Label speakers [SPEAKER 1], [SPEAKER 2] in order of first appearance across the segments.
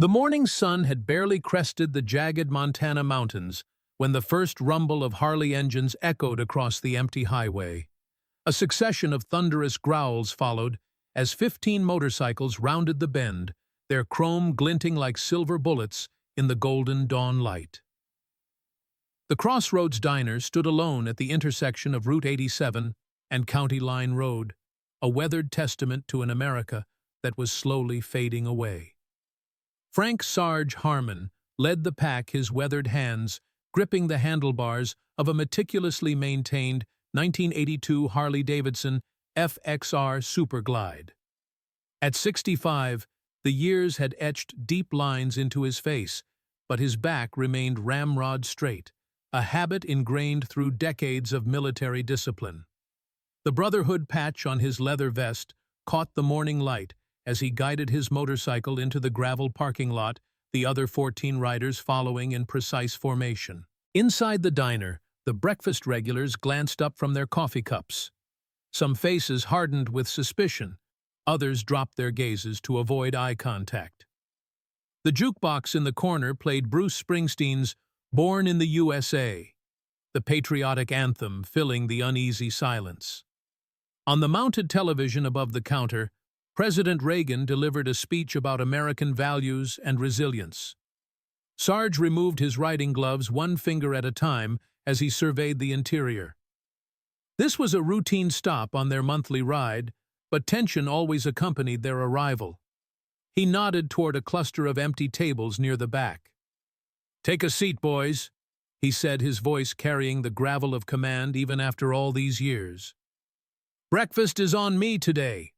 [SPEAKER 1] The morning sun had barely crested the jagged Montana mountains when the first rumble of Harley engines echoed across the empty highway. A succession of thunderous growls followed as 15 motorcycles rounded the bend, their chrome glinting like silver bullets in the golden dawn light. The Crossroads Diner stood alone at the intersection of Route 87 and County Line Road, a weathered testament to an America that was slowly fading away. Frank Sarge Harmon led the pack, his weathered hands gripping the handlebars of a meticulously maintained 1982 Harley-Davidson FXR Superglide. At 65, the years had etched deep lines into his face, but his back remained ramrod straight, a habit ingrained through decades of military discipline. The Brotherhood patch on his leather vest caught the morning light as he guided his motorcycle into the gravel parking lot, the other 14 riders following in precise formation. Inside the diner, the breakfast regulars glanced up from their coffee cups. Some faces hardened with suspicion, others dropped their gazes to avoid eye contact. The jukebox in the corner played Bruce Springsteen's Born in the USA, the patriotic anthem filling the uneasy silence. On the mounted television above the counter, President Reagan delivered a speech about American values and resilience. Sarge removed his riding gloves one finger at a time as he surveyed the interior. This was a routine stop on their monthly ride, but tension always accompanied their arrival. He nodded toward a cluster of empty tables near the back. "Take a seat, boys," he said, his voice carrying the gravel of command even after all these years. "Breakfast is on me today."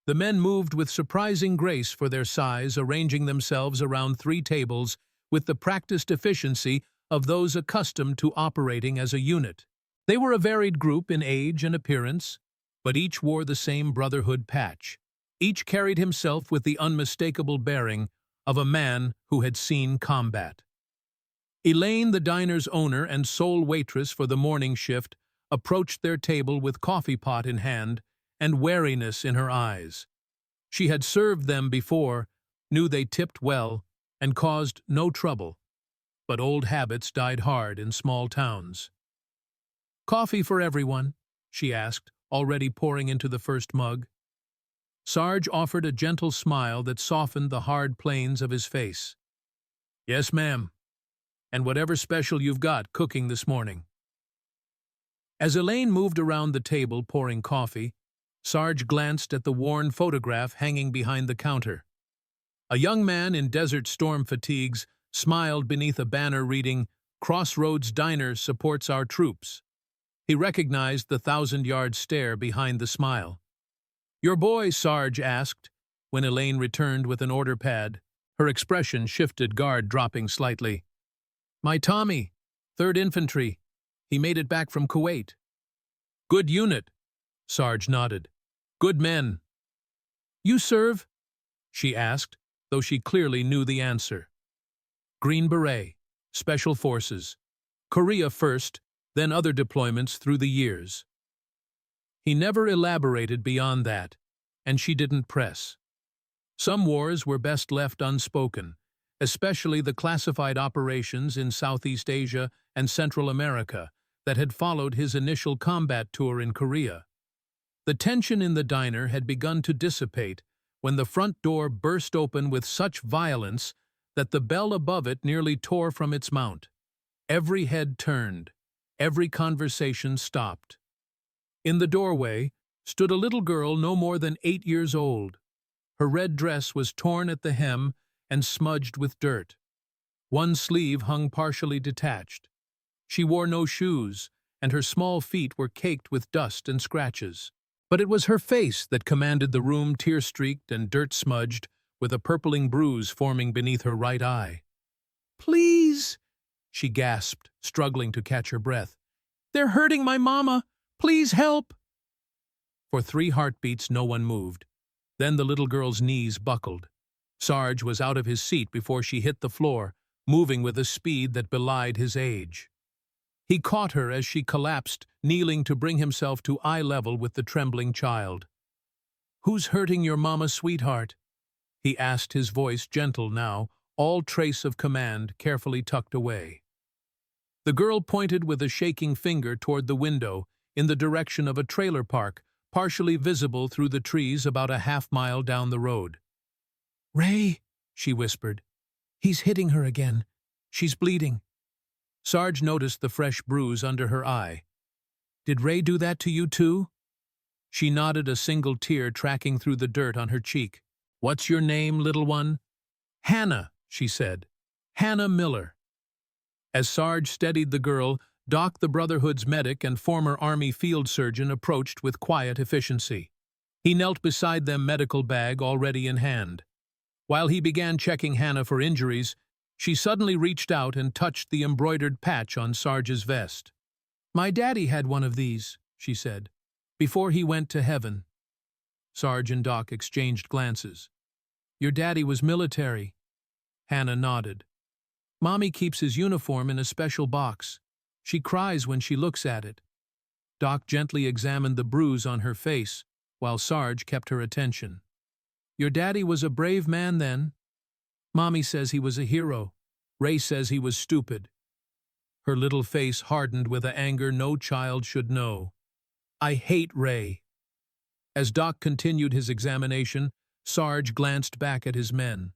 [SPEAKER 1] The men moved with surprising grace for their size, arranging themselves around 3 tables with the practiced efficiency of those accustomed to operating as a unit. They were a varied group in age and appearance, but each wore the same Brotherhood patch. Each carried himself with the unmistakable bearing of a man who had seen combat. Elaine, the diner's owner and sole waitress for the morning shift, approached their table with coffee pot in hand and wariness in her eyes. She had served them before, knew they tipped well, and caused no trouble. But old habits died hard in small towns. "Coffee for everyone?" she asked, already pouring into the first mug. Sarge offered a gentle smile that softened the hard planes of his face. "Yes, ma'am. And whatever special you've got cooking this morning." As Elaine moved around the table pouring coffee, Sarge glanced at the worn photograph hanging behind the counter. A young man in Desert Storm fatigues smiled beneath a banner reading, "Crossroads Diner supports our troops." He recognized the 1,000-yard stare behind the smile. "Your boy?" Sarge asked, when Elaine returned with an order pad. Her expression shifted, guard dropping slightly. "My Tommy, 3rd Infantry. He made it back from Kuwait." "Good unit," Sarge nodded. "Good men." "You serve?" she asked, though she clearly knew the answer. "Green Beret, Special Forces. Korea first, then other deployments through the years." He never elaborated beyond that, and she didn't press. Some wars were best left unspoken, especially the classified operations in Southeast Asia and Central America that had followed his initial combat tour in Korea. The tension in the diner had begun to dissipate when the front door burst open with such violence that the bell above it nearly tore from its mount. Every head turned, every conversation stopped. In the doorway stood a little girl no more than 8 years old. Her red dress was torn at the hem and smudged with dirt. One sleeve hung partially detached. She wore no shoes, and her small feet were caked with dust and scratches. But it was her face that commanded the room, tear-streaked and dirt-smudged, with a purpling bruise forming beneath her right eye. "Please," she gasped, struggling to catch her breath. "They're hurting my mama. Please help." For 3 heartbeats no one moved. Then the little girl's knees buckled. Sarge was out of his seat before she hit the floor, moving with a speed that belied his age. He caught her as she collapsed, kneeling to bring himself to eye level with the trembling child. "Who's hurting your mama, sweetheart?" he asked, his voice gentle now, all trace of command carefully tucked away. The girl pointed with a shaking finger toward the window, in the direction of a trailer park, partially visible through the trees about a half-mile down the road. "Ray," she whispered. "He's hitting her again. She's bleeding." Sarge noticed the fresh bruise under her eye. "Did Ray do that to you too?" She nodded, a single tear tracking through the dirt on her cheek. "What's your name, little one?" "Hannah," she said. "Hannah Miller." As Sarge steadied the girl, Doc, the Brotherhood's medic and former Army field surgeon, approached with quiet efficiency. He knelt beside them, medical bag already in hand. While he began checking Hannah for injuries, she suddenly reached out and touched the embroidered patch on Sarge's vest. "My daddy had one of these," she said, "before he went to heaven." Sarge and Doc exchanged glances. "Your daddy was military." Hannah nodded. "Mommy keeps his uniform in a special box. She cries when she looks at it." Doc gently examined the bruise on her face, while Sarge kept her attention. "Your daddy was a brave man then." "Mommy says he was a hero. Ray says he was stupid." Her little face hardened with an anger no child should know. "I hate Ray." As Doc continued his examination, Sarge glanced back at his men.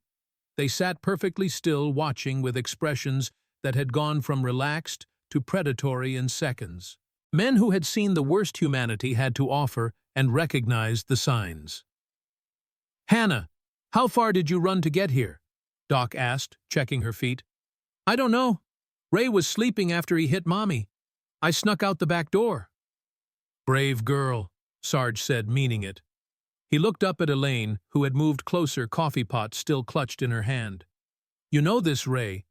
[SPEAKER 1] They sat perfectly still, watching with expressions that had gone from relaxed to predatory in seconds. Men who had seen the worst humanity had to offer and recognized the signs. "Hannah, how far did you run to get here?" Doc asked, checking her feet. "I don't know. Ray was sleeping after he hit Mommy. I snuck out the back door." "Brave girl," Sarge said, meaning it. He looked up at Elaine, who had moved closer, coffee pot still clutched in her hand. "You know this Ray?"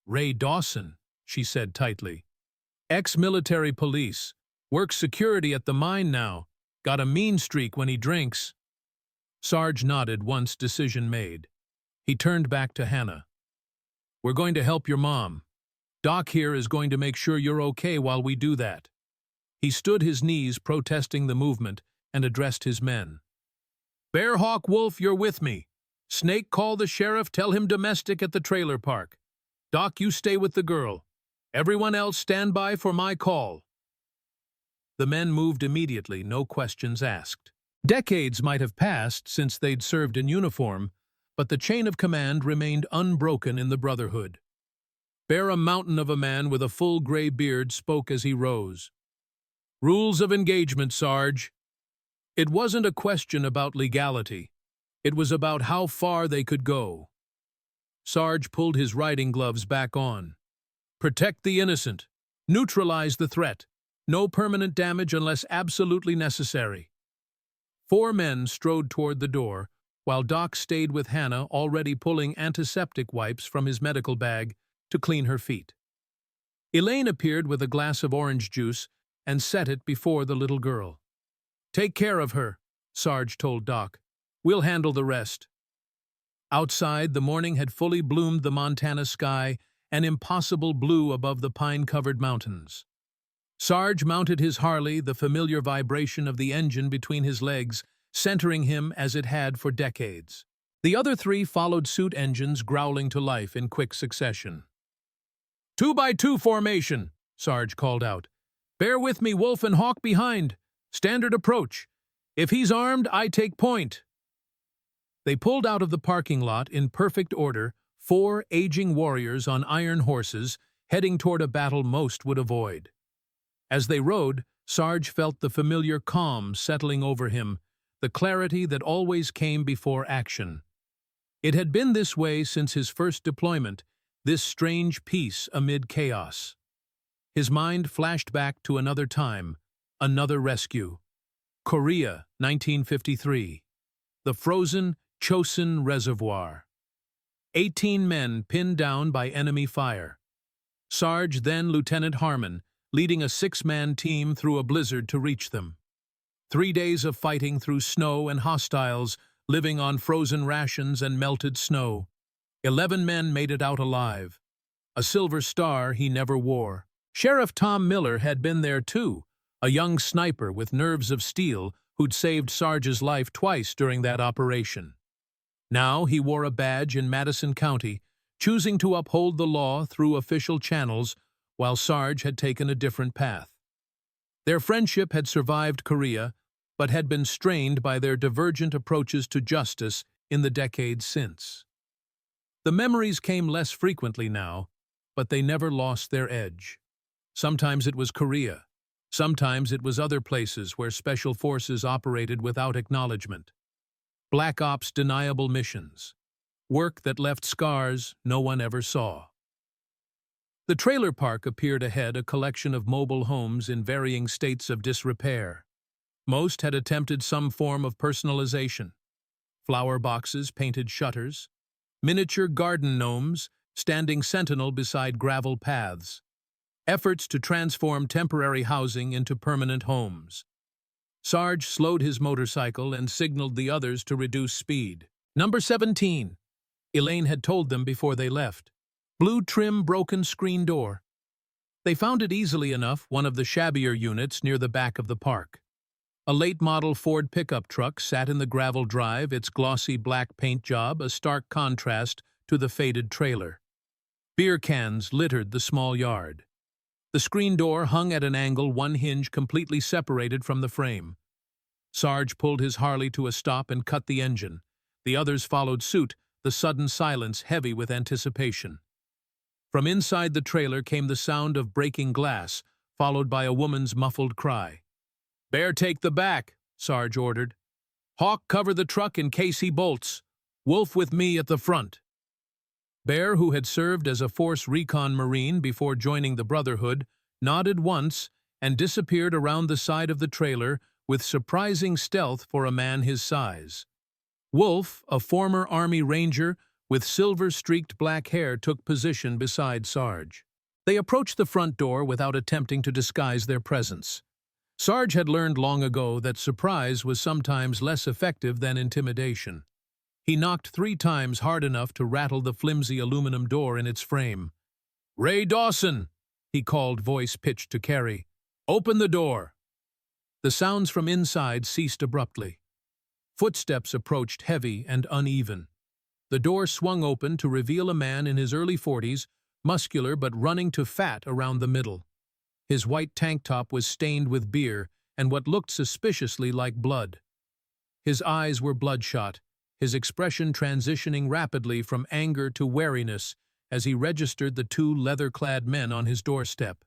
[SPEAKER 1] "Ray Dawson," she said tightly. "Ex-military police. Works security at the mine now. Got a mean streak when he drinks." Sarge nodded once decision made. He turned back to Hannah. "We're going to help your mom. Doc here is going to make sure you're okay while we do that." He stood his knees, protesting the movement, and addressed his men. "Bear Hawk Wolf, you're with me. Snake, call the sheriff, tell him domestic at the trailer park. Doc, you stay with the girl. Everyone else stand by for my call." The men moved immediately, no questions asked. Decades might have passed since they'd served in uniform, but the chain of command remained unbroken in the Brotherhood. Bear, a mountain of a man with a full gray beard, spoke as he rose. "Rules of engagement, Sarge." It wasn't a question about legality. It was about how far they could go. Sarge pulled his riding gloves back on. "Protect the innocent. Neutralize the threat. No permanent damage unless absolutely necessary." 4 men strode toward the door, while Doc stayed with Hannah, already pulling antiseptic wipes from his medical bag to clean her feet. Elaine appeared with a glass of orange juice and set it before the little girl. "Take care of her," Sarge told Doc. "We'll handle the rest." Outside, the morning had fully bloomed the Montana sky, an impossible blue above the pine-covered mountains. Sarge mounted his Harley, the familiar vibration of the engine between his legs, centering him as it had for decades. The other 3 followed suit, engines growling to life in quick succession. 2x2 formation," Sarge called out. "Bear with me, Wolf and Hawk behind. Standard approach. If he's armed, I take point." They pulled out of the parking lot in perfect order, 4 aging warriors on iron horses, heading toward a battle most would avoid. As they rode, Sarge felt the familiar calm settling over him, the clarity that always came before action. It had been this way since his first deployment, this strange peace amid chaos. His mind flashed back to another time, another rescue. Korea, 1953. The frozen Chosin Reservoir. 18 men pinned down by enemy fire. Sarge, then Lieutenant Harmon, leading a 6-man team through a blizzard to reach them. 3 days of fighting through snow and hostiles, living on frozen rations and melted snow. 11 men made it out alive. A silver star he never wore. Sheriff Tom Miller had been there too, a young sniper with nerves of steel who'd saved Sarge's life twice during that operation. Now he wore a badge in Madison County, choosing to uphold the law through official channels, while Sarge had taken a different path. Their friendship had survived Korea, but had been strained by their divergent approaches to justice in the decades since. The memories came less frequently now, but they never lost their edge. Sometimes it was Korea. Sometimes it was other places where special forces operated without acknowledgement. Black Ops deniable missions. Work that left scars no one ever saw. The trailer park appeared ahead, a collection of mobile homes in varying states of disrepair. Most had attempted some form of personalization. Flower boxes, painted shutters, miniature garden gnomes standing sentinel beside gravel paths. Efforts to transform temporary housing into permanent homes. Sarge slowed his motorcycle and signaled the others to reduce speed. Number 17. Elaine had told them before they left. Blue trim broken screen door. They found it easily enough, one of the shabbier units near the back of the park. A late-model Ford pickup truck sat in the gravel drive, its glossy black paint job a stark contrast to the faded trailer. Beer cans littered the small yard. The screen door hung at an angle, one hinge completely separated from the frame. Sarge pulled his Harley to a stop and cut the engine. The others followed suit, the sudden silence heavy with anticipation. From inside the trailer came the sound of breaking glass, followed by a woman's muffled cry. "Bear, take the back," Sarge ordered. "Hawk, cover the truck in case he bolts. Wolf with me at the front." Bear, who had served as a Force Recon Marine before joining the Brotherhood, nodded once and disappeared around the side of the trailer with surprising stealth for a man his size. Wolf, a former Army Ranger with silver-streaked black hair, took position beside Sarge. They approached the front door without attempting to disguise their presence. Sarge had learned long ago that surprise was sometimes less effective than intimidation. He knocked 3 times hard enough to rattle the flimsy aluminum door in its frame. "Ray Dawson," he called, voice pitched to carry. "Open the door." The sounds from inside ceased abruptly. Footsteps approached, heavy and uneven. The door swung open to reveal a man in his early 40s, muscular but running to fat around the middle. His white tank top was stained with beer and what looked suspiciously like blood. His eyes were bloodshot, his expression transitioning rapidly from anger to wariness as he registered the 2 leather-clad men on his doorstep.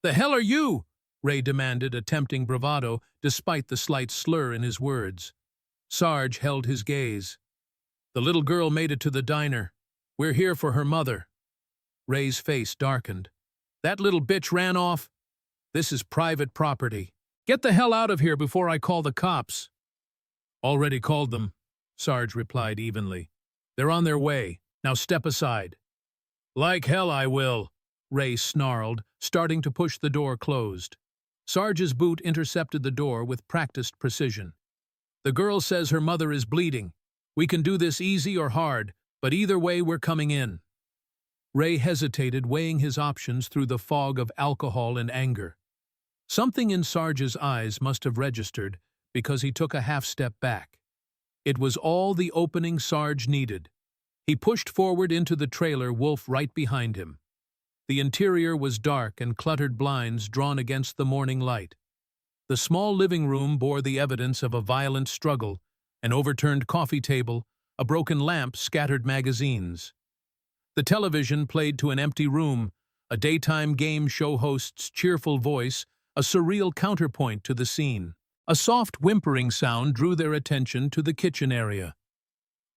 [SPEAKER 1] "The hell are you?" Ray demanded, attempting bravado despite the slight slur in his words. Sarge held his gaze. "The little girl made it to the diner. We're here for her mother." Ray's face darkened. "That little bitch ran off? This is private property. Get the hell out of here before I call the cops." "Already called them," Sarge replied evenly. "They're on their way. Now step aside." "Like hell I will," Ray snarled, starting to push the door closed. Sarge's boot intercepted the door with practiced precision. "The girl says her mother is bleeding. We can do this easy or hard, but either way we're coming in." Ray hesitated, weighing his options through the fog of alcohol and anger. Something in Sarge's eyes must have registered, because he took a half-step back. It was all the opening Sarge needed. He pushed forward into the trailer, Wolf right behind him. The interior was dark and cluttered blinds drawn against the morning light. The small living room bore the evidence of a violent struggle, an overturned coffee table, a broken lamp scattered magazines. The television played to an empty room, a daytime game show host's cheerful voice, a surreal counterpoint to the scene. A soft whimpering sound drew their attention to the kitchen area.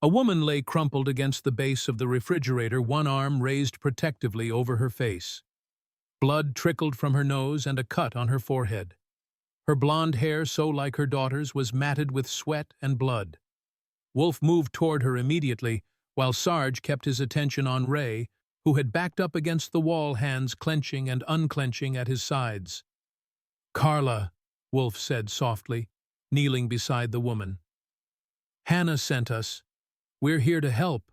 [SPEAKER 1] A woman lay crumpled against the base of the refrigerator, one arm raised protectively over her face. Blood trickled from her nose and a cut on her forehead. Her blonde hair, so like her daughter's, was matted with sweat and blood. Wolf moved toward her immediately, while Sarge kept his attention on Ray, who had backed up against the wall, hands clenching and unclenching at his sides. "Carla," Wolf said softly, kneeling beside the woman. "Hannah sent us. We're here to help."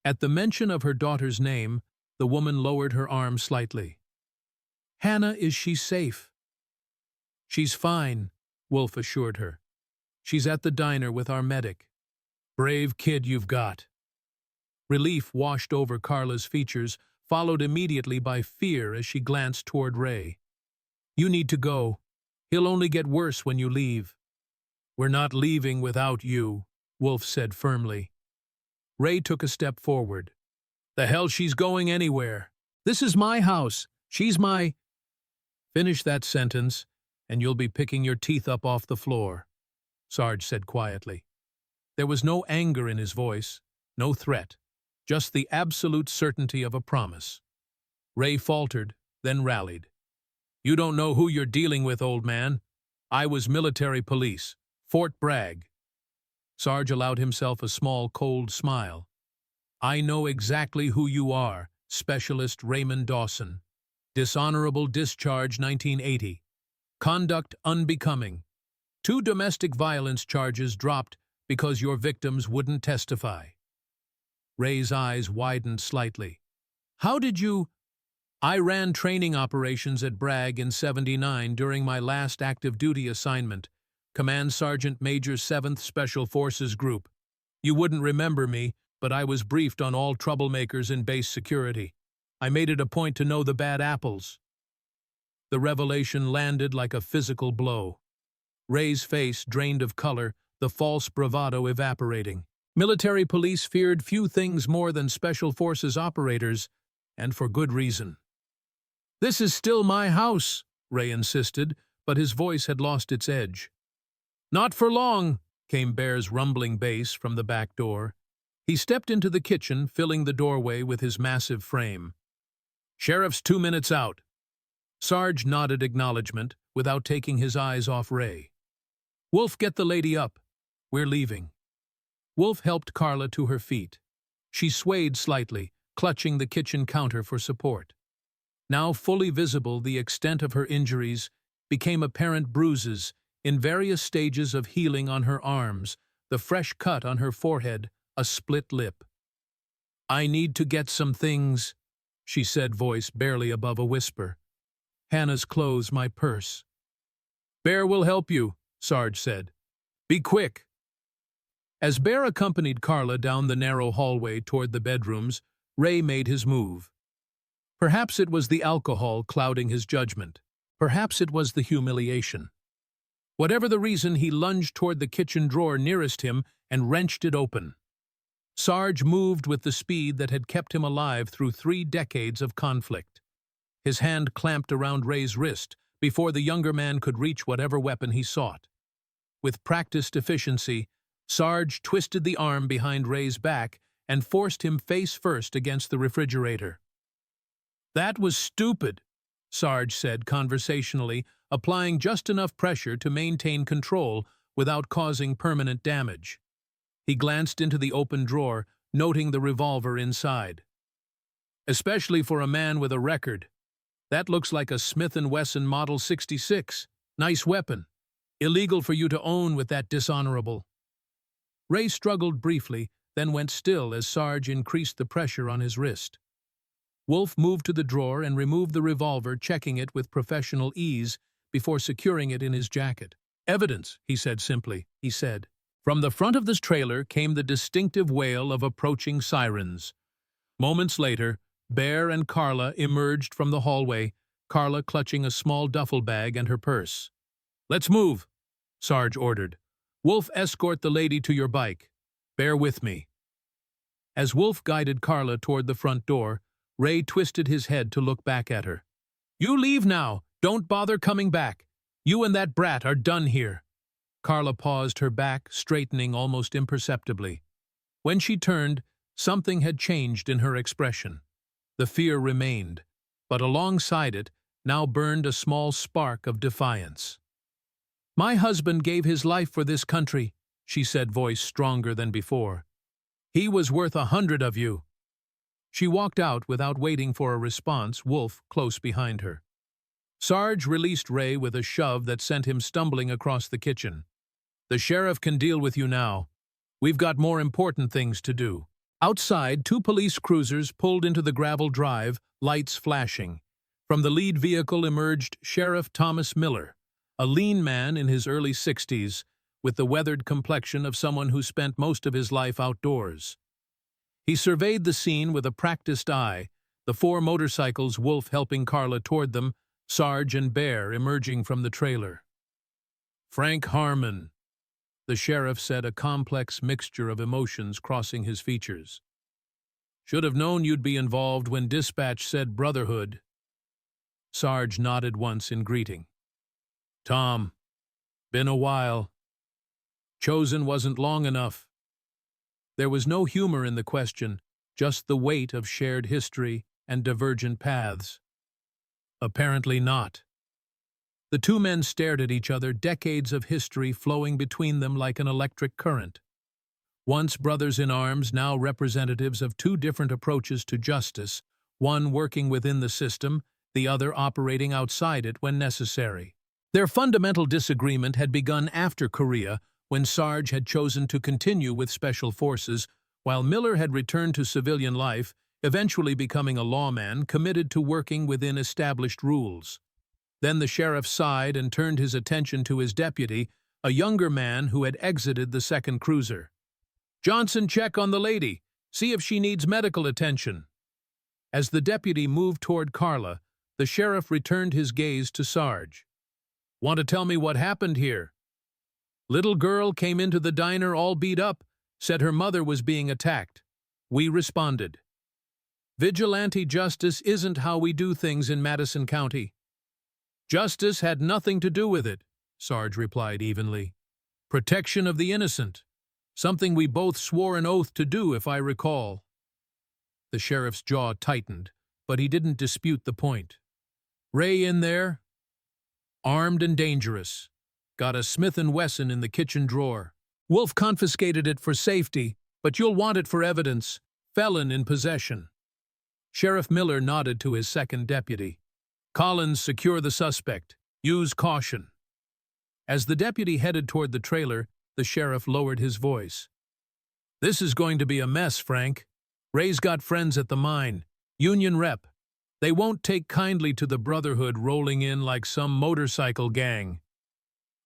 [SPEAKER 1] At the mention of her daughter's name, the woman lowered her arm slightly. "Hannah, is she safe?" "She's fine," Wolf assured her. "She's at the diner with our medic." Brave kid you've got. Relief washed over Carla's features, followed immediately by fear as she glanced toward Ray. You need to go. He'll only get worse when you leave. We're not leaving without you, Wolf said firmly. Ray took a step forward. The hell she's going anywhere. This is my house. She's my... Finish that sentence, and you'll be picking your teeth up off the floor, Sarge said quietly. There was no anger in his voice, no threat, just the absolute certainty of a promise. Ray faltered, then rallied. You don't know who you're dealing with, old man. I was military police, Fort Bragg. Sarge allowed himself a small, cold smile. I know exactly who you are, Specialist Raymond Dawson. Dishonorable discharge 1980. Conduct unbecoming. 2 domestic violence charges dropped because your victims wouldn't testify. Ray's eyes widened slightly. How did you... I ran training operations at Bragg in '79 during my last active duty assignment, Command Sergeant Major 7th Special Forces Group. You wouldn't remember me, but I was briefed on all troublemakers in base security. I made it a point to know the bad apples. The revelation landed like a physical blow. Ray's face drained of color, the false bravado evaporating. Military police feared few things more than Special Forces operators, and for good reason. This is still my house, Ray insisted, but his voice had lost its edge. Not for long, came Bear's rumbling bass from the back door. He stepped into the kitchen, filling the doorway with his massive frame. Sheriff's 2 minutes out. Sarge nodded acknowledgement without taking his eyes off Ray. Wolf, get the lady up. We're leaving. Wolf helped Carla to her feet. She swayed slightly, clutching the kitchen counter for support. Now fully visible, the extent of her injuries became apparent bruises in various stages of healing on her arms, the fresh cut on her forehead, a split lip. I need to get some things, she said, voice barely above a whisper. Hannah's clothes, my purse. Bear will help you, Sarge said. Be quick. As Bear accompanied Carla down the narrow hallway toward the bedrooms, Ray made his move. Perhaps it was the alcohol clouding his judgment. Perhaps it was the humiliation. Whatever the reason, he lunged toward the kitchen drawer nearest him and wrenched it open. Sarge moved with the speed that had kept him alive through 3 decades of conflict. His hand clamped around Ray's wrist before the younger man could reach whatever weapon he sought. With practiced efficiency, Sarge twisted the arm behind Ray's back and forced him face first against the refrigerator. That was stupid, Sarge said conversationally, applying just enough pressure to maintain control without causing permanent damage. He glanced into the open drawer, noting the revolver inside. Especially for a man with a record. That looks like a Smith & Wesson Model 66. Nice weapon. Illegal for you to own with that dishonorable. Ray struggled briefly, then went still as Sarge increased the pressure on his wrist. Wolf moved to the drawer and removed the revolver, checking it with professional ease before securing it in his jacket. Evidence, he said simply, From the front of this trailer came the distinctive wail of approaching sirens. Moments later, Bear and Carla emerged from the hallway, Carla clutching a small duffel bag and her purse. Let's move, Sarge ordered. Wolf, escort the lady to your bike. Bear with me. As Wolf guided Carla toward the front door, Ray twisted his head to look back at her. You leave now. Don't bother coming back. You and that brat are done here. Carla paused, her back straightening almost imperceptibly. When she turned, something had changed in her expression. The fear remained, but alongside it now burned a small spark of defiance. My husband gave his life for this country, she said, voice stronger than before. He was worth 100 of you. She walked out without waiting for a response, Wolf close behind her. Sarge released Ray with a shove that sent him stumbling across the kitchen. The sheriff can deal with you now. We've got more important things to do. Outside, 2 police cruisers pulled into the gravel drive, lights flashing. From the lead vehicle emerged Sheriff Thomas Miller, a lean man in his early 60s, with the weathered complexion of someone who spent most of his life outdoors. He surveyed the scene with a practiced eye, the four motorcycles, Wolf helping Carla toward them, Sarge and Bear emerging from the trailer. "Frank Harmon," the sheriff said, a complex mixture of emotions crossing his features. "Should have known you'd be involved when dispatch said brotherhood." Sarge nodded once in greeting. "Tom, been a while. Chosen wasn't long enough." There was no humor in the question, just the weight of shared history and divergent paths. "Apparently not." The two men stared at each other, decades of history flowing between them like an electric current. Once brothers in arms, now representatives of two different approaches to justice, one working within the system, the other operating outside it when necessary. Their fundamental disagreement had begun after Korea, when Sarge had chosen to continue with Special Forces, while Miller had returned to civilian life, eventually becoming a lawman committed to working within established rules. Then the sheriff sighed and turned his attention to his deputy, a younger man who had exited the second cruiser. "Johnson, check on the lady. See if she needs medical attention." As the deputy moved toward Carla, the sheriff returned his gaze to Sarge. "Want to tell me what happened here?" "Little girl came into the diner all beat up, said her mother was being attacked. We responded. Vigilante justice isn't how we do things in Madison County." "Justice had nothing to do with it," Sarge replied evenly. "Protection of the innocent. Something we both swore an oath to do, if I recall." The sheriff's jaw tightened, but he didn't dispute the point. "Ray in there? Armed and dangerous. Got a Smith & Wesson in the kitchen drawer. Wolf confiscated it for safety, but you'll want it for evidence. Felon in possession." Sheriff Miller nodded to his second deputy. "Collins, secure the suspect. Use caution." As the deputy headed toward the trailer, the sheriff lowered his voice. "This is going to be a mess, Frank. Ray's got friends at the mine. Union rep. They won't take kindly to the Brotherhood rolling in like some motorcycle gang."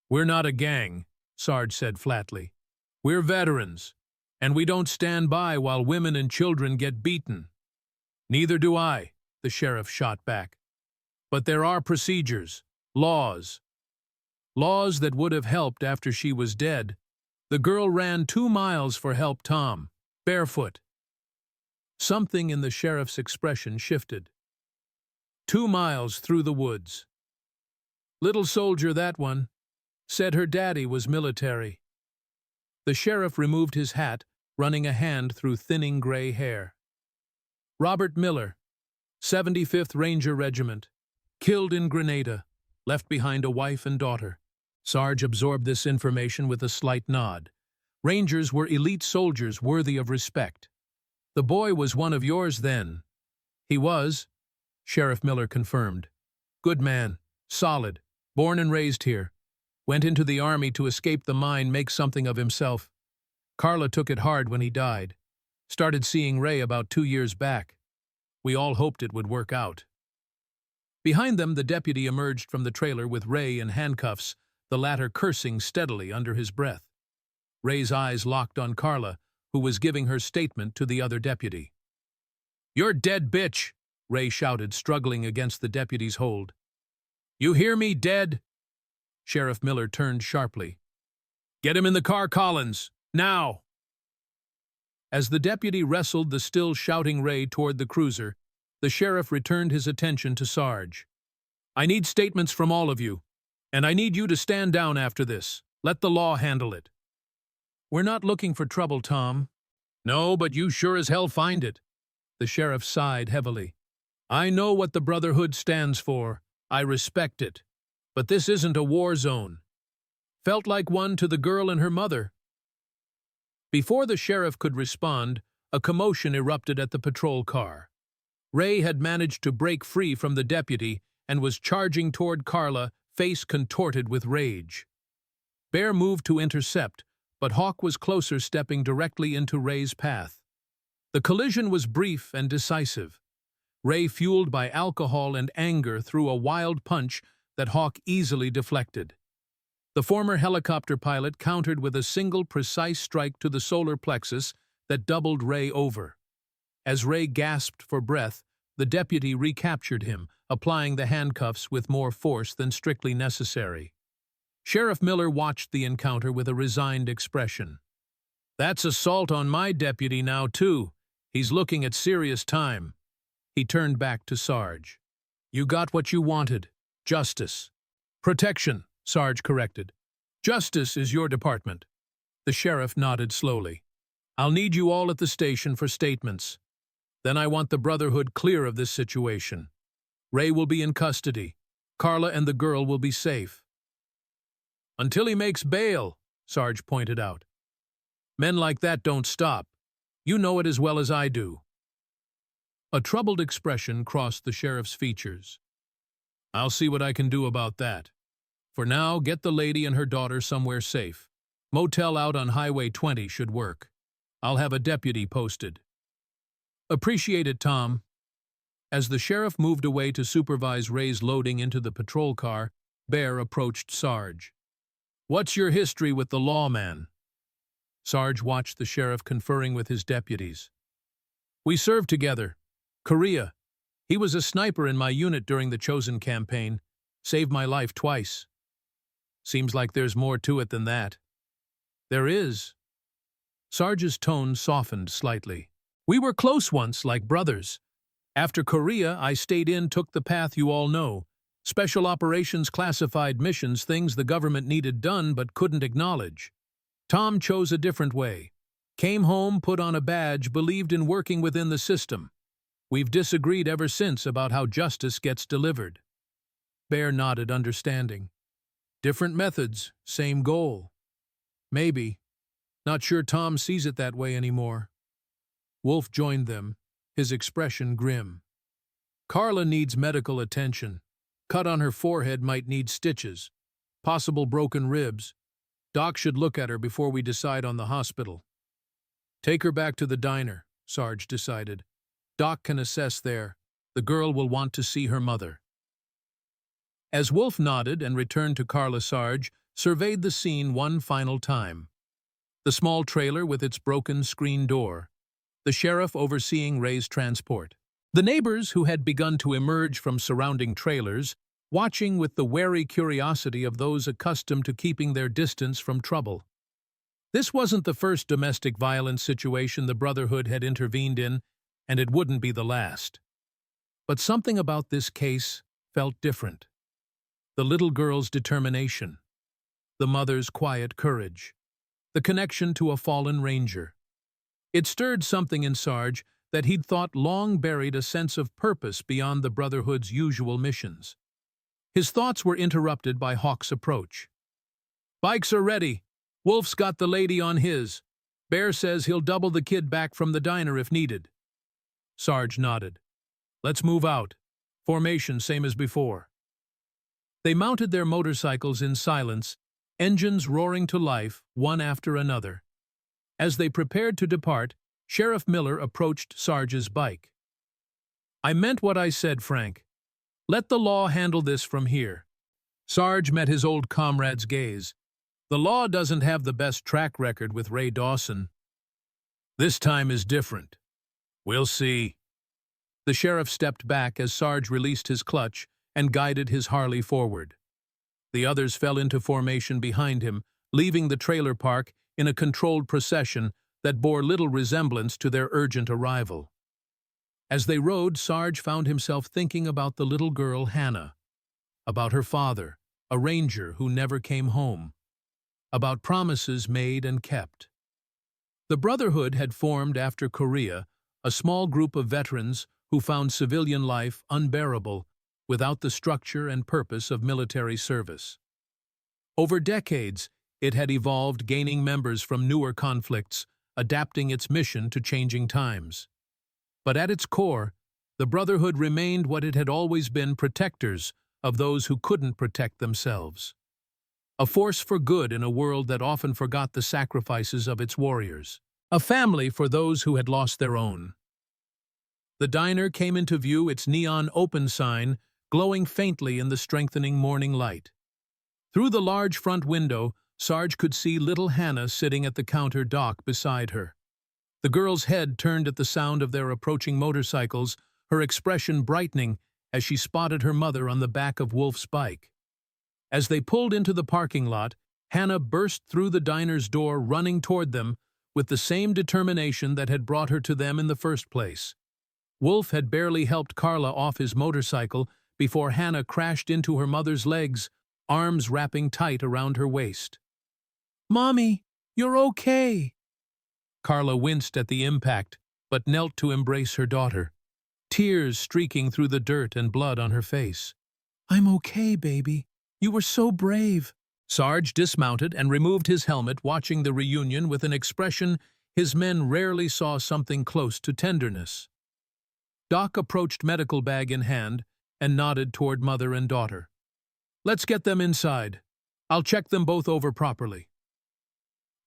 [SPEAKER 1] "We're not a gang," Sarge said flatly. "We're veterans, and we don't stand by while women and children get beaten." "Neither do I," the sheriff shot back. "But there are procedures, laws. Laws that would have helped after she was dead. The girl ran 2 miles for help, Tom, barefoot." Something in the sheriff's expression shifted. 2 miles through the woods. "Little soldier, that one. Said her daddy was military." The sheriff removed his hat, running a hand through thinning gray hair. "Robert Miller, 75th Ranger Regiment. Killed in Grenada. Left behind a wife and daughter." Sarge absorbed this information with a slight nod. Rangers were elite soldiers worthy of respect. "The boy was one of yours then." "He was," Sheriff Miller confirmed. "Good man. Solid. Born and raised here. Went into the army to escape the mine, make something of himself. Carla took it hard when he died. Started seeing Ray about 2 years back. We all hoped it would work out." Behind them, the deputy emerged from the trailer with Ray in handcuffs, the latter cursing steadily under his breath. Ray's eyes locked on Carla, who was giving her statement to the other deputy. "You're dead, bitch," Ray shouted, struggling against the deputy's hold. "You hear me, dead?" Sheriff Miller turned sharply. "Get him in the car, Collins, now!" As the deputy wrestled the still shouting Ray toward the cruiser, the sheriff returned his attention to Sarge. "I need statements from all of you, and I need you to stand down after this. Let the law handle it." "We're not looking for trouble, Tom." "No, but you sure as hell find it." The sheriff sighed heavily. "I know what the Brotherhood stands for. I respect it. But this isn't a war zone. Felt like one to the girl and her mother." Before the sheriff could respond, a commotion erupted at the patrol car. Ray had managed to break free from the deputy and was charging toward Carla, face contorted with rage. Bear moved to intercept, but Hawk was closer, stepping directly into Ray's path. The collision was brief and decisive. Ray, fueled by alcohol and anger, threw a wild punch that Hawk easily deflected. The former helicopter pilot countered with a single precise strike to the solar plexus that doubled Ray over. As Ray gasped for breath, the deputy recaptured him, applying the handcuffs with more force than strictly necessary. Sheriff Miller watched the encounter with a resigned expression. "That's assault on my deputy now, too. He's looking at serious time." He turned back to Sarge. "You got what you wanted. Justice." "Protection," Sarge corrected. "Justice is your department." The sheriff nodded slowly. "I'll need you all at the station for statements. Then I want the Brotherhood clear of this situation. Ray will be in custody. Carla and the girl will be safe." "Until he makes bail," Sarge pointed out. "Men like that don't stop. You know it as well as I do." A troubled expression crossed the sheriff's features. "I'll see what I can do about that. For now, get the lady and her daughter somewhere safe. Motel out on Highway 20 should work. I'll have a deputy posted." "Appreciate it, Tom." As the sheriff moved away to supervise Ray's loading into the patrol car, Bear approached Sarge. "What's your history with the lawman?" Sarge watched the sheriff conferring with his deputies. "We served together. Korea. He was a sniper in my unit during the Chosen campaign. Saved my life twice." "Seems like there's more to it than that." "There is." Sarge's tone softened slightly. "We were close once, like brothers. After Korea, I stayed in, took the path you all know. Special operations, classified missions, things the government needed done but couldn't acknowledge. Tom chose a different way. Came home, put on a badge, believed in working within the system. We've disagreed ever since about how justice gets delivered." Bear nodded, understanding. "Different methods, same goal." "Maybe. Not sure Tom sees it that way anymore." Wolf joined them, his expression grim. "Carla needs medical attention. Cut on her forehead might need stitches. Possible broken ribs. Doc should look at her before we decide on the hospital." "Take her back to the diner," Sarge decided. "Doc can assess there. The girl will want to see her mother." As Wolf nodded and returned to Carla, Sarge surveyed the scene one final time. The small trailer with its broken screen door. The sheriff overseeing Ray's transport. The neighbors who had begun to emerge from surrounding trailers, watching with the wary curiosity of those accustomed to keeping their distance from trouble. This wasn't the first domestic violence situation the Brotherhood had intervened in, and it wouldn't be the last. But something about this case felt different. The little girl's determination. The mother's quiet courage. The connection to a fallen ranger. It stirred something in Sarge that he'd thought long buried, a sense of purpose beyond the Brotherhood's usual missions. His thoughts were interrupted by Hawk's approach. "Bikes are ready. Wolf's got the lady on his. Bear says he'll double the kid back from the diner if needed." Sarge nodded. "Let's move out. Formation same as before." They mounted their motorcycles in silence, engines roaring to life, one after another. As they prepared to depart, Sheriff Miller approached Sarge's bike. "I meant what I said, Frank. Let the law handle this from here." Sarge met his old comrade's gaze. "The law doesn't have the best track record with Ray Dawson. This time is different. We'll see." The sheriff stepped back as Sarge released his clutch and guided his Harley forward. The others fell into formation behind him, leaving the trailer park in a controlled procession that bore little resemblance to their urgent arrival. As they rode, Sarge found himself thinking about the little girl, Hannah, about her father, a ranger who never came home, about promises made and kept. The Brotherhood had formed after Korea, a small group of veterans who found civilian life unbearable without the structure and purpose of military service. Over decades, it had evolved, gaining members from newer conflicts, adapting its mission to changing times. But at its core, the Brotherhood remained what it had always been: protectors of those who couldn't protect themselves. A force for good in a world that often forgot the sacrifices of its warriors. A family for those who had lost their own. The diner came into view, its neon open sign glowing faintly in the strengthening morning light. Through the large front window, Sarge could see little Hannah sitting at the counter dock beside her. The girl's head turned at the sound of their approaching motorcycles, her expression brightening as she spotted her mother on the back of Wolf's bike. As they pulled into the parking lot, Hannah burst through the diner's door, running toward them with the same determination that had brought her to them in the first place. Wolf had barely helped Carla off his motorcycle before Hannah crashed into her mother's legs, arms wrapping tight around her waist. "Mommy, you're okay." Carla winced at the impact, but knelt to embrace her daughter, tears streaking through the dirt and blood on her face. "I'm okay, baby. You were so brave." Sarge dismounted and removed his helmet, watching the reunion with an expression his men rarely saw something close to tenderness. Doc approached medical bag in hand and nodded toward mother and daughter. "Let's get them inside. I'll check them both over properly."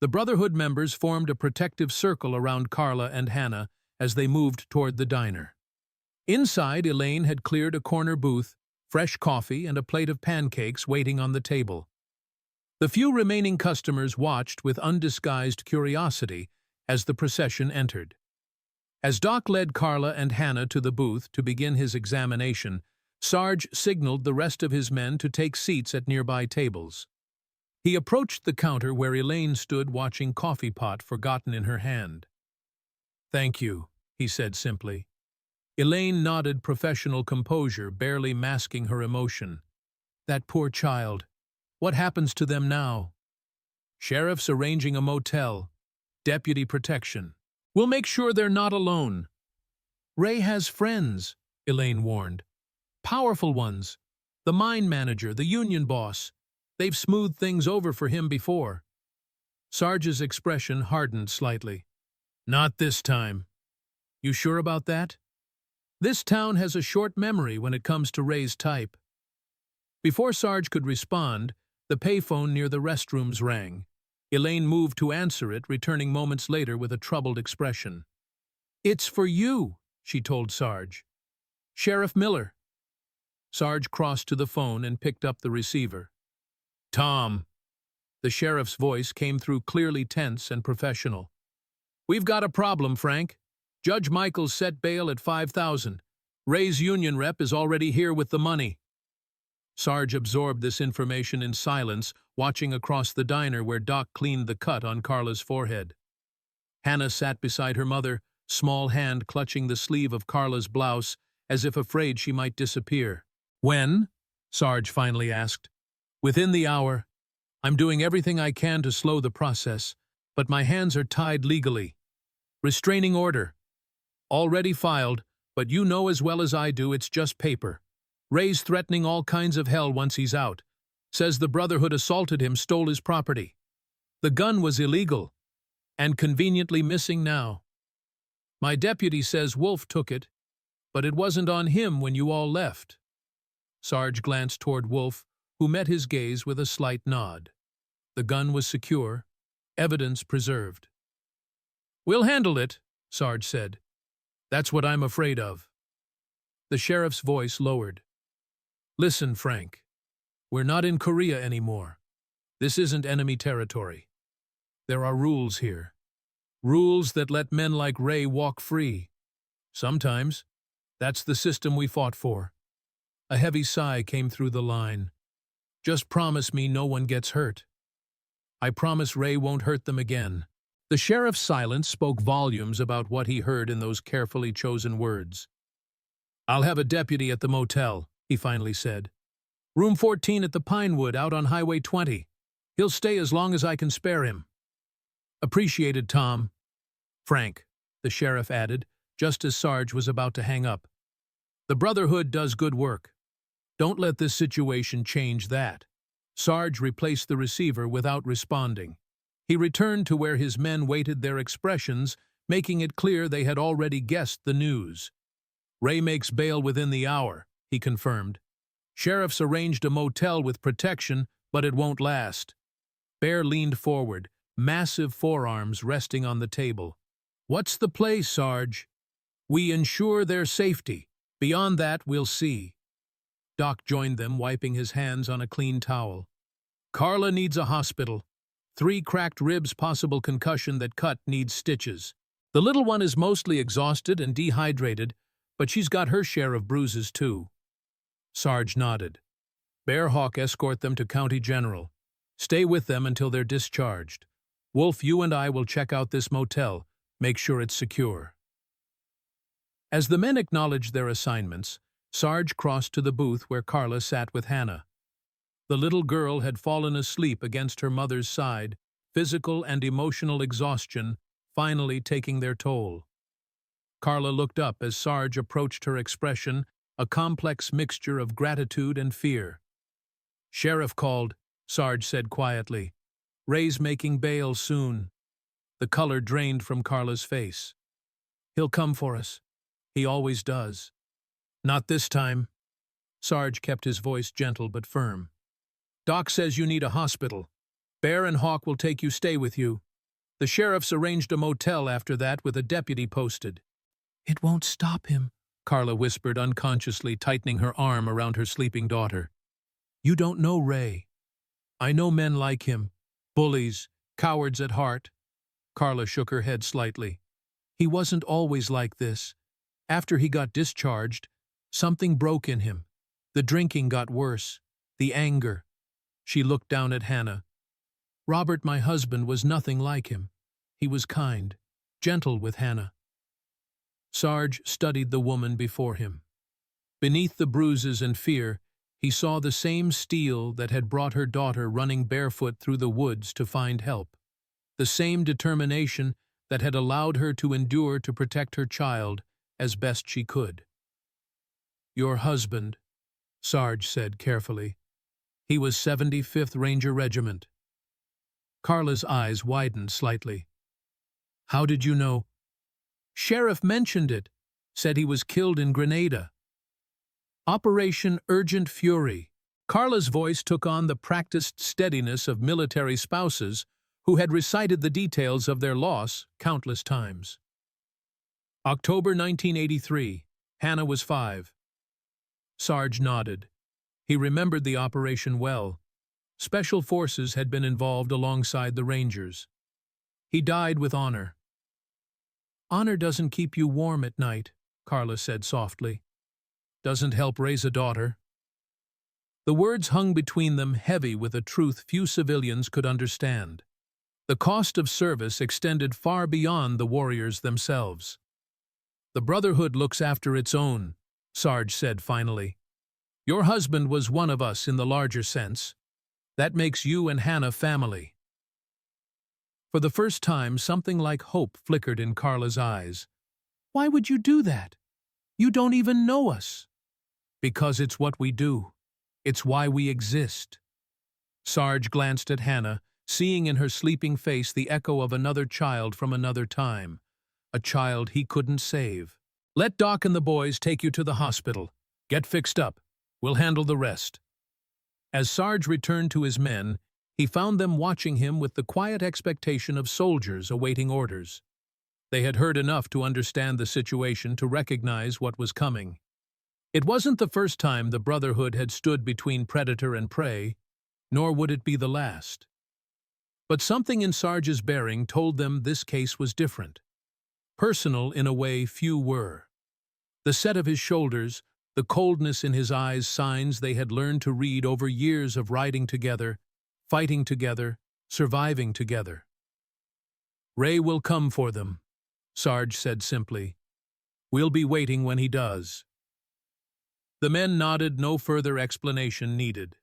[SPEAKER 1] The Brotherhood members formed a protective circle around Carla and Hannah as they moved toward the diner. Inside, Elaine had cleared a corner booth, fresh coffee and a plate of pancakes waiting on the table. The few remaining customers watched with undisguised curiosity as the procession entered. As Doc led Carla and Hannah to the booth to begin his examination, Sarge signaled the rest of his men to take seats at nearby tables. He approached the counter where Elaine stood watching coffee pot forgotten in her hand. "Thank you," he said simply. Elaine nodded professional composure, barely masking her emotion. "That poor child. What happens to them now?" "Sheriff's arranging a motel. Deputy protection. We'll make sure they're not alone." "Ray has friends," Elaine warned. "Powerful ones. The mine manager, the union boss. They've smoothed things over for him before." Sarge's expression hardened slightly. "Not this time." "You sure about that?" "This town has a short memory when it comes to Ray's type." Before Sarge could respond, the payphone near the restrooms rang. Elaine moved to answer it, returning moments later with a troubled expression. "It's for you," she told Sarge. "Sheriff Miller." Sarge crossed to the phone and picked up the receiver. "Tom." The sheriff's voice came through clearly tense and professional. "We've got a problem, Frank. Judge Michaels set bail at $5,000. Ray's union rep is already here with the money." Sarge absorbed this information in silence, watching across the diner where Doc cleaned the cut on Carla's forehead. Hannah sat beside her mother, small hand clutching the sleeve of Carla's blouse, as if afraid she might disappear. "When?" Sarge finally asked. "Within the hour. I'm doing everything I can to slow the process, but my hands are tied legally. Restraining order. Already filed, but you know as well as I do it's just paper. Ray's threatening all kinds of hell once he's out. Says the Brotherhood assaulted him, stole his property. The gun was illegal, and conveniently missing now. My deputy says Wolf took it, but it wasn't on him when you all left." Sarge glanced toward Wolf, who met his gaze with a slight nod. The gun was secure, evidence preserved. "We'll handle it," Sarge said. "That's what I'm afraid of." The sheriff's voice lowered. "Listen, Frank. We're not in Korea anymore. This isn't enemy territory. There are rules here. Rules that let men like Ray walk free. Sometimes. That's the system we fought for." A heavy sigh came through the line. "Just promise me no one gets hurt." "I promise Ray won't hurt them again." The sheriff's silence spoke volumes about what he heard in those carefully chosen words. "I'll have a deputy at the motel," he finally said. "Room 14 at the Pinewood out on Highway 20. He'll stay as long as I can spare him." "Appreciated, Tom." "Frank," the sheriff added, just as Sarge was about to hang up. "The Brotherhood does good work. Don't let this situation change that." Sarge replaced the receiver without responding. He returned to where his men waited, their expressions making it clear they had already guessed the news. "Ray makes bail within the hour," he confirmed. "Sheriff's arranged a motel with protection, but it won't last." Bear leaned forward, massive forearms resting on the table. "What's the play, Sarge?" "We ensure their safety. Beyond that, we'll see." Doc joined them, wiping his hands on a clean towel. Carla needs a hospital. 3 cracked ribs, possible concussion that cut, needs stitches. The little one is mostly exhausted and dehydrated, but she's got her share of bruises too. Sarge nodded. Bearhawk, escort them to County General. Stay with them until they're discharged. Wolf, you and I will check out this motel, make sure it's secure. As the men acknowledged their assignments, Sarge crossed to the booth where Carla sat with Hannah. The little girl had fallen asleep against her mother's side, physical and emotional exhaustion finally taking their toll. Carla looked up as Sarge approached, her expression a complex mixture of gratitude and fear. "Sheriff called," Sarge said quietly. "Ray's making bail soon." The color drained from Carla's face. "He'll come for us. He always does." "Not this time." Sarge kept his voice gentle but firm. "Doc says you need a hospital. Bear and Hawk will take you, stay with you. The sheriff's arranged a motel after that with a deputy posted." "It won't stop him," Carla whispered unconsciously, tightening her arm around her sleeping daughter. "You don't know Ray. I know men like him. Bullies, cowards at heart." Carla shook her head slightly. "He wasn't always like this. After he got discharged, something broke in him. The drinking got worse. The anger." She looked down at Hannah. "Robert, my husband, was nothing like him. He was kind, gentle with Hannah." Sarge studied the woman before him. Beneath the bruises and fear, he saw the same steel that had brought her daughter running barefoot through the woods to find help. The same determination that had allowed her to endure to protect her child as best she could. "Your husband," Sarge said carefully. "He was 75th Ranger Regiment." Carla's eyes widened slightly. "How did you know?" "Sheriff mentioned it. Said he was killed in Grenada. Operation Urgent Fury." Carla's voice took on the practiced steadiness of military spouses who had recited the details of their loss countless times. "October 1983. Hannah was 5. Sarge nodded. He remembered the operation well. Special forces had been involved alongside the Rangers. "He died with honor." "Honor doesn't keep you warm at night," Carla said softly. "Doesn't help raise a daughter." The words hung between them, heavy with a truth few civilians could understand. The cost of service extended far beyond the warriors themselves. "The Brotherhood looks after its own," Sarge said finally. "Your husband was one of us in the larger sense. That makes you and Hannah family." For the first time, something like hope flickered in Carla's eyes. "Why would you do that? You don't even know us." "Because it's what we do. It's why we exist." Sarge glanced at Hannah, seeing in her sleeping face the echo of another child from another time, a child he couldn't save. "Let Doc and the boys take you to the hospital. Get fixed up. We'll handle the rest." As Sarge returned to his men, he found them watching him with the quiet expectation of soldiers awaiting orders. They had heard enough to understand the situation to recognize what was coming. It wasn't the first time the Brotherhood had stood between predator and prey, nor would it be the last. But something in Sarge's bearing told them this case was different. Personal in a way few were. The set of his shoulders, the coldness in his eyes, signs they had learned to read over years of riding together, fighting together, surviving together. "Ray will come for them," Sarge said simply. "We'll be waiting when he does." The men nodded, no further explanation needed.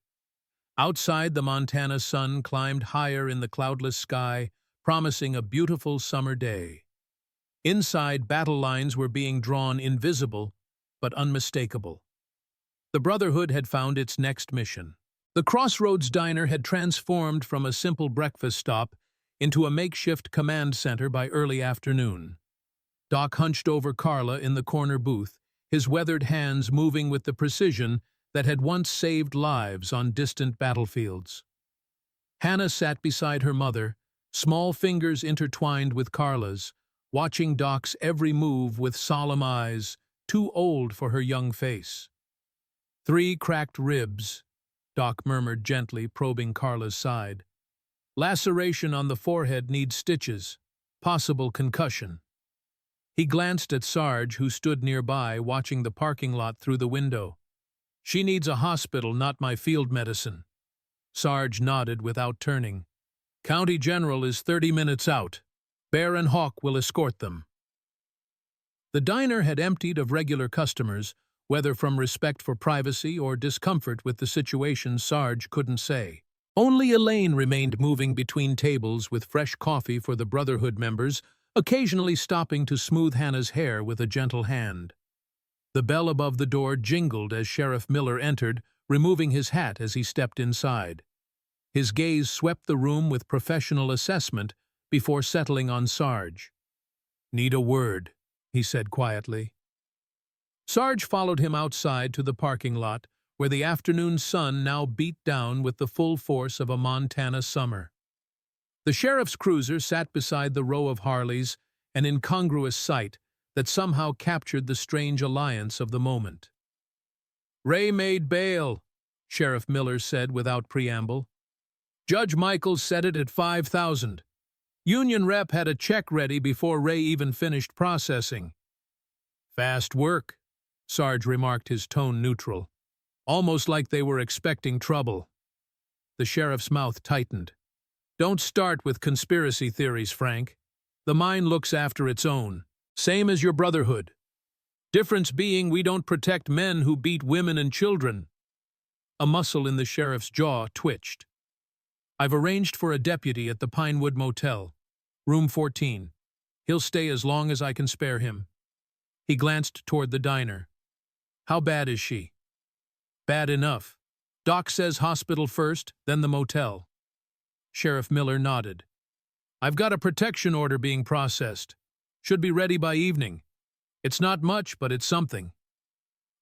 [SPEAKER 1] Outside, the Montana sun climbed higher in the cloudless sky, promising a beautiful summer day. Inside, battle lines were being drawn, invisible but unmistakable. The Brotherhood had found its next mission. The Crossroads Diner had transformed from a simple breakfast stop into a makeshift command center by early afternoon. Doc hunched over Carla in the corner booth, his weathered hands moving with the precision that had once saved lives on distant battlefields. Hannah sat beside her mother, small fingers intertwined with Carla's, watching Doc's every move with solemn eyes, too old for her young face. 3 cracked ribs. Doc murmured gently, probing Carla's side. Laceration on the forehead needs stitches. Possible concussion. He glanced at Sarge, who stood nearby, watching the parking lot through the window. She needs a hospital, not my field medicine. Sarge nodded without turning. County General is 30 minutes out. Bear and Hawk will escort them. The diner had emptied of regular customers, whether from respect for privacy or discomfort with the situation, Sarge couldn't say. Only Elaine remained moving between tables with fresh coffee for the Brotherhood members, occasionally stopping to smooth Hannah's hair with a gentle hand. The bell above the door jingled as Sheriff Miller entered, removing his hat as he stepped inside. His gaze swept the room with professional assessment before settling on Sarge. "Need a word," he said quietly. Sarge followed him outside to the parking lot, where the afternoon sun now beat down with the full force of a Montana summer. The sheriff's cruiser sat beside the row of Harleys, an incongruous sight that somehow captured the strange alliance of the moment. "Ray made bail," Sheriff Miller said without preamble. "Judge Michaels set it at $5,000. Union rep had a check ready before Ray even finished processing." "Fast work," Sarge remarked, his tone neutral. "Almost like they were expecting trouble." The sheriff's mouth tightened. "Don't start with conspiracy theories, Frank. The mine looks after its own, same as your Brotherhood. Difference being we don't protect men who beat women and children." A muscle in the sheriff's jaw twitched. "I've arranged for a deputy at the Pinewood Motel, room 14. He'll stay as long as I can spare him." He glanced toward the diner. "How bad is she?" "Bad enough. Doc says hospital first, then the motel." Sheriff Miller nodded. "I've got a protection order being processed. Should be ready by evening. It's not much, but it's something.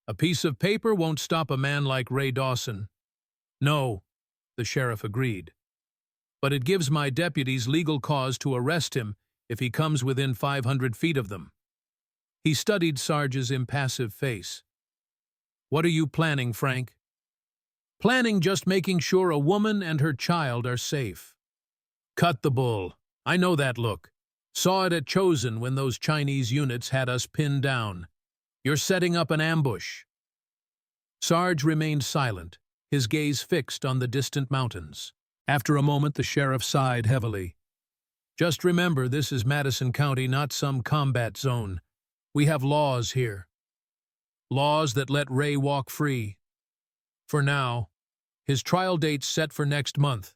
[SPEAKER 1] A piece of paper won't stop a man like Ray Dawson." "No," the sheriff agreed. "But it gives my deputies legal cause to arrest him if he comes within 500 feet of them." He studied Sarge's impassive face. "What are you planning, Frank?" "Planning just making sure a woman and her child are safe." "Cut the bull. I know that look. Saw it at Chosen when those Chinese units had us pinned down. You're setting up an ambush." Sarge remained silent, his gaze fixed on the distant mountains. After a moment, the sheriff sighed heavily. "Just remember, this is Madison County, not some combat zone. We have laws here. Laws that let Ray walk free. For now, his trial date's set for next month.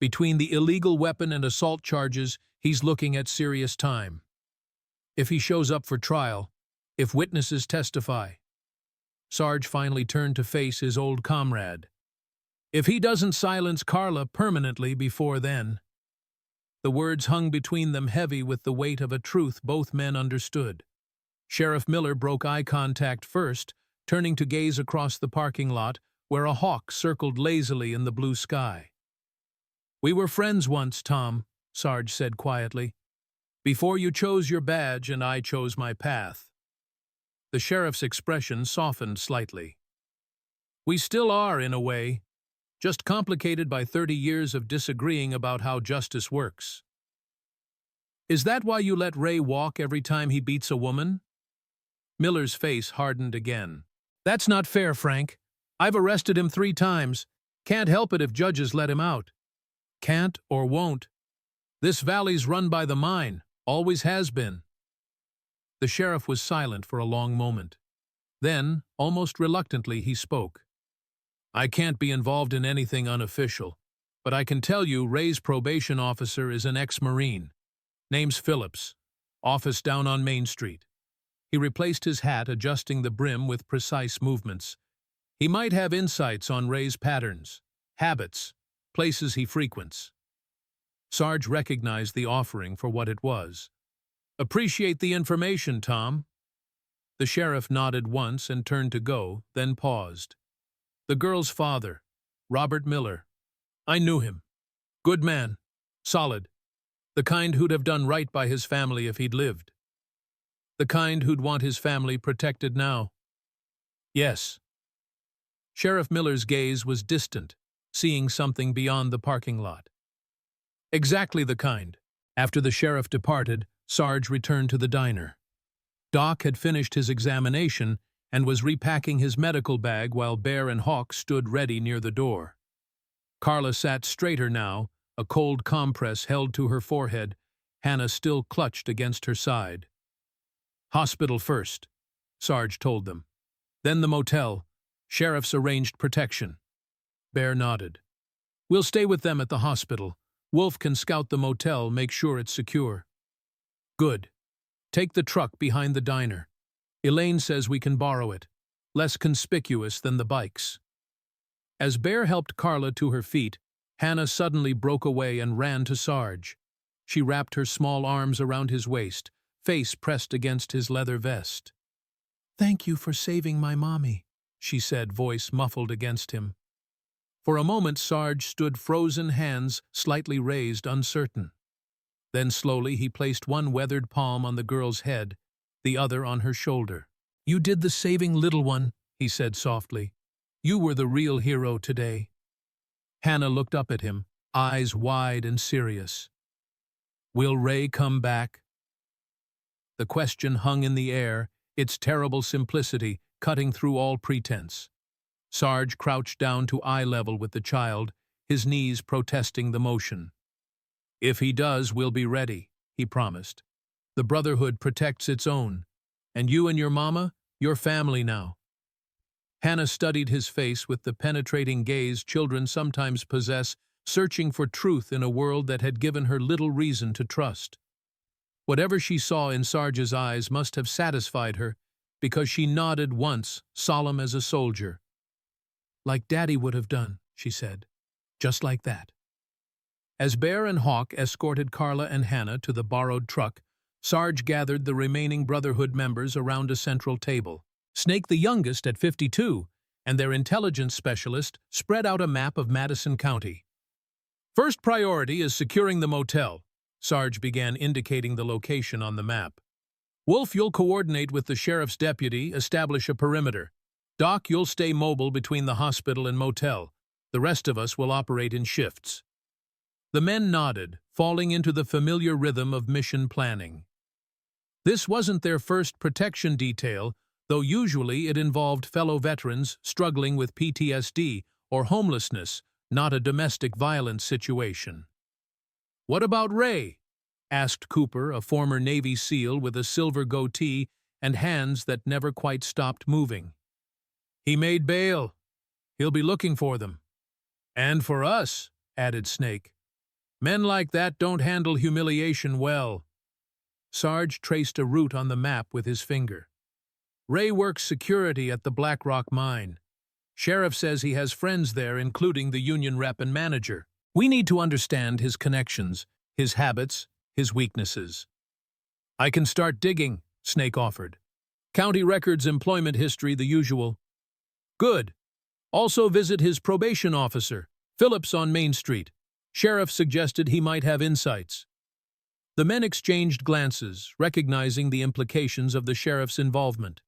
[SPEAKER 1] Between the illegal weapon and assault charges, he's looking at serious time. If he shows up for trial, if witnesses testify." Sarge finally turned to face his old comrade. "If he doesn't silence Carla permanently before then." The words hung between them heavy with the weight of a truth both men understood. Sheriff Miller broke eye contact first, turning to gaze across the parking lot where a hawk circled lazily in the blue sky. "We were friends once, Tom," Sarge said quietly. "Before you chose your badge and I chose my path." The sheriff's expression softened slightly. "We still are, in a way, just complicated by 30 years of disagreeing about how justice works." "Is that why you let Ray walk every time he beats a woman?" Miller's face hardened again. "That's not fair, Frank. I've arrested him 3 times. Can't help it if judges let him out. Can't or won't. This valley's run by the mine, always has been." The sheriff was silent for a long moment. Then, almost reluctantly, he spoke. "I can't be involved in anything unofficial, but I can tell you Ray's probation officer is an ex-Marine. Name's Phillips. Office down on Main Street." He replaced his hat, adjusting the brim with precise movements. "He might have insights on Ray's patterns, habits, places he frequents." Sarge recognized the offering for what it was. "Appreciate the information, Tom." The sheriff nodded once and turned to go, then paused. "The girl's father, Robert Miller. I knew him. Good man. Solid. The kind who'd have done right by his family if he'd lived. The kind who'd want his family protected now." "Yes." Sheriff Miller's gaze was distant, seeing something beyond the parking lot. Exactly the kind. After the sheriff departed, Sarge returned to the diner. Doc had finished his examination and was repacking his medical bag while Bear and Hawk stood ready near the door. Carla sat straighter now, a cold compress held to her forehead. Hannah still clutched against her side. "Hospital first," Sarge told them. "Then the motel. Sheriff's arranged protection." Bear nodded. "We'll stay with them at the hospital. Wolf can scout the motel, make sure it's secure." "Good. Take the truck behind the diner. Elaine says we can borrow it. Less conspicuous than the bikes." As Bear helped Carla to her feet, Hannah suddenly broke away and ran to Sarge. She wrapped her small arms around his waist, face pressed against his leather vest. "Thank you for saving my mommy," she said, voice muffled against him. For a moment Sarge stood frozen, hands slightly raised, uncertain. Then slowly he placed one weathered palm on the girl's head, the other on her shoulder. "You did the saving, little one," he said softly. "You were the real hero today." Hannah looked up at him, eyes wide and serious. "Will Ray come back?" The question hung in the air, its terrible simplicity cutting through all pretense. Sarge crouched down to eye level with the child, his knees protesting the motion. "If he does, we'll be ready," he promised. "The Brotherhood protects its own. And you and your mama, your family now." Hannah studied his face with the penetrating gaze children sometimes possess, searching for truth in a world that had given her little reason to trust. Whatever she saw in Sarge's eyes must have satisfied her, because she nodded once, solemn as a soldier. "Like Daddy would have done," she said. "Just like that." As Bear and Hawk escorted Carla and Hannah to the borrowed truck, Sarge gathered the remaining Brotherhood members around a central table. Snake, the youngest at 52, and their intelligence specialist spread out a map of Madison County. "First priority is securing the motel," Sarge began, indicating the location on the map. "Wolf, you'll coordinate with the sheriff's deputy, establish a perimeter. Doc, you'll stay mobile between the hospital and motel. The rest of us will operate in shifts." The men nodded, falling into the familiar rhythm of mission planning. This wasn't their first protection detail, though usually it involved fellow veterans struggling with PTSD or homelessness, not a domestic violence situation. "What about Ray?" asked Cooper, a former Navy SEAL with a silver goatee and hands that never quite stopped moving. "He made bail. He'll be looking for them." "And for us," added Snake. "Men like that don't handle humiliation well." Sarge traced a route on the map with his finger. "Ray works security at the Black Rock mine. Sheriff says he has friends there, including the union rep and manager. We need to understand his connections, his habits, his weaknesses." "I can start digging," Snake offered. "County records, employment history, the usual." "Good. Also visit his probation officer, Phillips on Main Street. Sheriff suggested he might have insights." The men exchanged glances, recognizing the implications of the sheriff's involvement.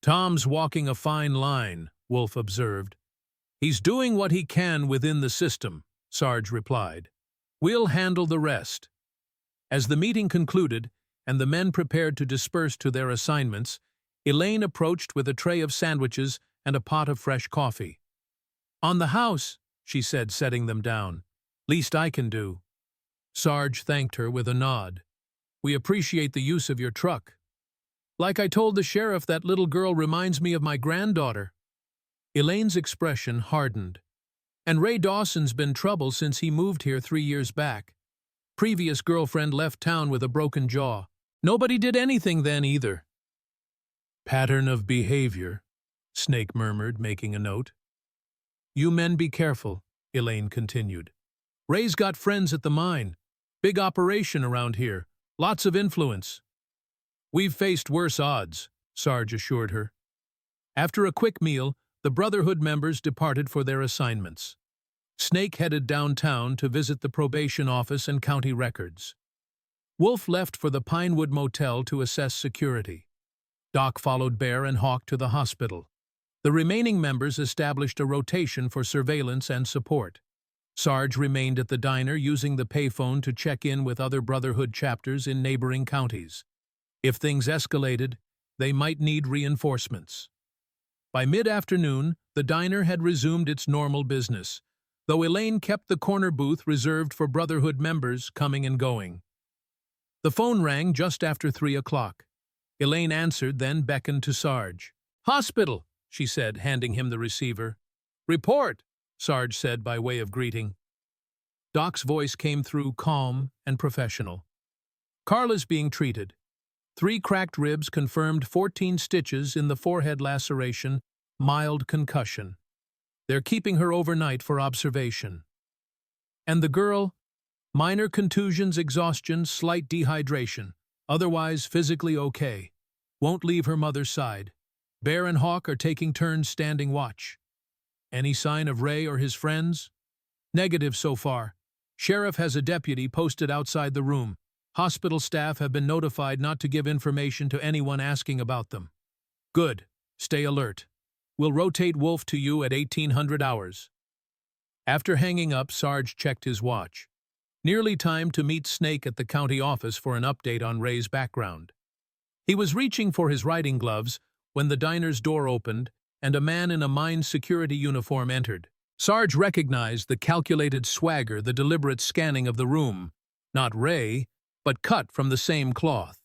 [SPEAKER 1] "Tom's walking a fine line," Wolf observed. "He's doing what he can within the system," Sarge replied. "We'll handle the rest." As the meeting concluded, and the men prepared to disperse to their assignments, Elaine approached with a tray of sandwiches and a pot of fresh coffee. "On the house," she said, setting them down. "Least I can do." Sarge thanked her with a nod. "We appreciate the use of your truck. Like I told the sheriff, that little girl reminds me of my granddaughter." Elaine's expression hardened. "And Ray Dawson's been trouble since he moved here 3 years back. Previous girlfriend left town with a broken jaw. Nobody did anything then either." "Pattern of behavior," Snake murmured, making a note. "You men be careful," Elaine continued. "Ray's got friends at the mine. Big operation around here. Lots of influence." "We've faced worse odds," Sarge assured her. After a quick meal, the Brotherhood members departed for their assignments. Snake headed downtown to visit the probation office and county records. Wolf left for the Pinewood Motel to assess security. Doc followed Bear and Hawk to the hospital. The remaining members established a rotation for surveillance and support. Sarge remained at the diner using the payphone to check in with other Brotherhood chapters in neighboring counties. If things escalated, they might need reinforcements. By mid-afternoon, the diner had resumed its normal business, though Elaine kept the corner booth reserved for Brotherhood members coming and going. The phone rang just after 3 o'clock. Elaine answered, then beckoned to Sarge. "Hospital," she said, handing him the receiver. "Report," Sarge said by way of greeting. Doc's voice came through calm and professional. "Carla's being treated. 3 cracked ribs confirmed 14 stitches in the forehead laceration, mild concussion. They're keeping her overnight for observation. And the girl? Minor contusions, exhaustion, slight dehydration. Otherwise physically okay. Won't leave her mother's side. Bear and Hawk are taking turns standing watch. Any sign of Ray or his friends? Negative so far. Sheriff has a deputy posted outside the room. Hospital staff have been notified not to give information to anyone asking about them. Good. Stay alert. We'll rotate Wolf to you at 1800 hours. After hanging up, Sarge checked his watch. Nearly time to meet Snake at the county office for an update on Ray's background. He was reaching for his riding gloves when the diner's door opened and a man in a mine security uniform entered. Sarge recognized the calculated swagger, the deliberate scanning of the room. Not Ray, but cut from the same cloth.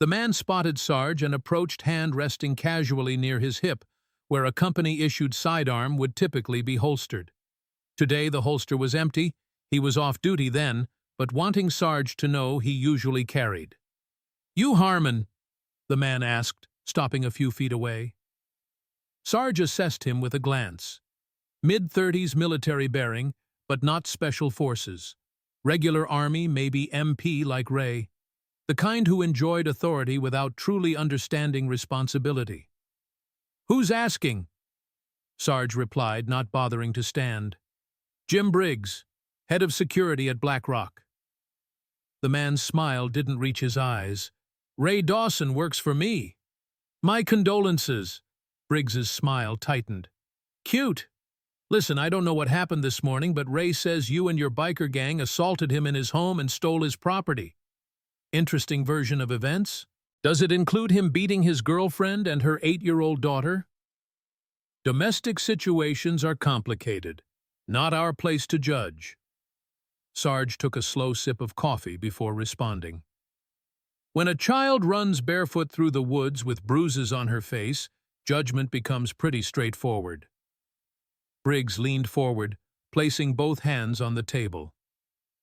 [SPEAKER 1] The man spotted Sarge and approached, hand resting casually near his hip, where a company-issued sidearm would typically be holstered. Today the holster was empty. He was off duty then, but wanting Sarge to know he usually carried. "You Harmon?" the man asked, stopping a few feet away. Sarge assessed him with a glance. Mid-30s military bearing, but not special forces. Regular army, maybe MP like Ray. The kind who enjoyed authority without truly understanding responsibility. "Who's asking?" Sarge replied, not bothering to stand. "Jim Briggs, head of security at Black Rock." The man's smile didn't reach his eyes. "Ray Dawson works for me." "My condolences." Briggs's smile tightened. "Cute. Listen, I don't know what happened this morning, but Ray says you and your biker gang assaulted him in his home and stole his property. Interesting version of events? Does it include him beating his girlfriend and her 8-year-old daughter?" "Domestic situations are complicated. Not our place to judge." Sarge took a slow sip of coffee before responding. "When a child runs barefoot through the woods with bruises on her face, judgment becomes pretty straightforward." Briggs leaned forward, placing both hands on the table.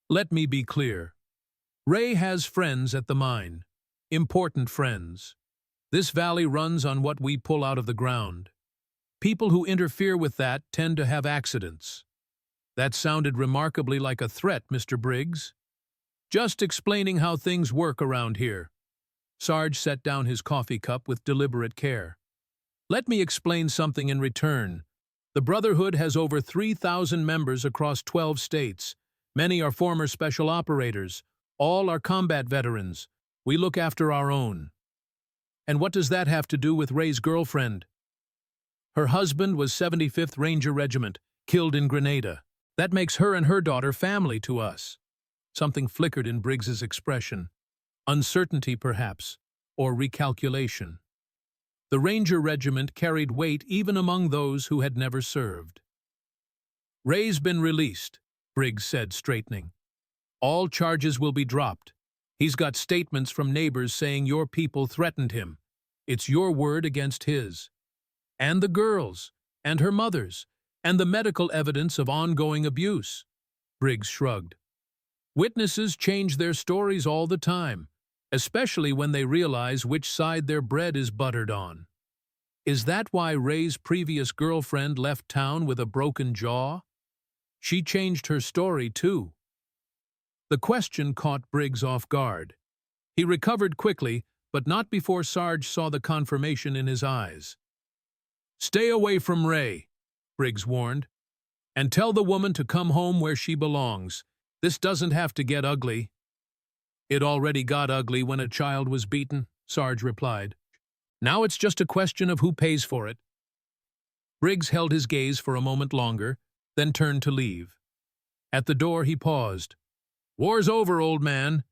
[SPEAKER 1] "Let me be clear. Ray has friends at the mine. Important friends. This valley runs on what we pull out of the ground. People who interfere with that tend to have accidents." "That sounded remarkably like a threat, Mr. Briggs." "Just explaining how things work around here." Sarge set down his coffee cup with deliberate care. "Let me explain something in return. The Brotherhood has over 3,000 members across 12 states. Many are former special operators. All are combat veterans. We look after our own." "And what does that have to do with Ray's girlfriend?" "Her husband was 75th Ranger Regiment, killed in Grenada. That makes her and her daughter family to us." Something flickered in Briggs's expression. Uncertainty, perhaps, or recalculation. The Ranger Regiment carried weight even among those who had never served. "Ray's been released," Briggs said, straightening. "All charges will be dropped. He's got statements from neighbors saying your people threatened him. It's your word against his. And the girls, and her mothers, and the medical evidence of ongoing abuse." Briggs shrugged. "Witnesses change their stories all the time, especially when they realize which side their bread is buttered on." "Is that why Ray's previous girlfriend left town with a broken jaw?" "She changed her story, too." The question caught Briggs off guard. He recovered quickly, but not before Sarge saw the confirmation in his eyes. "Stay away from Ray," Briggs warned, "and tell the woman to come home where she belongs. This doesn't have to get ugly." "It already got ugly when a child was beaten," Sarge replied. "Now it's just a question of who pays for it." Briggs held his gaze for a moment longer, then turned to leave. At the door, he paused. "War's over, old man.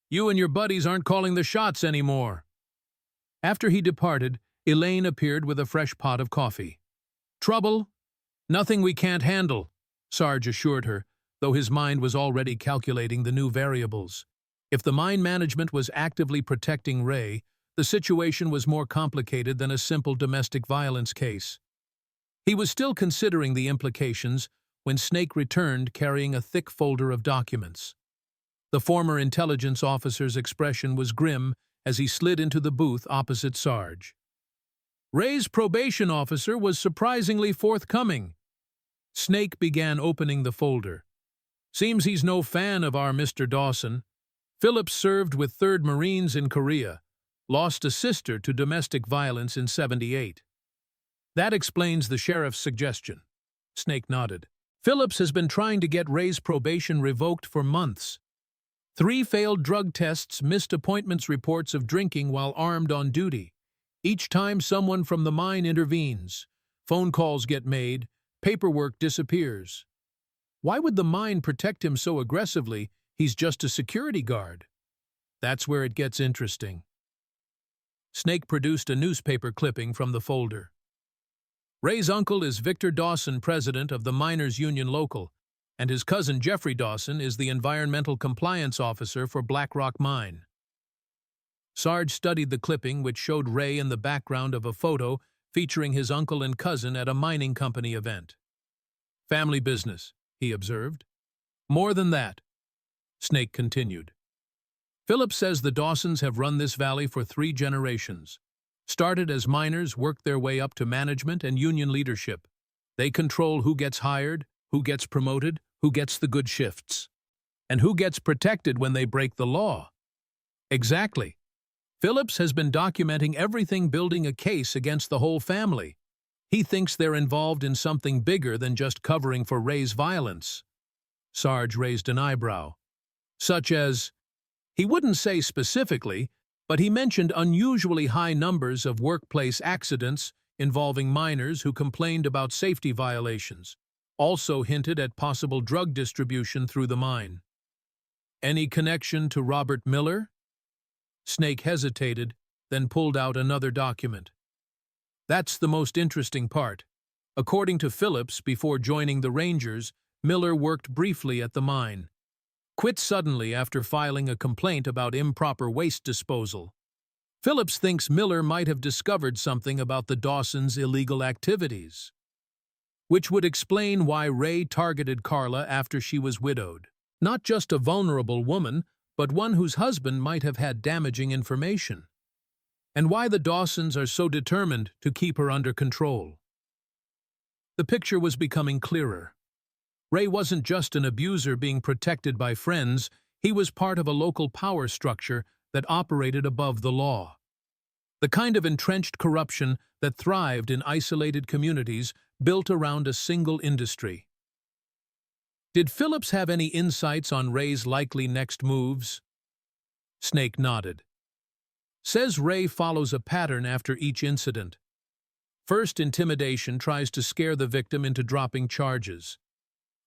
[SPEAKER 1] You and your buddies aren't calling the shots anymore." After he departed, Elaine appeared with a fresh pot of coffee. "Trouble? Nothing we can't handle," Sarge assured her, though his mind was already calculating the new variables. If the mine management was actively protecting Ray, the situation was more complicated than a simple domestic violence case. He was still considering the implications when Snake returned carrying a thick folder of documents. The former intelligence officer's expression was grim as he slid into the booth opposite Sarge. Ray's probation officer was surprisingly forthcoming. Snake began opening the folder. "Seems he's no fan of our Mr. Dawson. Phillips served with 3rd Marines in Korea, lost a sister to domestic violence in '78. That explains the sheriff's suggestion." Snake nodded. "Phillips has been trying to get Ray's probation revoked for months. 3 failed drug tests, missed appointments, reports of drinking while armed on duty. Each time someone from the mine intervenes. Phone calls get made, paperwork disappears. Why would the mine protect him so aggressively? He's just a security guard." That's where it gets interesting. Snake produced a newspaper clipping from the folder. "Ray's uncle is Victor Dawson, president of the Miners Union Local, and his cousin Jeffrey Dawson is the environmental compliance officer for Black Rock Mine." Sarge studied the clipping, which showed Ray in the background of a photo featuring his uncle and cousin at a mining company event. "Family business," he observed. "More than that," Snake continued. "Phillips says the Dawsons have run this valley for 3 generations. Started as miners, worked their way up to management and union leadership. They control who gets hired, who gets promoted, who gets the good shifts, and who gets protected when they break the law." "Exactly. Phillips has been documenting everything, building a case against the whole family. He thinks they're involved in something bigger than just covering for Ray's violence." Sarge raised an eyebrow. "Such as?" "He wouldn't say specifically, but he mentioned unusually high numbers of workplace accidents involving miners who complained about safety violations. Also hinted at possible drug distribution through the mine." "Any connection to Robert Miller?" Snake hesitated, then pulled out another document. "That's the most interesting part. According to Phillips, before joining the Rangers, Miller worked briefly at the mine. Quit suddenly after filing a complaint about improper waste disposal. Phillips thinks Miller might have discovered something about the Dawsons' illegal activities, which would explain why Ray targeted Carla after she was widowed. Not just a vulnerable woman, but one whose husband might have had damaging information. And why the Dawsons are so determined to keep her under control." The picture was becoming clearer. Ray wasn't just an abuser being protected by friends, he was part of a local power structure that operated above the law. The kind of entrenched corruption that thrived in isolated communities built around a single industry. "Did Phillips have any insights on Ray's likely next moves?" Snake nodded. "Says Ray follows a pattern after each incident. First, intimidation, tries to scare the victim into dropping charges.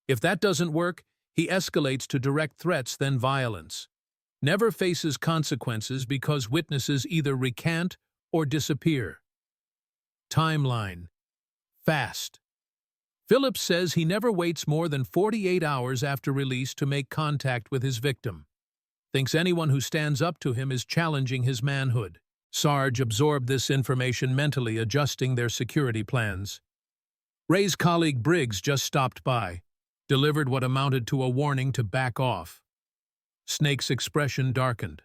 [SPEAKER 1] If that doesn't work, he escalates to direct threats, then violence. Never faces consequences because witnesses either recant or disappear. Timeline. Fast. Phillips says he never waits more than 48 hours after release to make contact with his victim. Thinks anyone who stands up to him is challenging his manhood." Sarge absorbed this information mentally, adjusting their security plans. Ray's colleague Briggs just stopped by, delivered what amounted to a warning to back off. Snake's expression darkened.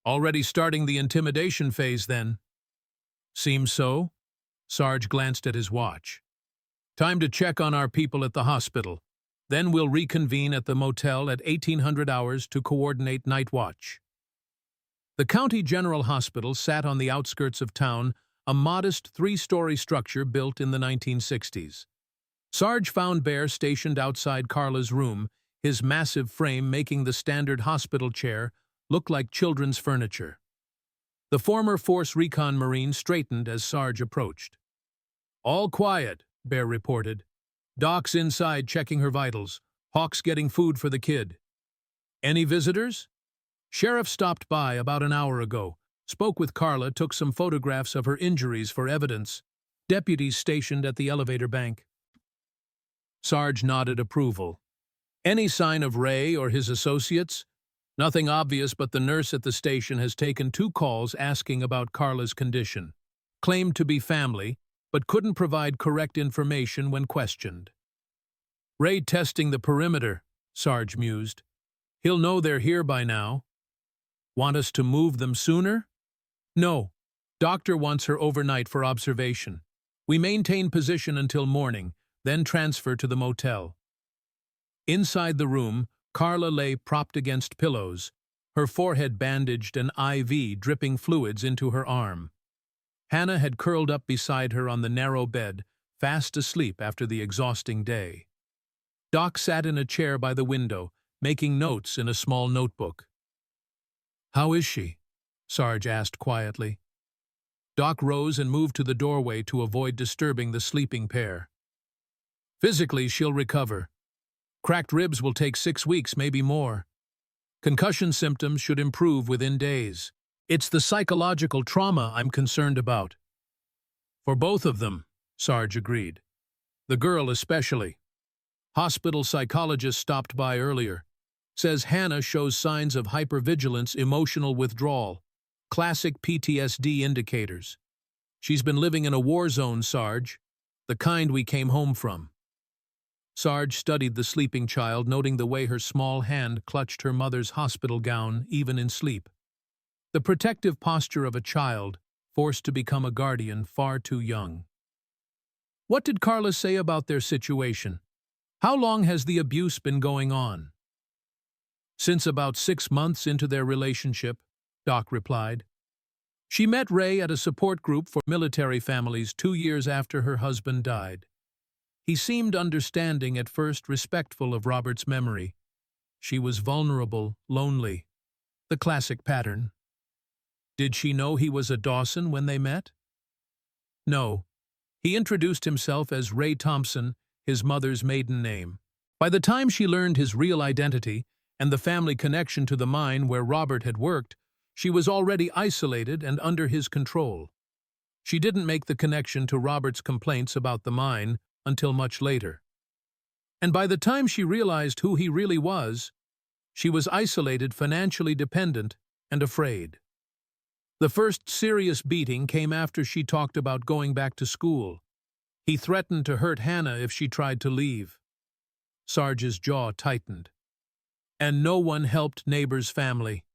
[SPEAKER 1] "Already starting the intimidation phase, then?" "Seems so." Sarge glanced at his watch. "Time to check on our people at the hospital. Then we'll reconvene at the motel at 1800 hours to coordinate night watch." The County General Hospital sat on the outskirts of town, a modest 3-story structure built in the 1960s. Sarge found Bear stationed outside Carla's room, his massive frame making the standard hospital chair look like children's furniture. The former Force Recon Marine straightened as Sarge approached. "All quiet. Bear reported. Doc's inside checking her vitals. Hawk's getting food for the kid. Any visitors? Sheriff stopped by about an hour ago. Spoke with Carla, took some photographs of her injuries for evidence. Deputies stationed at the elevator bank. Sarge nodded approval. Any sign of Ray or his associates? Nothing obvious, but the nurse at the station has taken 2 calls asking about Carla's condition. Claimed to be family, but couldn't provide correct information when questioned. Ray testing the perimeter, Sarge mused. He'll know they're here by now. Want us to move them sooner? No. Doctor wants her overnight for observation. We maintain position until morning, then transfer to the motel. Inside the room, Carla lay propped against pillows, her forehead bandaged and IV dripping fluids into her arm. Hannah had curled up beside her on the narrow bed, fast asleep after the exhausting day. Doc sat in a chair by the window, making notes in a small notebook. How is she? Sarge asked quietly. Doc rose and moved to the doorway to avoid disturbing the sleeping pair. Physically, she'll recover. Cracked ribs will take 6 weeks, maybe more. Concussion symptoms should improve within days. It's the psychological trauma I'm concerned about. For both of them, Sarge agreed. The girl especially. Hospital psychologist stopped by earlier. Says Hannah shows signs of hypervigilance, emotional withdrawal. Classic PTSD indicators. She's been living in a war zone, Sarge. The kind we came home from. Sarge studied the sleeping child, noting the way her small hand clutched her mother's hospital gown, even in sleep. The protective posture of a child, forced to become a guardian far too young. What did Carla say about their situation? How long has the abuse been going on? Since about 6 months into their relationship, Doc replied. She met Ray at a support group for military families 2 years after her husband died. He seemed understanding at first, respectful of Robert's memory. She was vulnerable, lonely. The classic pattern. Did she know he was a Dawson when they met? No. He introduced himself as Ray Thompson, his mother's maiden name. By the time she learned his real identity and the family connection to the mine where Robert had worked, she was already isolated and under his control. She didn't make the connection to Robert's complaints about the mine until much later. And by the time she realized who he really was, she was isolated, financially dependent, and afraid. The first serious beating came after she talked about going back to school. He threatened to hurt Hannah if she tried to leave. Sarge's jaw tightened. And no one helped neighbor's family.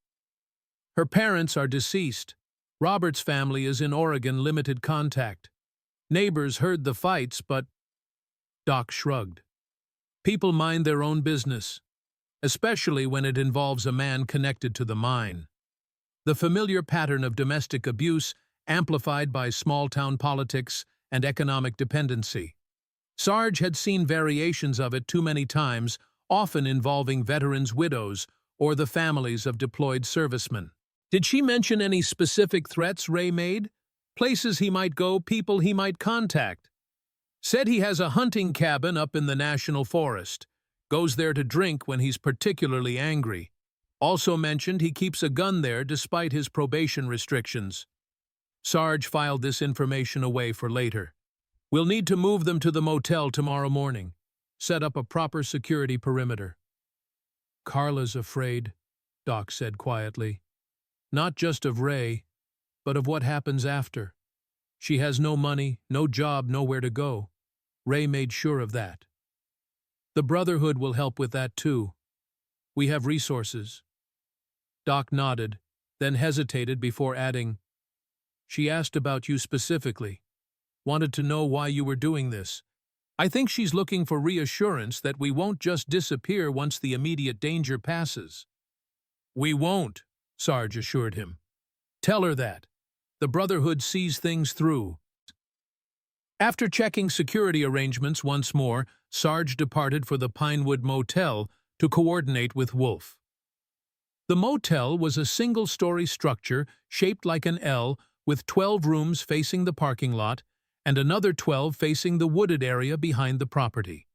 [SPEAKER 1] Her parents are deceased. Robert's family is in Oregon, limited contact. Neighbors heard the fights, but... Doc shrugged. People mind their own business, especially when it involves a man connected to the mine. The familiar pattern of domestic abuse, amplified by small-town politics and economic dependency. Sarge had seen variations of it too many times, often involving veterans' widows or the families of deployed servicemen. Did she mention any specific threats Ray made? Places he might go, people he might contact? Said he has a hunting cabin up in the national forest. Goes there to drink when he's particularly angry. Also mentioned he keeps a gun there despite his probation restrictions. Sarge filed this information away for later. We'll need to move them to the motel tomorrow morning. Set up a proper security perimeter. Carla's afraid, Doc said quietly. Not just of Ray, but of what happens after. She has no money, no job, nowhere to go. Ray made sure of that. The Brotherhood will help with that too. We have resources. Doc nodded, then hesitated before adding, She asked about you specifically. Wanted to know why you were doing this. I think she's looking for reassurance that we won't just disappear once the immediate danger passes. We won't, Sarge assured him. Tell her that. The Brotherhood sees things through. After checking security arrangements once more, Sarge departed for the Pinewood Motel to coordinate with Wolf. The motel was a single-story structure shaped like an L with 12 rooms facing the parking lot and another 12 facing the wooded area behind the property.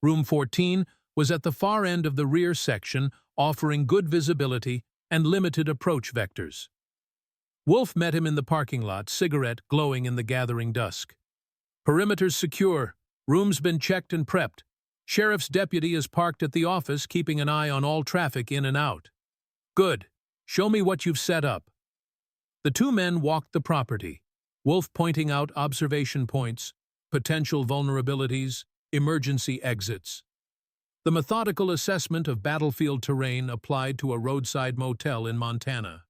[SPEAKER 1] Room 14 was at the far end of the rear section, offering good visibility and limited approach vectors. Wolf met him in the parking lot, cigarette glowing in the gathering dusk. "Perimeter's secure. Room's been checked and prepped. Sheriff's deputy is parked at the office, keeping an eye on all traffic in and out." "Good. Show me what you've set up." The two men walked the property, Wolf pointing out observation points, potential vulnerabilities, emergency exits. The methodical assessment of battlefield terrain applied to a roadside motel in Montana.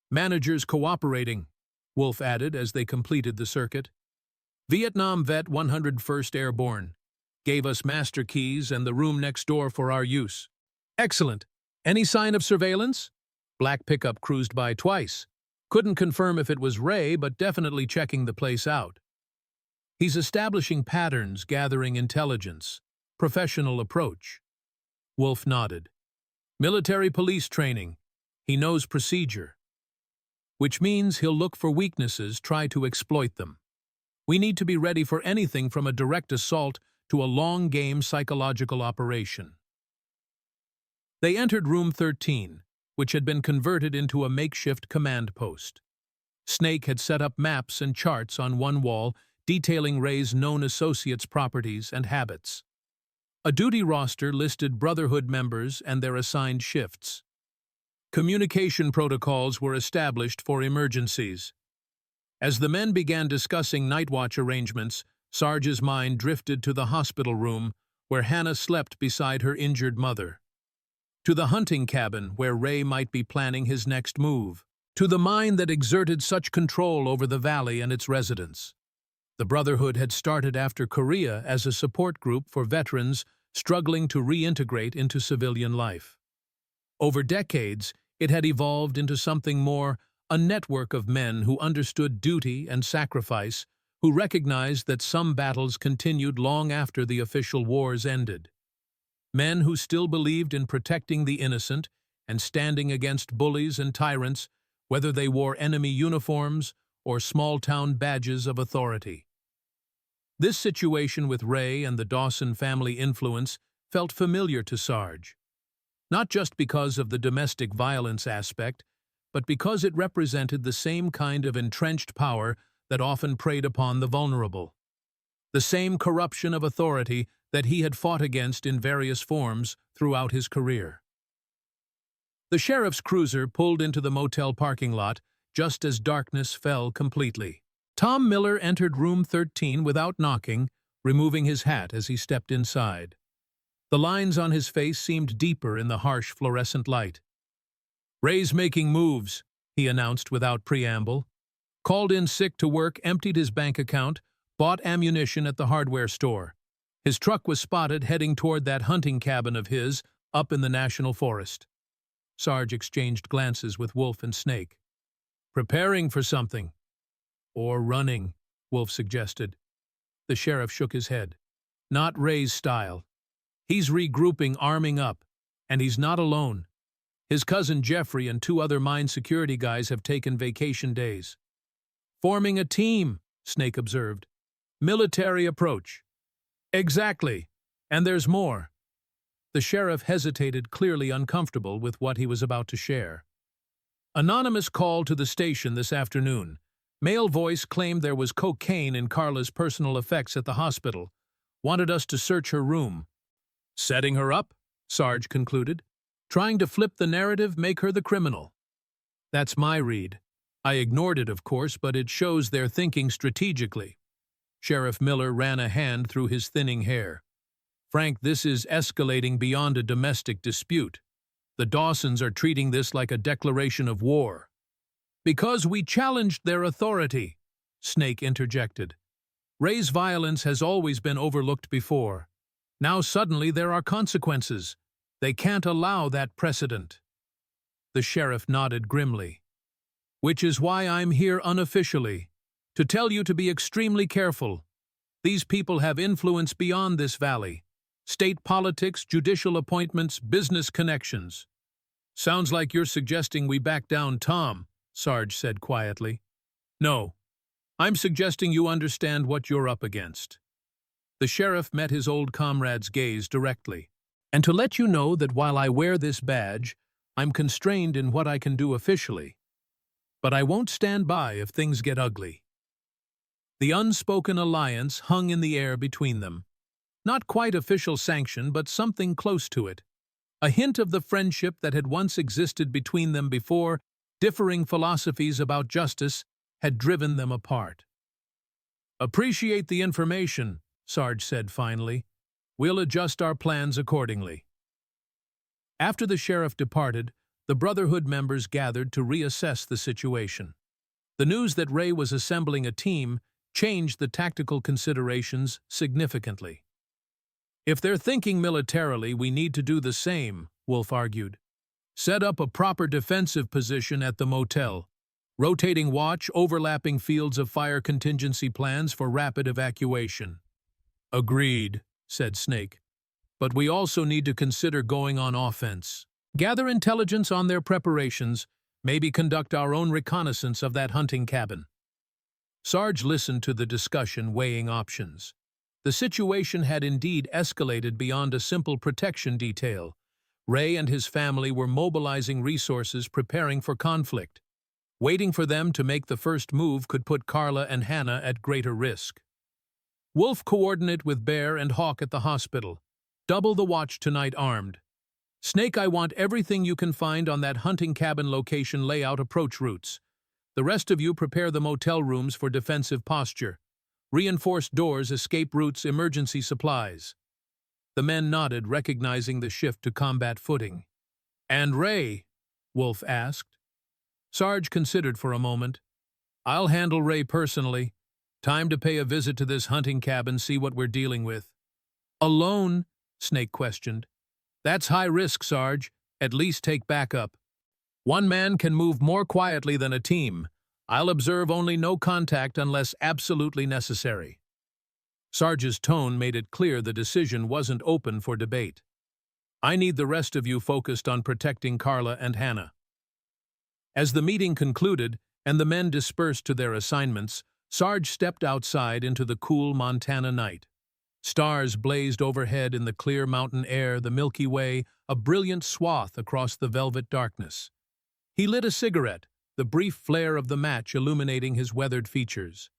[SPEAKER 1] "Managers cooperating," Wolf added as they completed the circuit. "Vietnam vet 101st Airborne. Gave us master keys and the room next door for our use." "Excellent. Any sign of surveillance?" "Black pickup cruised by twice. Couldn't confirm if it was Ray, but definitely checking the place out." "He's establishing patterns, gathering intelligence. Professional approach." Wolf nodded. "Military police training. He knows procedure. Which means he'll look for weaknesses, try to exploit them. We need to be ready for anything from a direct assault to a long-game psychological operation." They entered Room 13, which had been converted into a makeshift command post. Snake had set up maps and charts on one wall detailing Ray's known associates' properties and habits. A duty roster listed Brotherhood members and their assigned shifts. Communication protocols were established for emergencies. As the men began discussing night watch arrangements, Sarge's mind drifted to the hospital room where Hannah slept beside her injured mother. To the hunting cabin where Ray might be planning his next move. To the mine that exerted such control over the valley and its residents. The Brotherhood had started after Korea as a support group for veterans struggling to reintegrate into civilian life. Over decades, it had evolved into something more, a network of men who understood duty and sacrifice, who recognized that some battles continued long after the official wars ended. Men who still believed in protecting the innocent and standing against bullies and tyrants, whether they wore enemy uniforms or small-town badges of authority. This situation with Ray and the Dawson family influence felt familiar to Sarge. Not just because of the domestic violence aspect, but because it represented the same kind of entrenched power that often preyed upon the vulnerable. The same corruption of authority that he had fought against in various forms throughout his career. The sheriff's cruiser pulled into the motel parking lot just as darkness fell completely. Tom Miller entered Room 13 without knocking, removing his hat as he stepped inside. The lines on his face seemed deeper in the harsh fluorescent light. "Ray's making moves," he announced without preamble. "Called in sick to work, emptied his bank account, bought ammunition at the hardware store. His truck was spotted heading toward that hunting cabin of his up in the national forest." Sarge exchanged glances with Wolf and Snake. "Preparing for something." "Or running," Wolf suggested. The sheriff shook his head. "Not Ray's style. He's regrouping, arming up, and he's not alone. His cousin Jeffrey and 2 other mine security guys have taken vacation days." "Forming a team," Snake observed. "Military approach." "Exactly. And there's more." The sheriff hesitated, clearly uncomfortable with what he was about to share. "Anonymous call to the station this afternoon. Male voice claimed there was cocaine in Carla's personal effects at the hospital. Wanted us to search her room." "Setting her up," Sarge concluded. "Trying to flip the narrative, make her the criminal." "That's my read. I ignored it, of course, but it shows they're thinking strategically." Sheriff Miller ran a hand through his thinning hair. "Frank, this is escalating beyond a domestic dispute. The Dawsons are treating this like a declaration of war." "Because we challenged their authority," Snake interjected. "Ray's violence has always been overlooked before. Now suddenly there are consequences. They can't allow that precedent." The sheriff nodded grimly. "Which is why I'm here unofficially, to tell you to be extremely careful. These people have influence beyond this valley. State politics, judicial appointments, business connections." "Sounds like you're suggesting we back down, Tom," Sarge said quietly. "No. I'm suggesting you understand what you're up against." The sheriff met his old comrade's gaze directly. "And to let you know that while I wear this badge, I'm constrained in what I can do officially. But I won't stand by if things get ugly." The unspoken alliance hung in the air between them. Not quite official sanction, but something close to it. A hint of the friendship that had once existed between them before differing philosophies about justice had driven them apart. "Appreciate the information," Sarge said finally. "We'll adjust our plans accordingly." After the sheriff departed, the Brotherhood members gathered to reassess the situation. The news that Ray was assembling a team changed the tactical considerations significantly. "If they're thinking militarily, we need to do the same," Wolf argued. "Set up a proper defensive position at the motel. Rotating watch, overlapping fields of fire contingency plans for rapid evacuation." "Agreed," said Snake. "But we also need to consider going on offense. Gather intelligence on their preparations, maybe conduct our own reconnaissance of that hunting cabin." Sarge listened to the discussion, weighing options. The situation had indeed escalated beyond a simple protection detail. Ray and his family were mobilizing resources, preparing for conflict. Waiting for them to make the first move could put Carla and Hannah at greater risk. "Wolf, coordinate with Bear and Hawk at the hospital. Double the watch tonight armed. Snake, I want everything you can find on that hunting cabin location layout approach routes. The rest of you prepare the motel rooms for defensive posture. Reinforced doors, escape routes, emergency supplies." The men nodded, recognizing the shift to combat footing. "And Ray?" Wolf asked. Sarge considered for a moment. "I'll handle Ray personally. Time to pay a visit to this hunting cabin, see what we're dealing with." "Alone?" Snake questioned. "That's high risk, Sarge. At least take backup. One man can move more quietly than a team. I'll observe only no contact unless absolutely necessary." Sarge's tone made it clear the decision wasn't open for debate. "I need the rest of you focused on protecting Carla and Hannah." As the meeting concluded and the men dispersed to their assignments, Sarge stepped outside into the cool Montana night. Stars blazed overhead in the clear mountain air, the Milky Way, a brilliant swath across the velvet darkness. He lit a cigarette, the brief flare of the match illuminating his weathered features.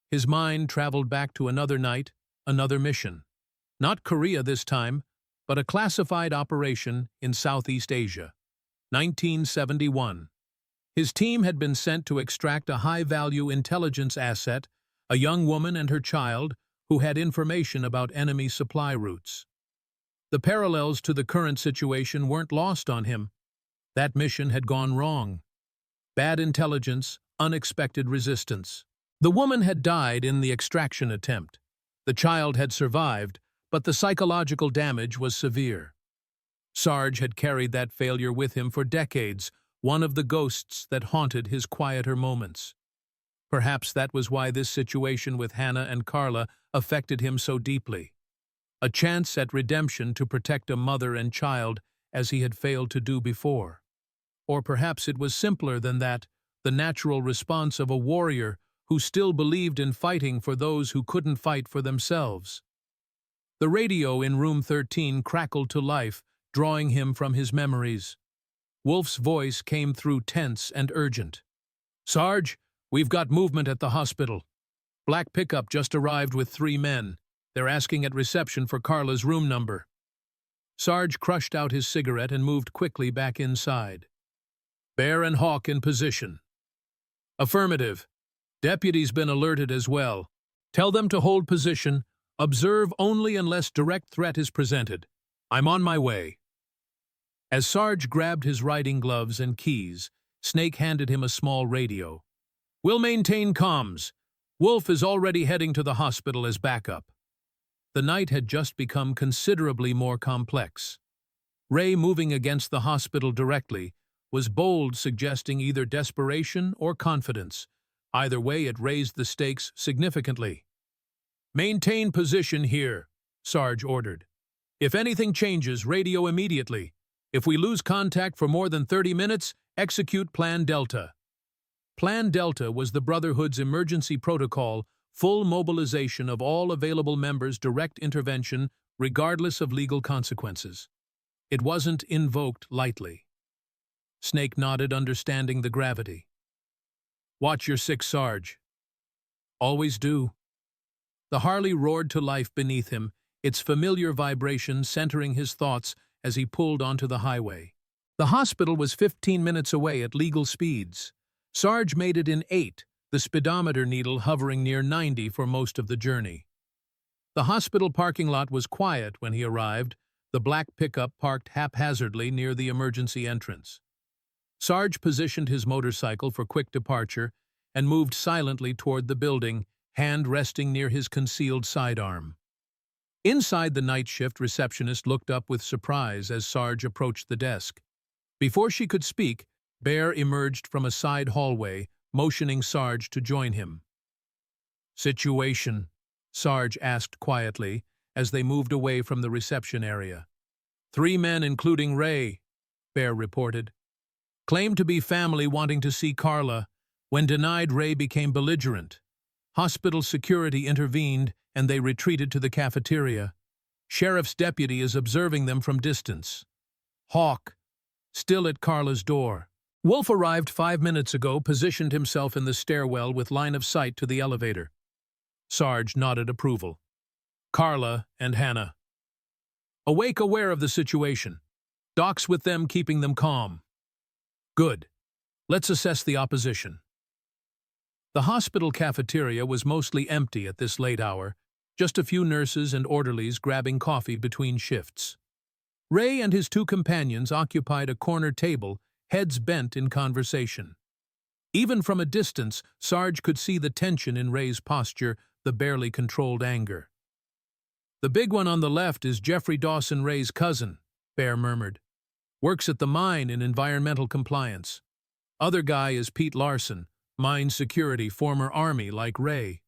[SPEAKER 1] His mind traveled back to another night, another mission. Not Korea this time, but a classified operation in Southeast Asia. 1971. His team had been sent to extract a high-value intelligence asset, a young woman and her child, who had information about enemy supply routes. The parallels to the current situation weren't lost on him. That mission had gone wrong. Bad intelligence, unexpected resistance. The woman had died in the extraction attempt. The child had survived, but the psychological damage was severe. Sarge had carried that failure with him for decades, one of the ghosts that haunted his quieter moments. Perhaps that was why this situation with Hannah and Carla affected him so deeply. A chance at redemption to protect a mother and child as he had failed to do before. Or perhaps it was simpler than that, the natural response of a warrior who still believed in fighting for those who couldn't fight for themselves. The radio in room 13 crackled to life, drawing him from his memories. Wolf's voice came through tense and urgent. "Sarge, we've got movement at the hospital. Black pickup just arrived with 3 men. They're asking at reception for Carla's room number." Sarge crushed out his cigarette and moved quickly back inside. "Bear and Hawk in position." "Affirmative. Deputy's been alerted as well. Tell them to hold position. Observe only unless direct threat is presented. I'm on my way." As Sarge grabbed his riding gloves and keys, Snake handed him a small radio. "We'll maintain comms. Wolf is already heading to the hospital as backup." The night had just become considerably more complex. Ray moving against the hospital directly was bold, suggesting either desperation or confidence. Either way, it raised the stakes significantly. "Maintain position here," Sarge ordered. "If anything changes, radio immediately. If we lose contact for more than 30 minutes, execute Plan Delta." Plan Delta was the Brotherhood's emergency protocol, full mobilization of all available members, direct intervention, regardless of legal consequences. It wasn't invoked lightly. Snake nodded, understanding the gravity. "Watch your six, Sarge." "Always do." The Harley roared to life beneath him, its familiar vibration centering his thoughts as he pulled onto the highway. The hospital was 15 minutes away at legal speeds. Sarge made it in 8, the speedometer needle hovering near 90 for most of the journey. The hospital parking lot was quiet when he arrived, the black pickup parked haphazardly near the emergency entrance. Sarge positioned his motorcycle for quick departure and moved silently toward the building, hand resting near his concealed sidearm. Inside, the night shift receptionist looked up with surprise as Sarge approached the desk. Before she could speak, Bear emerged from a side hallway, motioning Sarge to join him. "Situation?" Sarge asked quietly as they moved away from the reception area. "3 men, including Ray," Bear reported. "Claimed to be family wanting to see Carla. When denied, Ray became belligerent. Hospital security intervened, and they retreated to the cafeteria. Sheriff's deputy is observing them from distance. Hawk, still at Carla's door." Wolf arrived 5 minutes ago, positioned himself in the stairwell with line of sight to the elevator. Sarge nodded approval. "Carla and Hannah. Awake, aware of the situation. Doc's with them, keeping them calm." "Good. Let's assess the opposition." The hospital cafeteria was mostly empty at this late hour, just a few nurses and orderlies grabbing coffee between shifts. Ray and his 2 companions occupied a corner table, heads bent in conversation. Even from a distance, Sarge could see the tension in Ray's posture, the barely controlled anger. "The big one on the left is Jeffrey Dawson, Ray's cousin," Bear murmured. "Works at the mine in environmental compliance. Other guy is Pete Larson, mine security, former Army like Ray."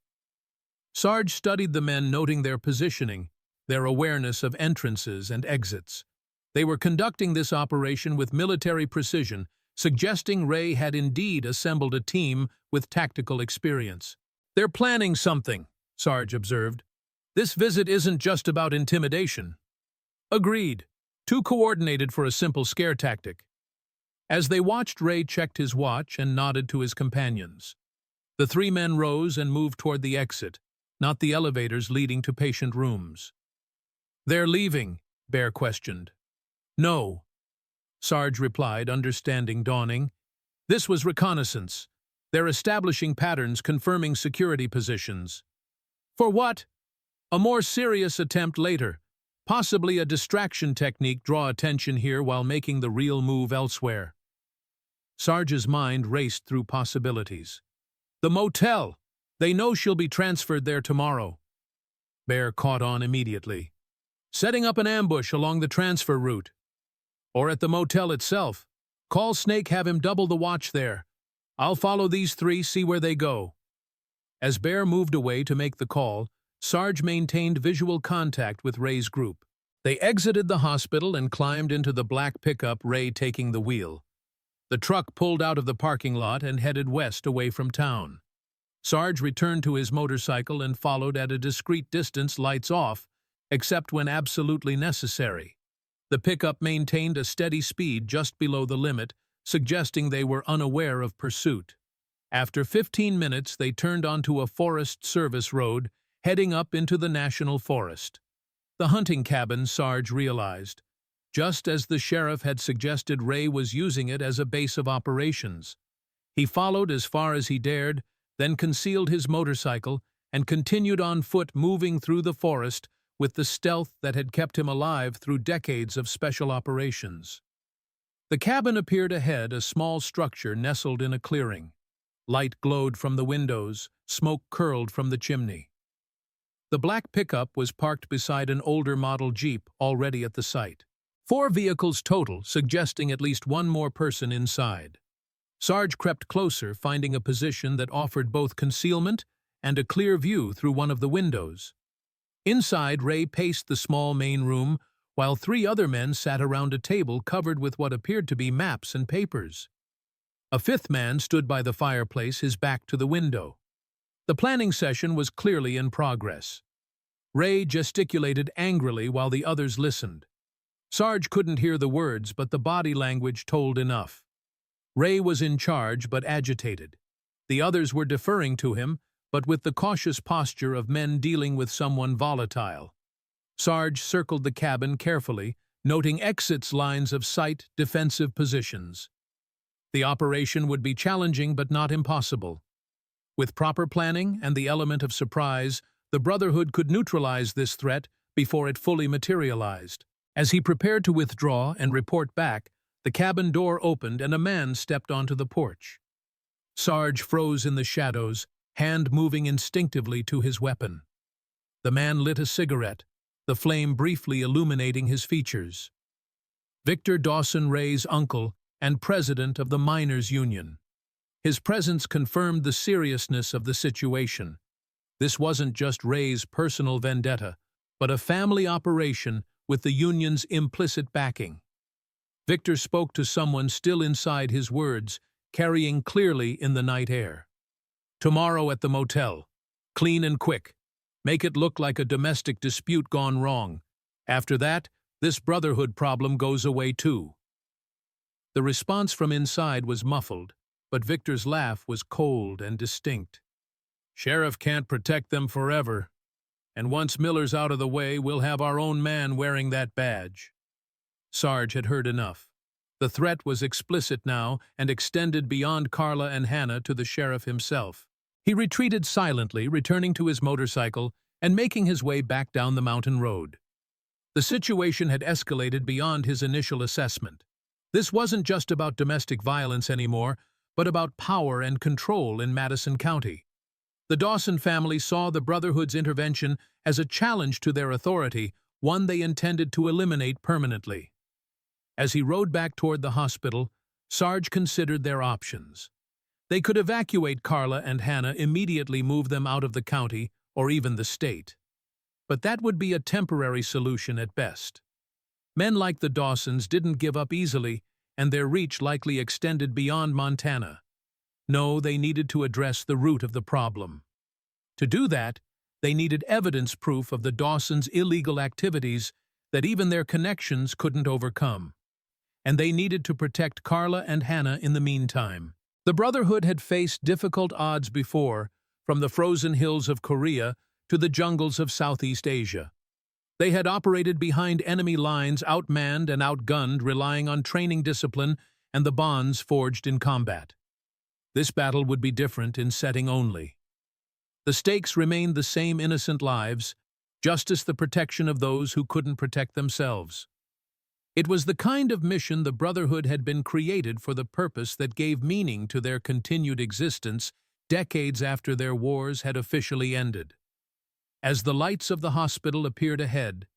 [SPEAKER 1] Sarge studied the men, noting their positioning, their awareness of entrances and exits. They were conducting this operation with military precision, suggesting Ray had indeed assembled a team with tactical experience. "They're planning something," Sarge observed. "This visit isn't just about intimidation." "Agreed. Too coordinated for a simple scare tactic." As they watched, Ray checked his watch and nodded to his companions. The 3 men rose and moved toward the exit, not the elevators leading to patient rooms. "They're leaving?" Bear questioned. "No," Sarge replied, understanding dawning. "This was reconnaissance. They're establishing patterns, confirming security positions." "For what?" "A more serious attempt later. Possibly a distraction technique, draw attention here while making the real move elsewhere." Sarge's mind raced through possibilities. "The motel! They know she'll be transferred there tomorrow." Bear caught on immediately. "Setting up an ambush along the transfer route. Or at the motel itself. Call Snake, have him double the watch there. I'll follow these 3, see where they go." As Bear moved away to make the call, Sarge maintained visual contact with Ray's group. They exited the hospital and climbed into the black pickup, Ray taking the wheel. The truck pulled out of the parking lot and headed west away from town. Sarge returned to his motorcycle and followed at a discreet distance, lights off, except when absolutely necessary. The pickup maintained a steady speed just below the limit, suggesting they were unaware of pursuit. After 15 minutes, they turned onto a Forest Service road, heading up into the National Forest. The hunting cabin, Sarge realized. Just as the sheriff had suggested, Ray was using it as a base of operations. He followed as far as he dared, then concealed his motorcycle and continued on foot, moving through the forest with the stealth that had kept him alive through decades of special operations. The cabin appeared ahead, a small structure nestled in a clearing. Light glowed from the windows, smoke curled from the chimney. The black pickup was parked beside an older model Jeep already at the site. 4 vehicles total, suggesting at least one more person inside. Sarge crept closer, finding a position that offered both concealment and a clear view through one of the windows. Inside, Ray paced the small main room, while 3 other men sat around a table covered with what appeared to be maps and papers. A fifth man stood by the fireplace, his back to the window. The planning session was clearly in progress. Ray gesticulated angrily while the others listened. Sarge couldn't hear the words, but the body language told enough. Ray was in charge but agitated. The others were deferring to him, but with the cautious posture of men dealing with someone volatile. Sarge circled the cabin carefully, noting exits, lines of sight, defensive positions. The operation would be challenging but not impossible. With proper planning and the element of surprise, the Brotherhood could neutralize this threat before it fully materialized. As he prepared to withdraw and report back, the cabin door opened and a man stepped onto the porch. Sarge froze in the shadows, hand moving instinctively to his weapon. The man lit a cigarette, the flame briefly illuminating his features. Victor Dawson, Ray's uncle and president of the Miners' Union. His presence confirmed the seriousness of the situation. This wasn't just Ray's personal vendetta, but a family operation with the union's implicit backing. Victor spoke to someone still inside his words, carrying clearly in the night air. Tomorrow at the motel. Clean and quick. Make it look like a domestic dispute gone wrong. After that, this Brotherhood problem goes away too. The response from inside was muffled, but Victor's laugh was cold and distinct. Sheriff can't protect them forever. And once Miller's out of the way, we'll have our own man wearing that badge. Sarge had heard enough. The threat was explicit now and extended beyond Carla and Hannah to the sheriff himself. He retreated silently, returning to his motorcycle and making his way back down the mountain road. The situation had escalated beyond his initial assessment. This wasn't just about domestic violence anymore, but about power and control in Madison County. The Dawson family saw the Brotherhood's intervention as a challenge to their authority, one they intended to eliminate permanently. As he rode back toward the hospital, Sarge considered their options. They could evacuate Carla and Hannah, immediately move them out of the county or even the state. But that would be a temporary solution at best. Men like the Dawsons didn't give up easily, and their reach likely extended beyond Montana. No, they needed to address the root of the problem. To do that, they needed evidence proof of the Dawsons' illegal activities that even their connections couldn't overcome. And they needed to protect Carla and Hannah in the meantime. The Brotherhood had faced difficult odds before, from the frozen hills of Korea to the jungles of Southeast Asia. They had operated behind enemy lines, outmanned and outgunned, relying on training discipline and the bonds forged in combat. This battle would be different in setting only. The stakes remained the same: innocent lives, justice, the protection of those who couldn't protect themselves. It was the kind of mission the Brotherhood had been created for, the purpose that gave meaning to their continued existence decades after their wars had officially ended. As the lights of the hospital appeared ahead,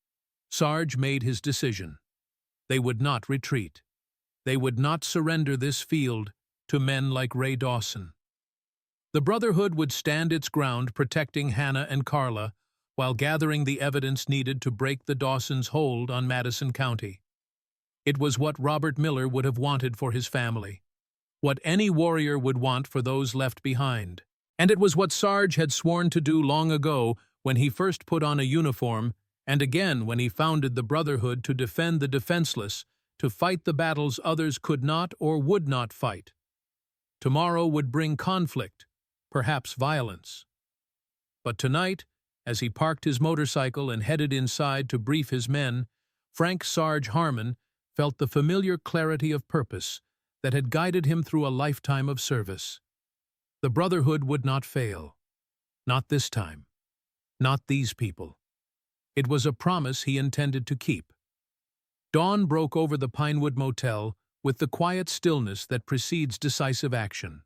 [SPEAKER 1] Sarge made his decision. They would not retreat. They would not surrender this field to men like Ray Dawson. The Brotherhood would stand its ground, protecting Hannah and Carla, while gathering the evidence needed to break the Dawsons' hold on Madison County. It was what Robert Miller would have wanted for his family, what any warrior would want for those left behind. And it was what Sarge had sworn to do long ago when he first put on a uniform, and again when he founded the Brotherhood, to defend the defenseless, to fight the battles others could not or would not fight. Tomorrow would bring conflict, perhaps violence. But tonight, as he parked his motorcycle and headed inside to brief his men, Frank Sarge Harmon felt the familiar clarity of purpose that had guided him through a lifetime of service. The Brotherhood would not fail. Not this time. Not these people. It was a promise he intended to keep. Dawn broke over the Pinewood Motel with the quiet stillness that precedes decisive action.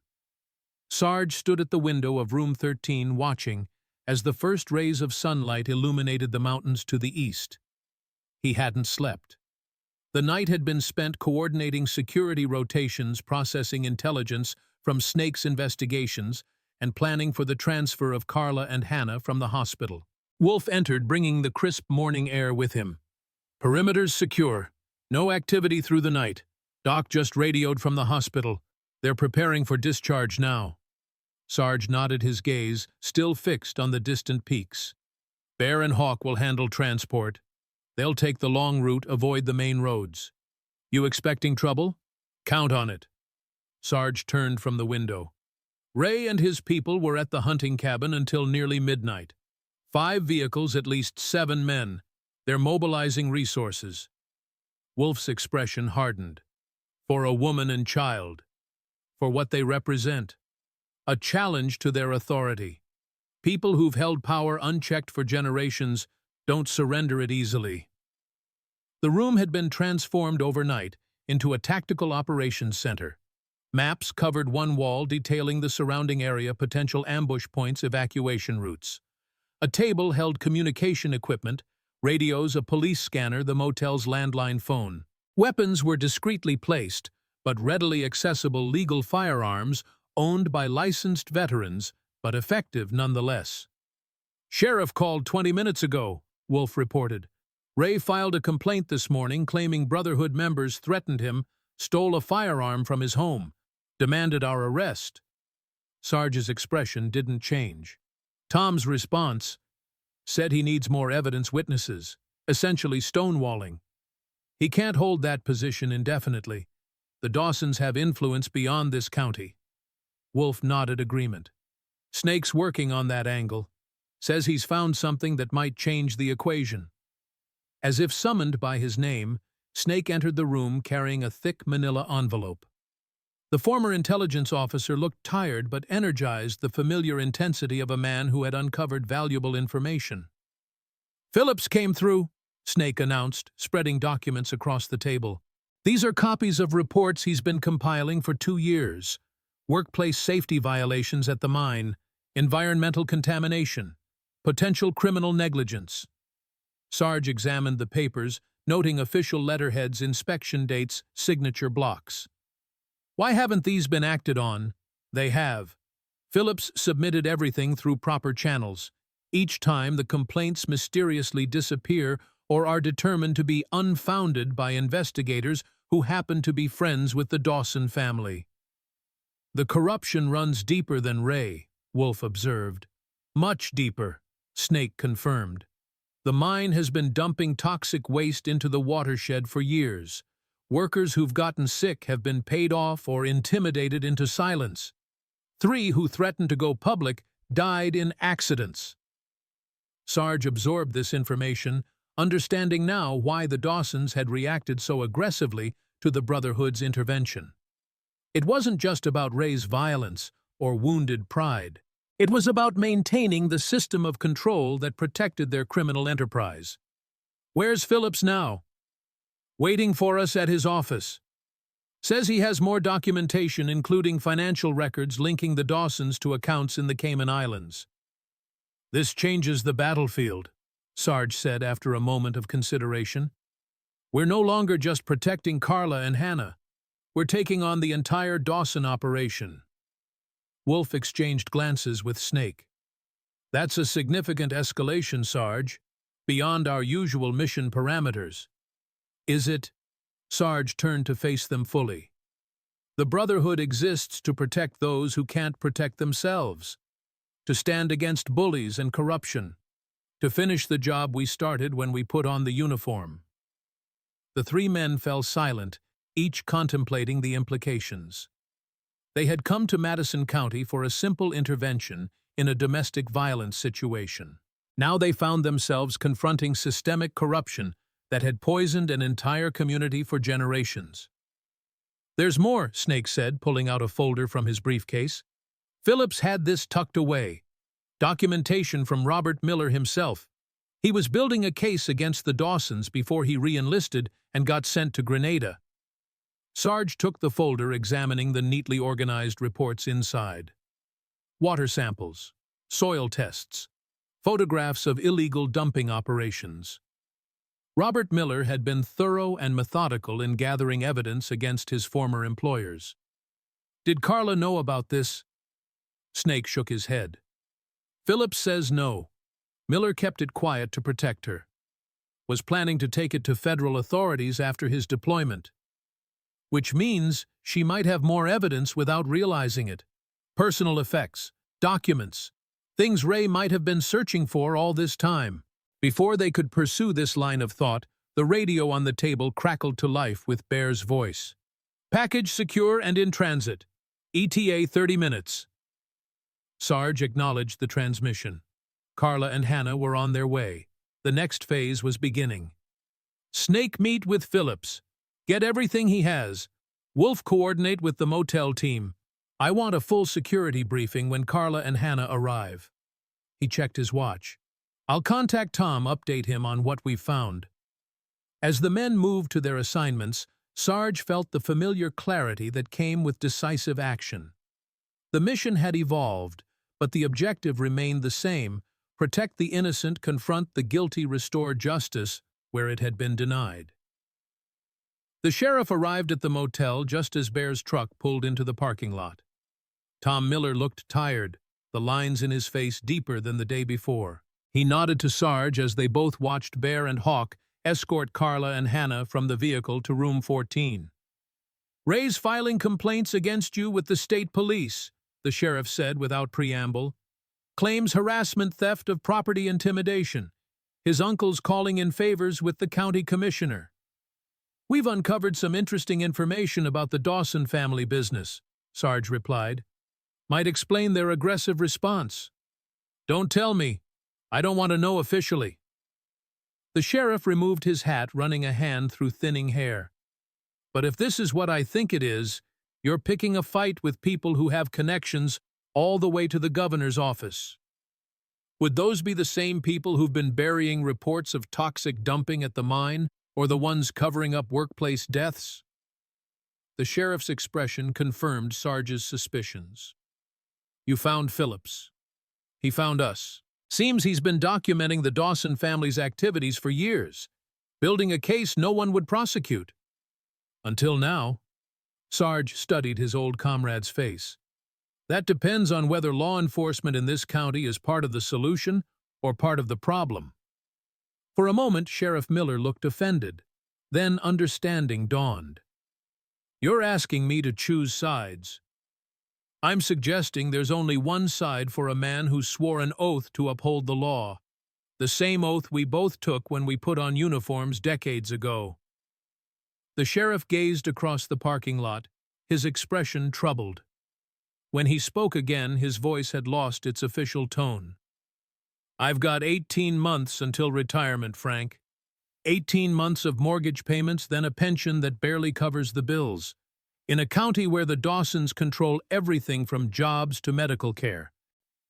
[SPEAKER 1] Sarge stood at the window of room 13 watching as the first rays of sunlight illuminated the mountains to the east. He hadn't slept. The night had been spent coordinating security rotations, processing intelligence from Snake's investigations, and planning for the transfer of Carla and Hannah from the hospital. Wolf entered, bringing the crisp morning air with him. "Perimeters secure. No activity through the night. Doc just radioed from the hospital. They're preparing for discharge now. Sarge nodded, his gaze still fixed on the distant peaks. Bear and Hawk will handle transport. They'll take the long route, avoid the main roads. You expecting trouble? Count on it. Sarge turned from the window. Ray and his people were at the hunting cabin until nearly midnight. 5 vehicles, at least 7 men. They're mobilizing resources. Wolf's expression hardened. For a woman and child. For what they represent. A challenge to their authority. People who've held power unchecked for generations don't surrender it easily. The room had been transformed overnight into a tactical operations center. Maps covered one wall detailing the surrounding area, potential ambush points, evacuation routes. A table held communication equipment, radios, a police scanner, the motel's landline phone. Weapons were discreetly placed, but readily accessible legal firearms owned by licensed veterans, but effective nonetheless. Sheriff called 20 minutes ago, Wolf reported. Ray filed a complaint this morning claiming Brotherhood members threatened him, stole a firearm from his home, demanded our arrest. Sarge's expression didn't change. Tom's response said he needs more evidence, witnesses, essentially stonewalling. He can't hold that position indefinitely. The Dawsons have influence beyond this county. Wolf nodded agreement. Snake's working on that angle. Says he's found something that might change the equation. As if summoned by his name, Snake entered the room carrying a thick manila envelope. The former intelligence officer looked tired but energized, the familiar intensity of a man who had uncovered valuable information. Phillips came through, Snake announced, spreading documents across the table. These are copies of reports he's been compiling for 2 years. Workplace safety violations at the mine, environmental contamination, potential criminal negligence. Sarge examined the papers, noting official letterheads, inspection dates, signature blocks. Why haven't these been acted on? They have. Phillips submitted everything through proper channels. Each time the complaints mysteriously disappear or are determined to be unfounded by investigators who happen to be friends with the Dawson family. The corruption runs deeper than Ray, Wolf observed. Much deeper, Snake confirmed. The mine has been dumping toxic waste into the watershed for years. Workers who've gotten sick have been paid off or intimidated into silence. 3 who threatened to go public died in accidents. Sarge absorbed this information, understanding now why the Dawsons had reacted so aggressively to the Brotherhood's intervention. It wasn't just about Ray's violence or wounded pride. It was about maintaining the system of control that protected their criminal enterprise. Where's Phillips now? Waiting for us at his office. Says he has more documentation, including financial records linking the Dawsons to accounts in the Cayman Islands. This changes the battlefield, Sarge said after a moment of consideration. We're no longer just protecting Carla and Hannah. We're taking on the entire Dawson operation. Wolf exchanged glances with Snake. That's a significant escalation, Sarge, beyond our usual mission parameters. Is it? Sarge turned to face them fully. The Brotherhood exists to protect those who can't protect themselves, to stand against bullies and corruption, to finish the job we started when we put on the uniform. The 3 men fell silent, each contemplating the implications. They had come to Madison County for a simple intervention in a domestic violence situation. Now they found themselves confronting systemic corruption that had poisoned an entire community for generations. There's more, Snake said, pulling out a folder from his briefcase. Phillips had this tucked away. Documentation from Robert Miller himself. He was building a case against the Dawsons before he re-enlisted and got sent to Grenada. Sarge took the folder, examining the neatly organized reports inside. Water samples, soil tests, photographs of illegal dumping operations. Robert Miller had been thorough and methodical in gathering evidence against his former employers. Did Carla know about this? Snake shook his head. Phillips says no. Miller kept it quiet to protect her. Was planning to take it to federal authorities after his deployment. which means she might have more evidence without realizing it. Personal effects, documents, things Ray might have been searching for all this time. Before they could pursue this line of thought, the radio on the table crackled to life with Bear's voice. Package secure and in transit. ETA 30 minutes. Sarge acknowledged the transmission. Carla and Hannah were on their way. The next phase was beginning. Snake meet with Phillips. Get everything he has. Wolf coordinate with the motel team. I want a full security briefing when Carla and Hannah arrive. He checked his watch. I'll contact Tom, update him on what we've found. As the men moved to their assignments, Sarge felt the familiar clarity that came with decisive action. The mission had evolved, but the objective remained the same: protect the innocent, confront the guilty, restore justice where it had been denied. The sheriff arrived at the motel just as Bear's truck pulled into the parking lot. Tom Miller looked tired, the lines in his face deeper than the day before. He nodded to Sarge as they both watched Bear and Hawk escort Carla and Hannah from the vehicle to room 14. Ray's filing complaints against you with the state police, the sheriff said without preamble. Claims harassment, theft of property, intimidation. His uncle's calling in favors with the county commissioner. We've uncovered some interesting information about the Dawson family business, Sarge replied. Might explain their aggressive response. Don't tell me. I don't want to know officially. The sheriff removed his hat, running a hand through thinning hair. But if this is what I think it is, you're picking a fight with people who have connections all the way to the governor's office. Would those be the same people who've been burying reports of toxic dumping at the mine, or the ones covering up workplace deaths? The sheriff's expression confirmed Sarge's suspicions. You found Phillips. He found us. Seems he's been documenting the Dawson family's activities for years, building a case no one would prosecute. Until now. Sarge studied his old comrade's face. That depends on whether law enforcement in this county is part of the solution or part of the problem. For a moment, Sheriff Miller looked offended. Then understanding dawned. You're asking me to choose sides. I'm suggesting there's only one side for a man who swore an oath to uphold the law, the same oath we both took when we put on uniforms decades ago. The sheriff gazed across the parking lot, his expression troubled. When he spoke again, his voice had lost its official tone. I've got 18 months until retirement, Frank. 18 months of mortgage payments, then a pension that barely covers the bills. In a county where the Dawsons control everything from jobs to medical care.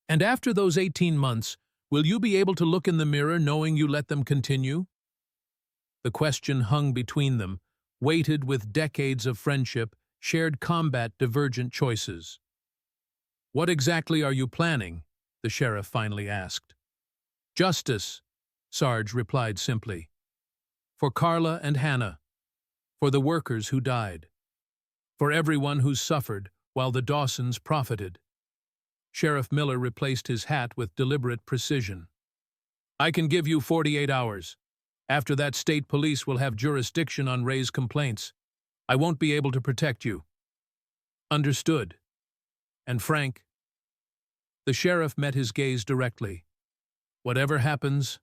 [SPEAKER 1] And after those 18 months, will you be able to look in the mirror knowing you let them continue? The question hung between them, weighted with decades of friendship, shared combat, divergent choices. What exactly are you planning? The sheriff finally asked. Justice, Sarge replied simply. For Carla and Hannah. For the workers who died. For everyone who suffered while the Dawsons profited. Sheriff Miller replaced his hat with deliberate precision. I can give you 48 hours. After that, state police will have jurisdiction on Ray's complaints. I won't be able to protect you. Understood. And Frank? The sheriff met his gaze directly. Whatever happens,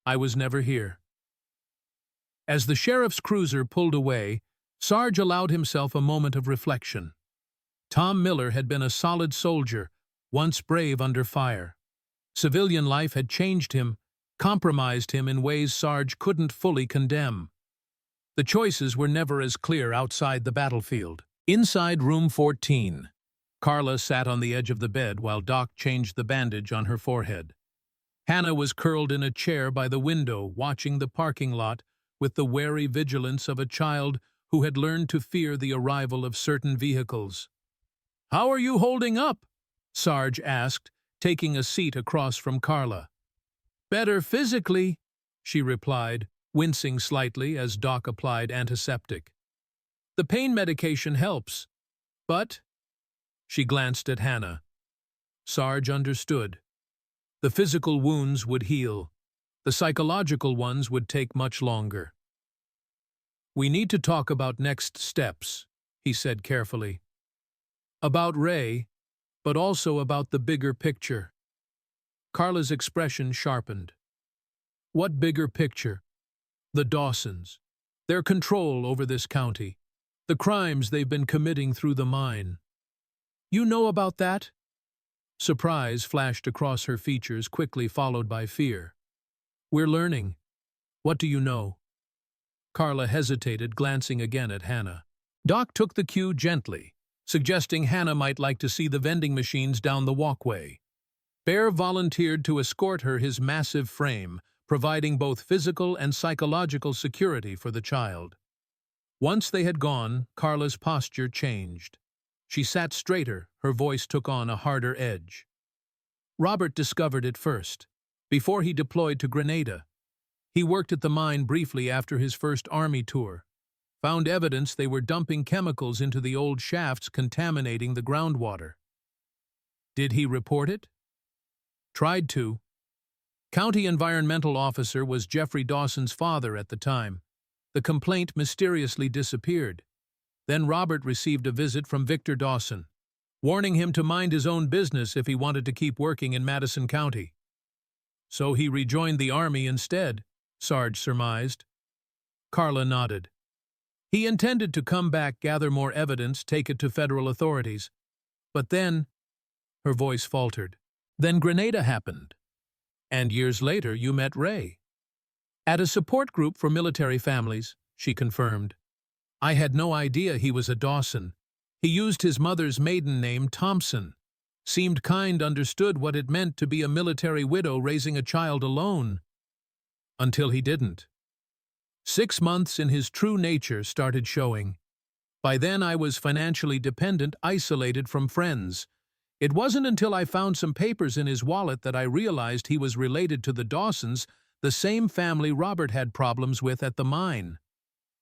[SPEAKER 1] I was never here. As the sheriff's cruiser pulled away, Sarge allowed himself a moment of reflection. Tom Miller had been a solid soldier, once brave under fire. Civilian life had changed him, compromised him in ways Sarge couldn't fully condemn. The choices were never as clear outside the battlefield. Inside room 14, Carla sat on the edge of the bed while Doc changed the bandage on her forehead. Hannah was curled in a chair by the window, watching the parking lot with the wary vigilance of a child who had learned to fear the arrival of certain vehicles. How are you holding up? Sarge asked, taking a seat across from Carla. Better physically, she replied, wincing slightly as Doc applied antiseptic. The pain medication helps, but... She glanced at Hannah. Sarge understood. The physical wounds would heal. The psychological ones would take much longer. We need to talk about next steps, he said carefully. About Ray, but also about the bigger picture. Carla's expression sharpened. What bigger picture? The Dawsons. Their control over this county. The crimes they've been committing through the mine. You know about that? Surprise flashed across her features, quickly followed by fear. We're learning. What do you know? Carla hesitated, glancing again at Hannah. Doc took the cue gently, suggesting Hannah might like to see the vending machines down the walkway. Bear volunteered to escort her, his massive frame, providing both physical and psychological security for the child. Once they had gone, Carla's posture changed. She sat straighter, her voice took on a harder edge. Robert discovered it first, before he deployed to Grenada. He worked at the mine briefly after his first army tour, found evidence they were dumping chemicals into the old shafts, contaminating the groundwater. Did he report it? Tried to. County environmental officer was Jeffrey Dawson's father at the time. The complaint mysteriously disappeared. Then Robert received a visit from Victor Dawson, warning him to mind his own business if he wanted to keep working in Madison County. So he rejoined the army instead, Sarge surmised. Carla nodded. He intended to come back, gather more evidence, take it to federal authorities. But then, her voice faltered, then Grenada happened. And years later you met Ray. At a support group for military families, she confirmed. I had no idea he was a Dawson. He used his mother's maiden name, Thompson. Seemed kind, understood what it meant to be a military widow raising a child alone. Until he didn't. 6 months in his true nature started showing. By then I was financially dependent, isolated from friends. It wasn't until I found some papers in his wallet that I realized he was related to the Dawsons, the same family Robert had problems with at the mine.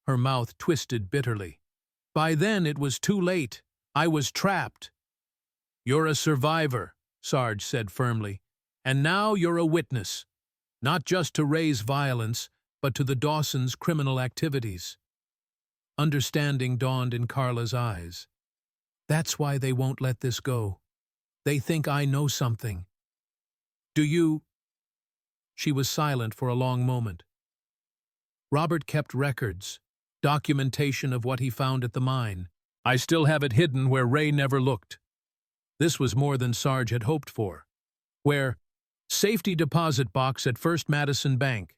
[SPEAKER 1] Her mouth twisted bitterly. By then it was too late. I was trapped. You're a survivor, Sarge said firmly. And now you're a witness. Not just to Ray's violence, but to the Dawsons' criminal activities. Understanding dawned in Carla's eyes. That's why they won't let this go. They think I know something. Do you? She was silent for a long moment. Robert kept records, documentation of what he found at the mine. I still have it hidden where Ray never looked. This was more than Sarge had hoped for. Where? Safety deposit box at First Madison Bank.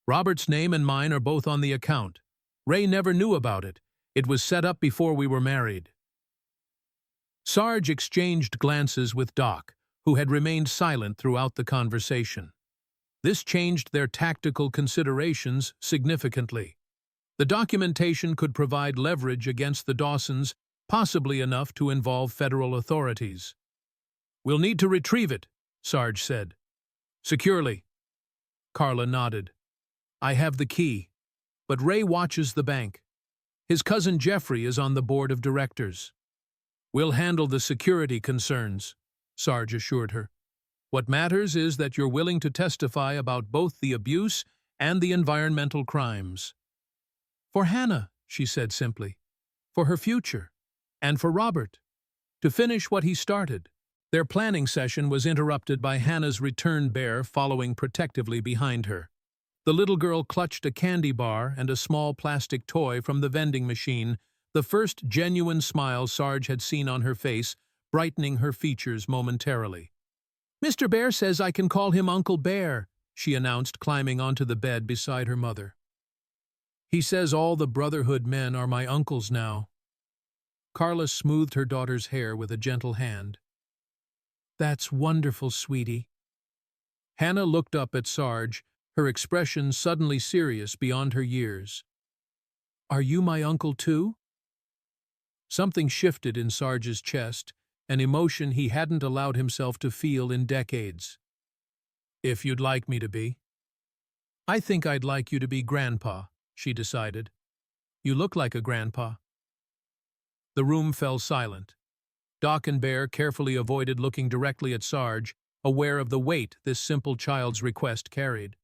[SPEAKER 1] Robert's name and mine are both on the account. Ray never knew about it. It was set up before we were married. Sarge exchanged glances with Doc, who had remained silent throughout the conversation. This changed their tactical considerations significantly. The documentation could provide leverage against the Dawsons, possibly enough to involve federal authorities. We'll need to retrieve it, Sarge said. Securely. Carla nodded. I have the key, but Ray watches the bank. His cousin Jeffrey is on the board of directors. We'll handle the security concerns, Sarge assured her. What matters is that you're willing to testify about both the abuse and the environmental crimes. For Hannah, she said simply. For her future. And for Robert. To finish what he started. Their planning session was interrupted by Hannah's return bear following protectively behind her. The little girl clutched a candy bar and a small plastic toy from the vending machine, the first genuine smile Sarge had seen on her face, brightening her features momentarily. Mr. Bear says I can call him Uncle Bear, she announced, climbing onto the bed beside her mother. He says all the Brotherhood men are my uncles now. Carla smoothed her daughter's hair with a gentle hand. That's wonderful, sweetie. Hannah looked up at Sarge, her expression suddenly serious beyond her years. Are you my uncle too? Something shifted in Sarge's chest, an emotion he hadn't allowed himself to feel in decades. If you'd like me to be. I think I'd like you to be Grandpa, she decided. You look like a grandpa. The room fell silent. Doc and Bear carefully avoided looking directly at Sarge, aware of the weight this simple child's request carried.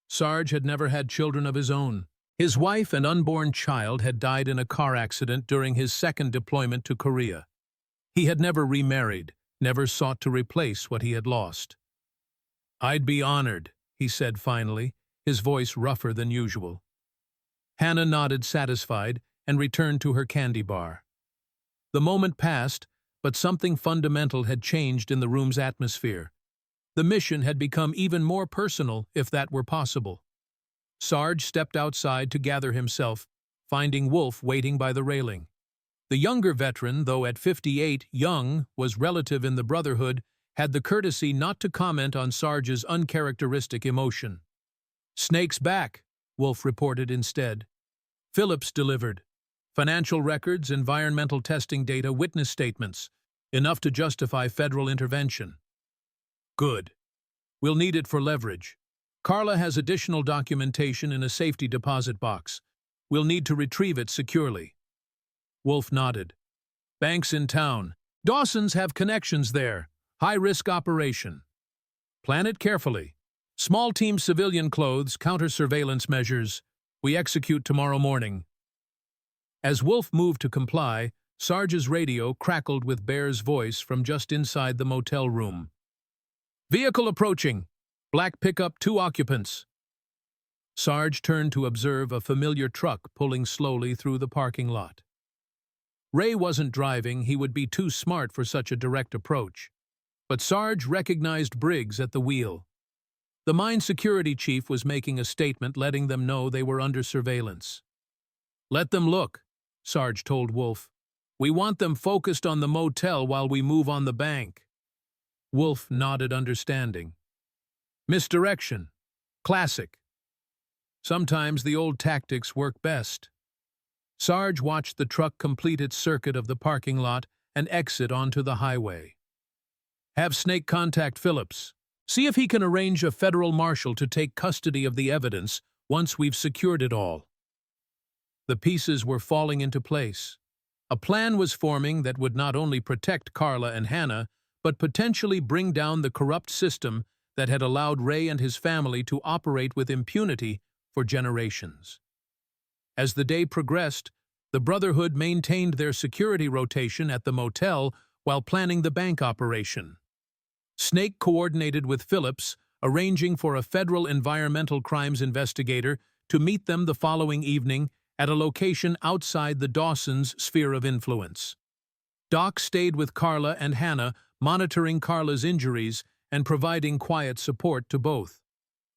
[SPEAKER 1] Sarge had never had children of his own, His wife and unborn child had died in a car accident during his second deployment to Korea. He had never remarried, never sought to replace what he had lost. "I'd be honored," he said finally, his voice rougher than usual. Hannah nodded satisfied and returned to her candy bar. The moment passed, but something fundamental had changed in the room's atmosphere. The mission had become even more personal, if that were possible. Sarge stepped outside to gather himself, finding Wolf waiting by the railing. The younger veteran, though at 58 young, was relative in the Brotherhood, had the courtesy not to comment on Sarge's uncharacteristic emotion. "Snake's back," Wolf reported instead. Phillips delivered. Financial records, environmental testing data, witness statements. Enough to justify federal intervention. "Good. We'll need it for leverage. Carla has additional documentation in a safety deposit box. We'll need to retrieve it securely." Wolf nodded. "Bank's in town. Dawson's have connections there. High-risk operation. Plan it carefully. Small team civilian clothes, counter-surveillance measures. We execute tomorrow morning." As Wolf moved to comply, Sarge's radio crackled with Bear's voice from just inside the motel room. "Vehicle approaching. Black pickup, 2 occupants." Sarge turned to observe a familiar truck pulling slowly through the parking lot. Ray wasn't driving, he would be too smart for such a direct approach. But Sarge recognized Briggs at the wheel. The mine security chief was making a statement letting them know they were under surveillance. "Let them look," Sarge told Wolf. "We want them focused on the motel while we move on the bank." Wolf nodded understanding. Misdirection. Classic. Sometimes the old tactics work best. Sarge watched the truck complete its circuit of the parking lot and exit onto the highway. "Have Snake contact Phillips. See if he can arrange a federal marshal to take custody of the evidence once we've secured it all." The pieces were falling into place. A plan was forming that would not only protect Carla and Hannah, but potentially bring down the corrupt system that had allowed Ray and his family to operate with impunity for generations. As the day progressed, the Brotherhood maintained their security rotation at the motel while planning the bank operation. Snake coordinated with Phillips, arranging for a federal environmental crimes investigator to meet them the following evening at a location outside the Dawsons' sphere of influence. Doc stayed with Carla and Hannah, monitoring Carla's injuries and providing quiet support to both.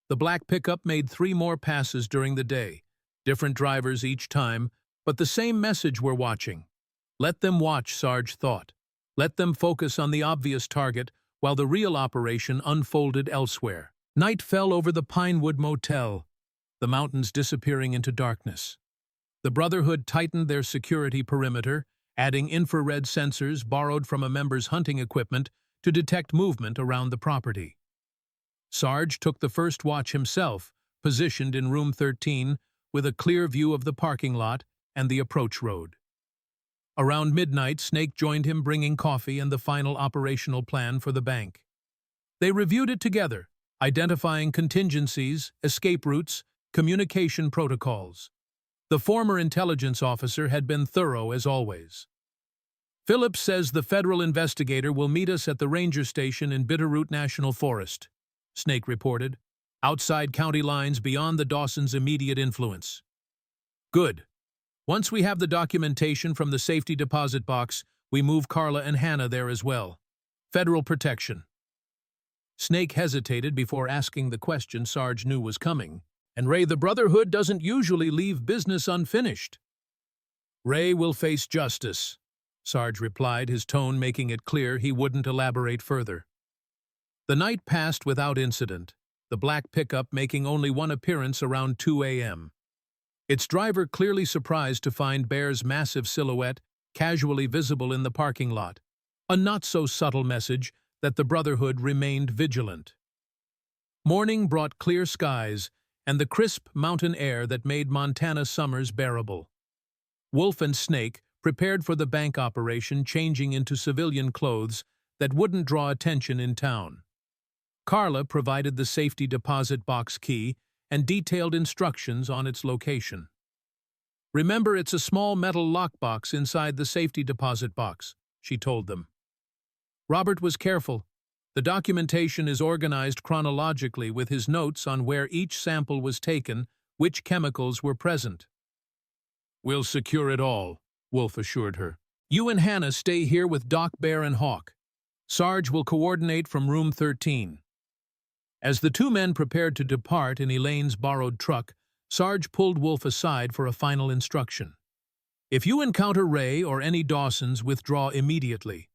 [SPEAKER 1] The black pickup made 3 more passes during the day, different drivers each time, but the same message we're watching. Let them watch, Sarge thought. Let them focus on the obvious target while the real operation unfolded elsewhere. Night fell over the Pinewood Motel, the mountains disappearing into darkness. The Brotherhood tightened their security perimeter, adding infrared sensors borrowed from a member's hunting equipment to detect movement around the property. Sarge took the first watch himself, positioned in room 13, with a clear view of the parking lot and the approach road. Around midnight, Snake joined him bringing coffee and the final operational plan for the bank. They reviewed it together, identifying contingencies, escape routes, communication protocols. The former intelligence officer had been thorough as always. "Phillips says the federal investigator will meet us at the ranger station in Bitterroot National Forest," Snake reported, "outside county lines beyond the Dawsons' immediate influence." "Good. Once we have the documentation from the safety deposit box, we move Carla and Hannah there as well. Federal protection." Snake hesitated before asking the question Sarge knew was coming. "And Ray, the Brotherhood doesn't usually leave business unfinished." "Ray will face justice," Sarge replied, his tone making it clear he wouldn't elaborate further. The night passed without incident, the black pickup making only one appearance around 2 a.m. Its driver clearly surprised to find Bear's massive silhouette casually visible in the parking lot, a not-so-subtle message that the Brotherhood remained vigilant. Morning brought clear skies and the crisp mountain air that made Montana summers bearable. Wolf and Snake prepared for the bank operation, changing into civilian clothes that wouldn't draw attention in town. Carla provided the safety deposit box key, and detailed instructions on its location. "Remember, it's a small metal lockbox inside the safety deposit box," she told them. Robert was careful. The documentation is organized chronologically with his notes on where each sample was taken, which chemicals were present. "We'll secure it all," Wolf assured her. "You and Hannah stay here with Doc, Bear, and Hawk. Sarge will coordinate from room 13. As the two men prepared to depart in Elaine's borrowed truck, Sarge pulled Wolf aside for a final instruction. "If you encounter Ray or any Dawsons, withdraw immediately.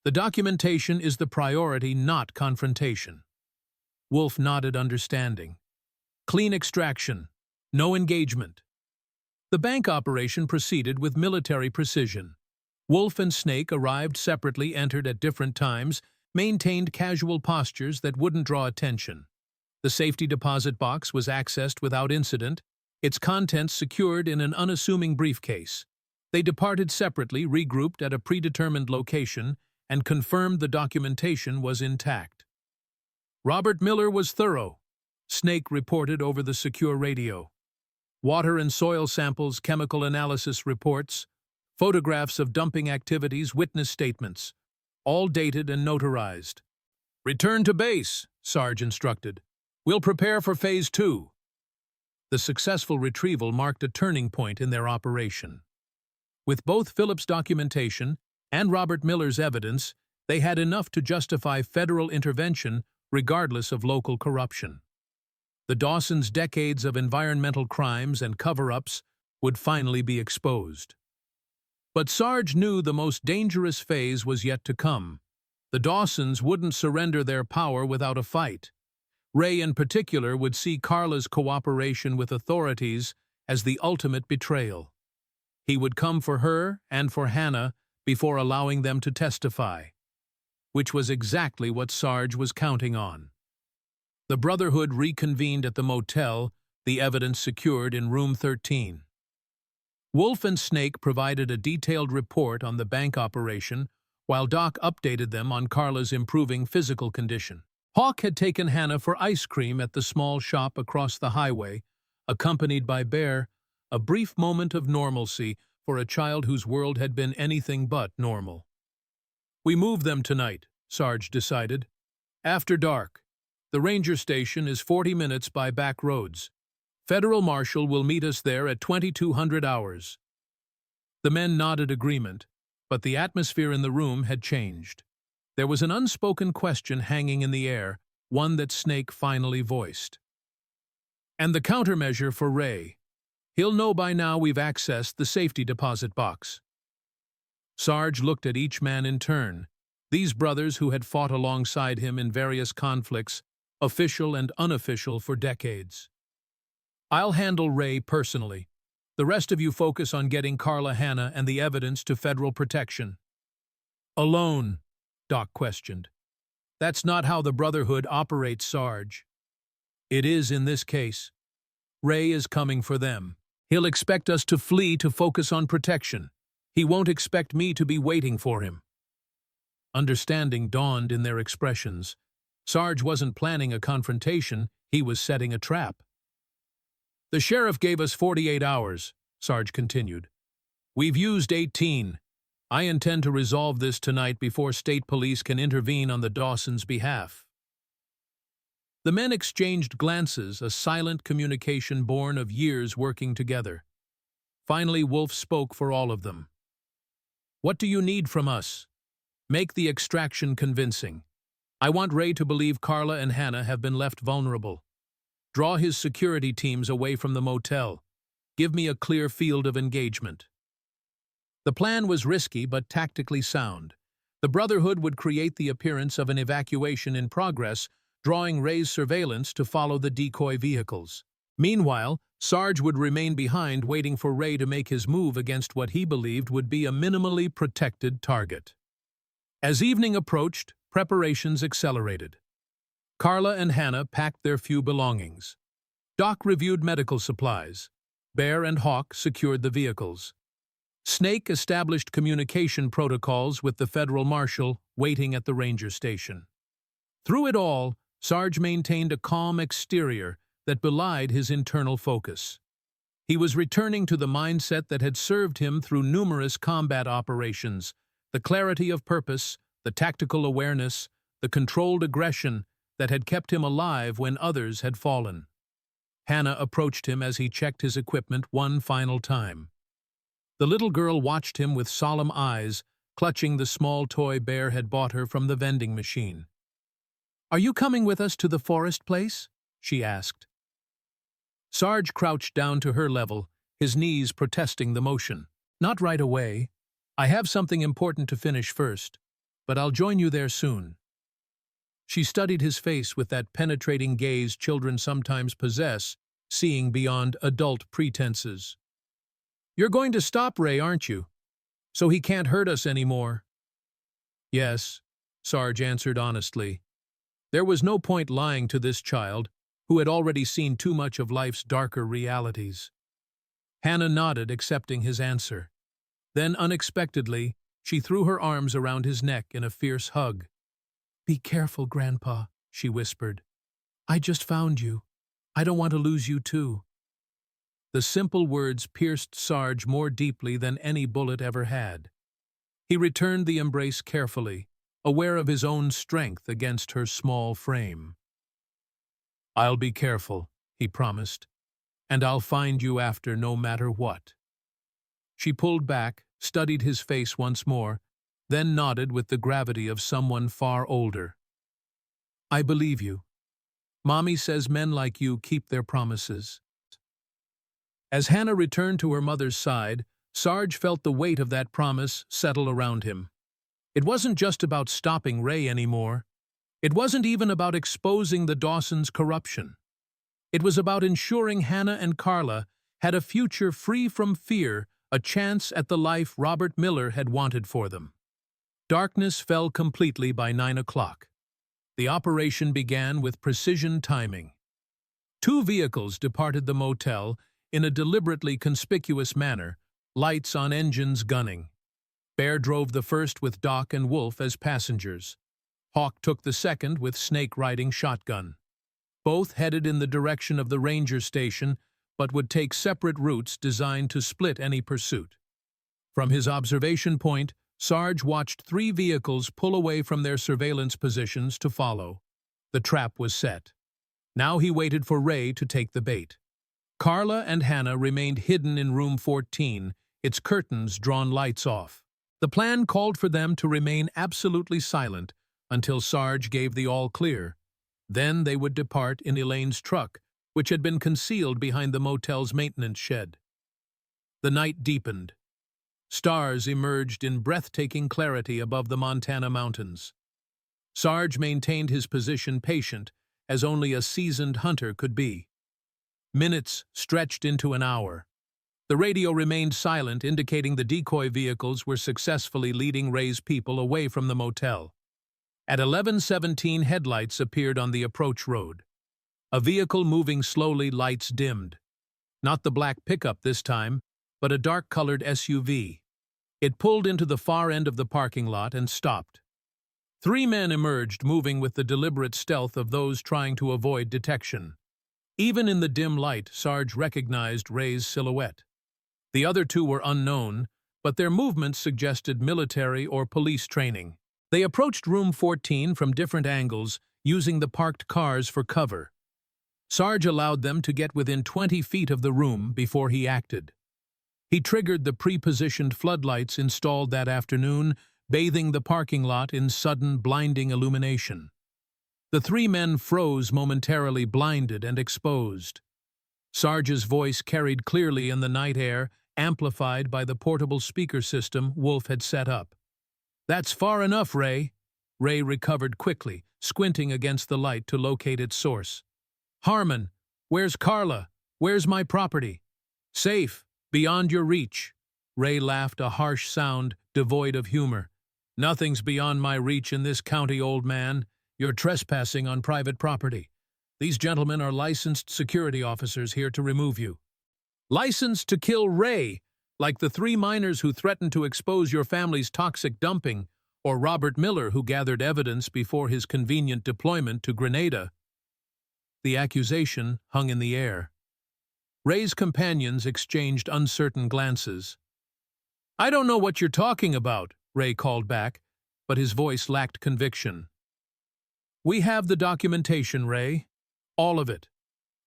[SPEAKER 1] The documentation is the priority, not confrontation." Wolf nodded, understanding. Clean extraction. No engagement. The bank operation proceeded with military precision. Wolf and Snake arrived separately, entered at different times, maintained casual postures that wouldn't draw attention. The safety deposit box was accessed without incident, its contents secured in an unassuming briefcase. They departed separately, regrouped at a predetermined location, and confirmed the documentation was intact. Robert Miller was thorough, Snake reported over the secure radio. Water and soil samples, chemical analysis reports, photographs of dumping activities, witness statements, all dated and notarized. "Return to base," Sarge instructed. "We'll prepare for Phase 2. The successful retrieval marked a turning point in their operation. With both Phillips' documentation and Robert Miller's evidence, they had enough to justify federal intervention regardless of local corruption. The Dawsons' decades of environmental crimes and cover-ups would finally be exposed. But Sarge knew the most dangerous phase was yet to come. The Dawsons wouldn't surrender their power without a fight. Ray in particular would see Carla's cooperation with authorities as the ultimate betrayal. He would come for her and for Hannah before allowing them to testify, which was exactly what Sarge was counting on. The Brotherhood reconvened at the motel, the evidence secured in room 13. Wolf and Snake provided a detailed report on the bank operation, while Doc updated them on Carla's improving physical condition. Hawk had taken Hannah for ice cream at the small shop across the highway, accompanied by Bear, a brief moment of normalcy for a child whose world had been anything but normal. "We move them tonight," Sarge decided. "After dark. The ranger station is 40 minutes by back roads. Federal Marshal will meet us there at 2200 hours. The men nodded agreement, but the atmosphere in the room had changed. There was an unspoken question hanging in the air, one that Snake finally voiced. "And the countermeasure for Ray. He'll know by now we've accessed the safety deposit box." Sarge looked at each man in turn. These brothers who had fought alongside him in various conflicts, official and unofficial, for decades. "I'll handle Ray personally. The rest of you focus on getting Carla, Hannah, and the evidence to federal protection." "Alone?" Doc questioned. "That's not how the Brotherhood operates, Sarge." "It is in this case. Ray is coming for them. He'll expect us to flee to focus on protection. He won't expect me to be waiting for him." Understanding dawned in their expressions. Sarge wasn't planning a confrontation, he was setting a trap. "The sheriff gave us 48 hours, Sarge continued. "We've used 18. I intend to resolve this tonight before state police can intervene on the Dawsons' behalf." The men exchanged glances, a silent communication born of years working together. Finally, Wolf spoke for all of them. "What do you need from us? Make the extraction convincing. I want Ray to believe Carla and Hannah have been left vulnerable. Draw his security teams away from the motel. Give me a clear field of engagement." The plan was risky but tactically sound. The Brotherhood would create the appearance of an evacuation in progress, drawing Ray's surveillance to follow the decoy vehicles. Meanwhile, Sarge would remain behind, waiting for Ray to make his move against what he believed would be a minimally protected target. As evening approached, preparations accelerated. Carla and Hannah packed their few belongings. Doc reviewed medical supplies. Bear and Hawk secured the vehicles. Snake established communication protocols with the federal marshal waiting at the ranger station. Through it all, Sarge maintained a calm exterior, that belied his internal focus. He was returning to the mindset that had served him through numerous combat operations, the clarity of purpose, the tactical awareness, the controlled aggression that had kept him alive when others had fallen. Hannah approached him as he checked his equipment one final time. The little girl watched him with solemn eyes, clutching the small toy Bear had bought her from the vending machine. "Are you coming with us to the forest place?" she asked. Sarge crouched down to her level, his knees protesting the motion. "Not right away. I have something important to finish first, but I'll join you there soon." She studied his face with that penetrating gaze children sometimes possess, seeing beyond adult pretenses. "You're going to stop Ray, aren't you? So he can't hurt us anymore." "Yes," Sarge answered honestly. There was no point lying to this child, who had already seen too much of life's darker realities. Hannah nodded, accepting his answer. Then, unexpectedly, she threw her arms around his neck in a fierce hug. "Be careful, Grandpa," she whispered. "I just found you. I don't want to lose you too." The simple words pierced Sarge more deeply than any bullet ever had. He returned the embrace carefully, aware of his own strength against her small frame. "I'll be careful," he promised, "and I'll find you after no matter what." She pulled back, studied his face once more, then nodded with the gravity of someone far older. "I believe you. Mommy says men like you keep their promises." As Hannah returned to her mother's side, Sarge felt the weight of that promise settle around him. It wasn't just about stopping Ray anymore. It wasn't even about exposing the Dawsons' corruption. It was about ensuring Hannah and Carla had a future free from fear, a chance at the life Robert Miller had wanted for them. Darkness fell completely by 9 o'clock. The operation began with precision timing. 2 vehicles departed the motel in a deliberately conspicuous manner, lights on engines gunning. Bear drove the first with Doc and Wolf as passengers. Hawk took the second with Snake riding shotgun. Both headed in the direction of the ranger station, but would take separate routes designed to split any pursuit. From his observation point, Sarge watched 3 vehicles pull away from their surveillance positions to follow. The trap was set. Now he waited for Ray to take the bait. Carla and Hannah remained hidden in room 14, its curtains drawn lights off. The plan called for them to remain absolutely silent until Sarge gave the all-clear. Then they would depart in Elaine's truck, which had been concealed behind the motel's maintenance shed. The night deepened. Stars emerged in breathtaking clarity above the Montana mountains. Sarge maintained his position patient, as only a seasoned hunter could be. Minutes stretched into an hour. The radio remained silent, indicating the decoy vehicles were successfully leading Ray's people away from the motel. At 11:17, headlights appeared on the approach road. A vehicle moving slowly, lights dimmed. Not the black pickup this time, but a dark-colored SUV. It pulled into the far end of the parking lot and stopped. 3 men emerged, moving with the deliberate stealth of those trying to avoid detection. Even in the dim light, Sarge recognized Ray's silhouette. The other 2 were unknown, but their movements suggested military or police training. They approached room 14 from different angles, using the parked cars for cover. Sarge allowed them to get within 20 feet of the room before he acted. He triggered the pre-positioned floodlights installed that afternoon, bathing the parking lot in sudden, blinding illumination. The 3 men froze momentarily, blinded and exposed. Sarge's voice carried clearly in the night air, amplified by the portable speaker system Wolf had set up. "That's far enough, Ray." Ray recovered quickly, squinting against the light to locate its source. "Harmon, where's Carla? Where's my property?" "Safe, beyond your reach." Ray laughed, a harsh sound devoid of humor. "Nothing's beyond my reach in this county, old man. You're trespassing on private property. These gentlemen are licensed security officers here to remove you." "Licensed to kill Ray, like the 3 miners who threatened to expose your family's toxic dumping, or Robert Miller who gathered evidence before his convenient deployment to Grenada." The accusation hung in the air. Ray's companions exchanged uncertain glances. "I don't know what you're talking about," Ray called back, but his voice lacked conviction. "We have the documentation, Ray. All of it.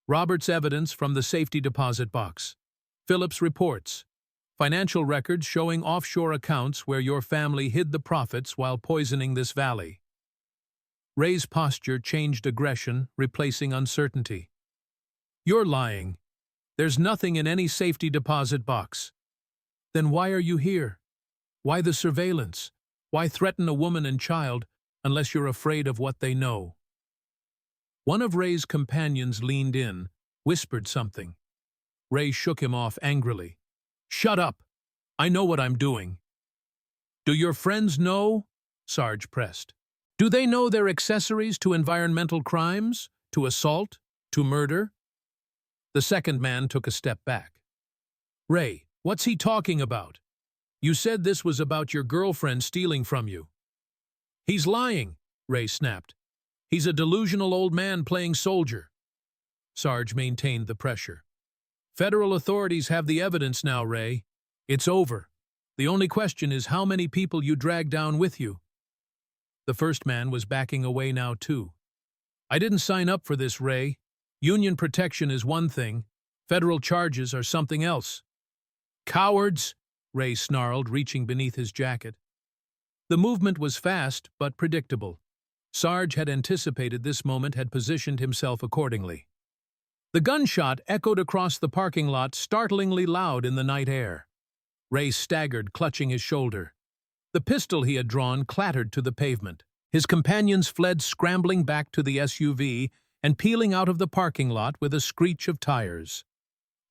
[SPEAKER 1] Robert's evidence from the safety deposit box. Phillips' reports. Financial records showing offshore accounts where your family hid the profits while poisoning this valley." Ray's posture changed aggression, replacing uncertainty. "You're lying. There's nothing in any safety deposit box." "Then why are you here? Why the surveillance? Why threaten a woman and child unless you're afraid of what they know?" One of Ray's companions leaned in, whispered something. Ray shook him off angrily. "Shut up! I know what I'm doing." "Do your friends know?" Sarge pressed. "Do they know they're accessories to environmental crimes, to assault, to murder?" The second man took a step back. "Ray, what's he talking about? You said this was about your girlfriend stealing from you." "He's lying," Ray snapped. "He's a delusional old man playing soldier." Sarge maintained the pressure. "Federal authorities have the evidence now, Ray. It's over. The only question is how many people you drag down with you." The first man was backing away now, too. "I didn't sign up for this, Ray. Union protection is one thing. Federal charges are something else." "Cowards!" Ray snarled, reaching beneath his jacket. The movement was fast, but predictable. Sarge had anticipated this moment, had positioned himself accordingly. The gunshot echoed across the parking lot, startlingly loud in the night air. Ray staggered, clutching his shoulder. The pistol he had drawn clattered to the pavement. His companions fled, scrambling back to the SUV and peeling out of the parking lot with a screech of tires.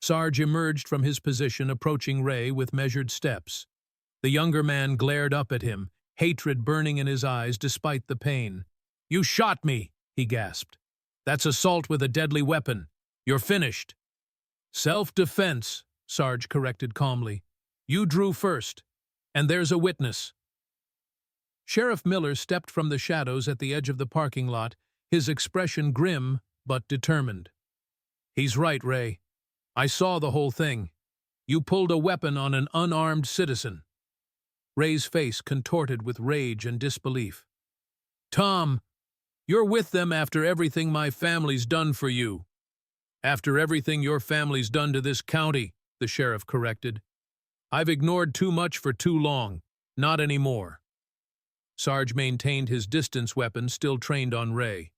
[SPEAKER 1] Sarge emerged from his position, approaching Ray with measured steps. The younger man glared up at him, hatred burning in his eyes despite the pain. "You shot me," he gasped. "That's assault with a deadly weapon. You're finished." "Self-defense," Sarge corrected calmly. "You drew first, and there's a witness." Sheriff Miller stepped from the shadows at the edge of the parking lot, his expression grim but determined. "He's right, Ray. I saw the whole thing. You pulled a weapon on an unarmed citizen." Ray's face contorted with rage and disbelief. "Tom, you're with them after everything my family's done for you." "After everything your family's done to this county," the sheriff corrected. "I've ignored too much for too long. Not anymore." Sarge maintained his distance weapon, still trained on Ray.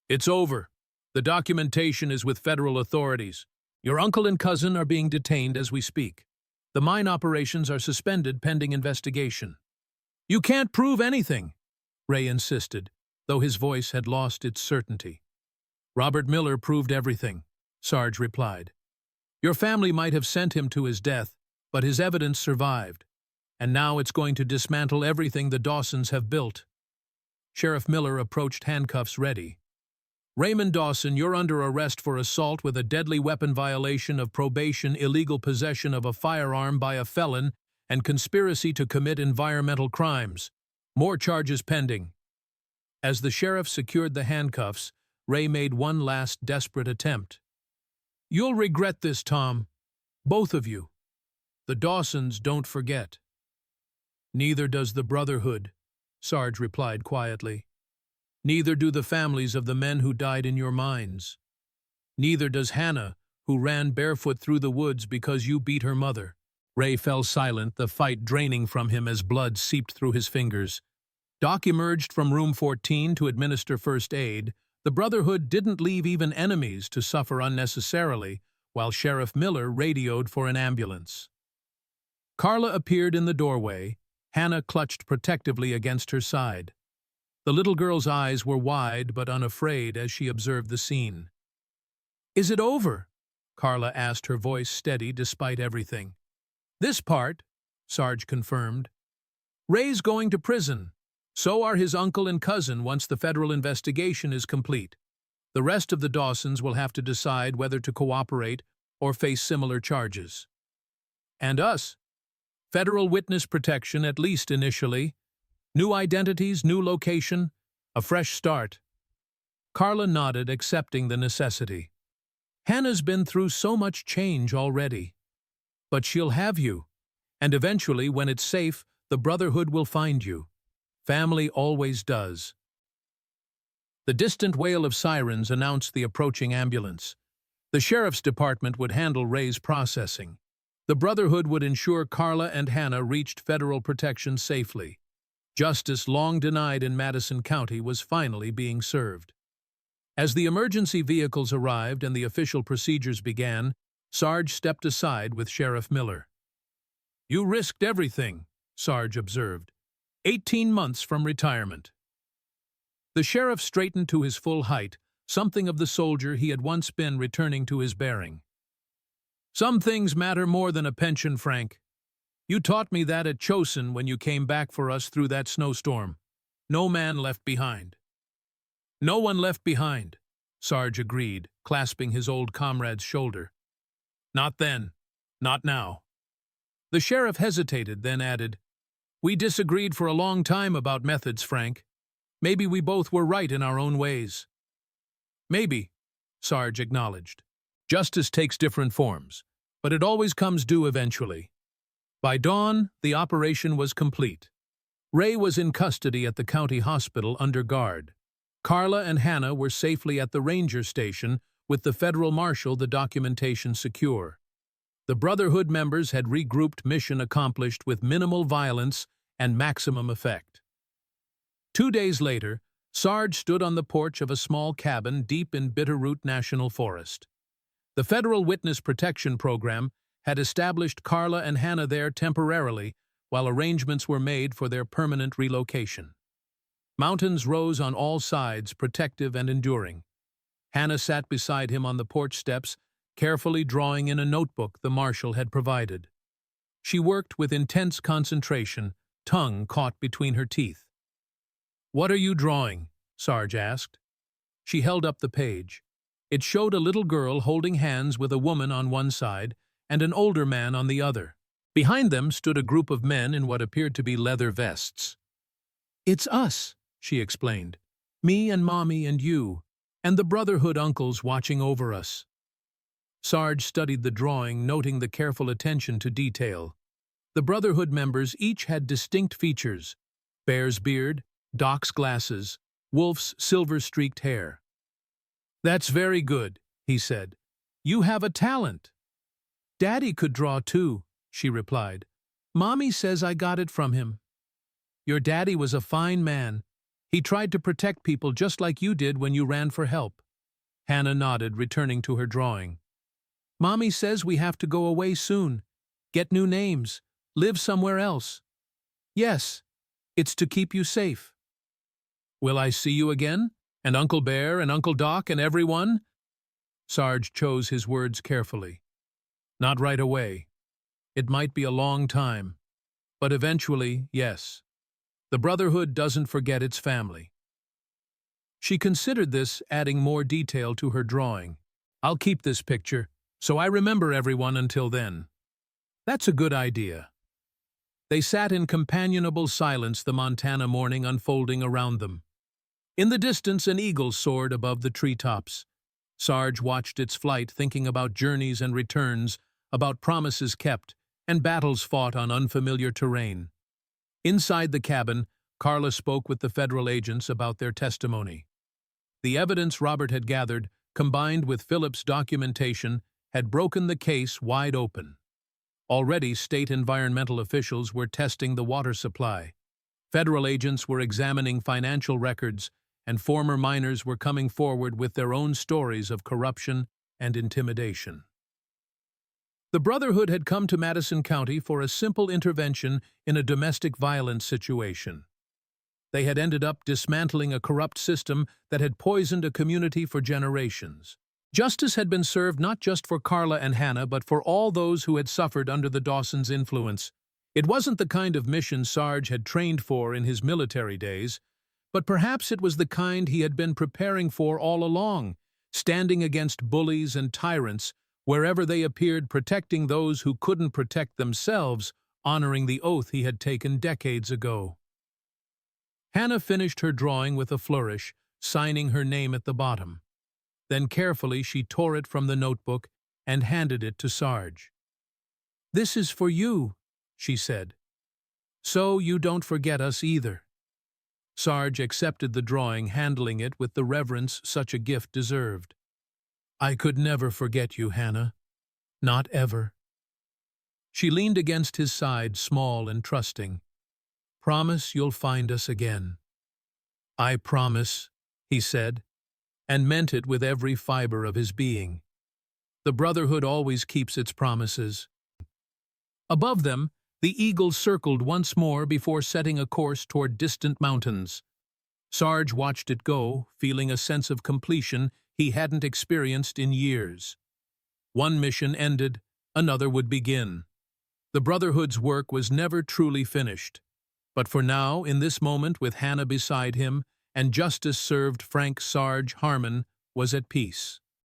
[SPEAKER 1] "It's over. The documentation is with federal authorities. Your uncle and cousin are being detained as we speak. The mine operations are suspended pending investigation." "You can't prove anything," Ray insisted, though his voice had lost its certainty. "Robert Miller proved everything," Sarge replied. "Your family might have sent him to his death, but his evidence survived, and now it's going to dismantle everything the Dawsons have built." Sheriff Miller approached, handcuffs ready. "Raymond Dawson, you're under arrest for assault with a deadly weapon, violation of probation, illegal possession of a firearm by a felon, and conspiracy to commit environmental crimes. More charges pending." As the sheriff secured the handcuffs, Ray made one last desperate attempt. "You'll regret this, Tom. Both of you. The Dawsons don't forget." "Neither does the Brotherhood," Sarge replied quietly. "Neither do the families of the men who died in your mines. Neither does Hannah, who ran barefoot through the woods because you beat her mother." Ray fell silent, the fight draining from him as blood seeped through his fingers. Doc emerged from room 14 to administer first aid. The Brotherhood didn't leave even enemies to suffer unnecessarily, while Sheriff Miller radioed for an ambulance. Carla appeared in the doorway, Hannah clutched protectively against her side. The little girl's eyes were wide but unafraid as she observed the scene. "Is it over?" Carla asked, her voice steady despite everything. "This part," Sarge confirmed. "Ray's going to prison. So are his uncle and cousin once the federal investigation is complete. The rest of the Dawsons will have to decide whether to cooperate or face similar charges. And us. Federal witness protection, at least initially. New identities, new location, a fresh start." Carla nodded, accepting the necessity. Hannah's been through so much change already. But she'll have you. And eventually, when it's safe, the Brotherhood will find you. Family always does. The distant wail of sirens announced the approaching ambulance. The sheriff's department would handle Ray's processing. The Brotherhood would ensure Carla and Hannah reached federal protection safely. Justice long denied in Madison County was finally being served. As the emergency vehicles arrived and the official procedures began, Sarge stepped aside with Sheriff Miller. "You risked everything," Sarge observed. 18 months from retirement. The sheriff straightened to his full height, something of the soldier he had once been returning to his bearing. "Some things matter more than a pension, Frank. You taught me that at Chosin when you came back for us through that snowstorm. No man left behind." "No one left behind," Sarge agreed, clasping his old comrade's shoulder. "Not then. Not now." The sheriff hesitated, then added, "We disagreed for a long time about methods, Frank. Maybe we both were right in our own ways." "Maybe," Sarge acknowledged. "Justice takes different forms, but it always comes due eventually." By dawn, the operation was complete. Ray was in custody at the county hospital under guard. Carla and Hannah were safely at the ranger station, with the federal marshal the documentation secure. The Brotherhood members had regrouped, mission accomplished with minimal violence and maximum effect. 2 days later, Sarge stood on the porch of a small cabin deep in Bitterroot National Forest. The Federal Witness Protection Program had established Carla and Hannah there temporarily while arrangements were made for their permanent relocation. Mountains rose on all sides, protective and enduring. Hannah sat beside him on the porch steps, carefully drawing in a notebook the marshal had provided. She worked with intense concentration, tongue caught between her teeth. "What are you drawing?" Sarge asked. She held up the page. It showed a little girl holding hands with a woman on one side and an older man on the other. Behind them stood a group of men in what appeared to be leather vests. "It's us," she explained. "Me and Mommy and you, and the Brotherhood uncles watching over us." Sarge studied the drawing, noting the careful attention to detail. The Brotherhood members each had distinct features: Bear's beard, Doc's glasses, Wolf's silver-streaked hair. "That's very good," he said. "You have a talent." "Daddy could draw too," she replied. "Mommy says I got it from him." "Your daddy was a fine man. He tried to protect people just like you did when you ran for help." Hannah nodded, returning to her drawing. "Mommy says we have to go away soon, get new names, live somewhere else." "Yes, it's to keep you safe." "Will I see you again? And Uncle Bear and Uncle Doc and everyone?" Sarge chose his words carefully. "Not right away. It might be a long time. But eventually, yes. The Brotherhood doesn't forget its family." She considered this, adding more detail to her drawing. "I'll keep this picture, so I remember everyone until then." "That's a good idea." They sat in companionable silence, the Montana morning unfolding around them. In the distance, an eagle soared above the treetops. Sarge watched its flight, thinking about journeys and returns, about promises kept, and battles fought on unfamiliar terrain. Inside the cabin, Carla spoke with the federal agents about their testimony. The evidence Robert had gathered, combined with Philip's documentation, had broken the case wide open. Already, state environmental officials were testing the water supply. Federal agents were examining financial records, and former miners were coming forward with their own stories of corruption and intimidation. The Brotherhood had come to Madison County for a simple intervention in a domestic violence situation. They had ended up dismantling a corrupt system that had poisoned a community for generations. Justice had been served not just for Carla and Hannah, but for all those who had suffered under the Dawsons' influence. It wasn't the kind of mission Sarge had trained for in his military days, but perhaps it was the kind he had been preparing for all along, standing against bullies and tyrants wherever they appeared, protecting those who couldn't protect themselves, honoring the oath he had taken decades ago. Hannah finished her drawing with a flourish, signing her name at the bottom. Then carefully she tore it from the notebook and handed it to Sarge. "This is for you," she said. "So you don't forget us either." Sarge accepted the drawing, handling it with the reverence such a gift deserved. "I could never forget you, Hannah. Not ever." She leaned against his side, small and trusting. "Promise you'll find us again." "I promise," he said, and meant it with every fiber of his being. The Brotherhood always keeps its promises. Above them, the eagle circled once more before setting a course toward distant mountains. Sarge watched it go, feeling a sense of completion he hadn't experienced in years. One mission ended, another would begin. The Brotherhood's work was never truly finished. But for now, in this moment with Hannah beside him, and justice served, Frank Sarge Harmon was at peace.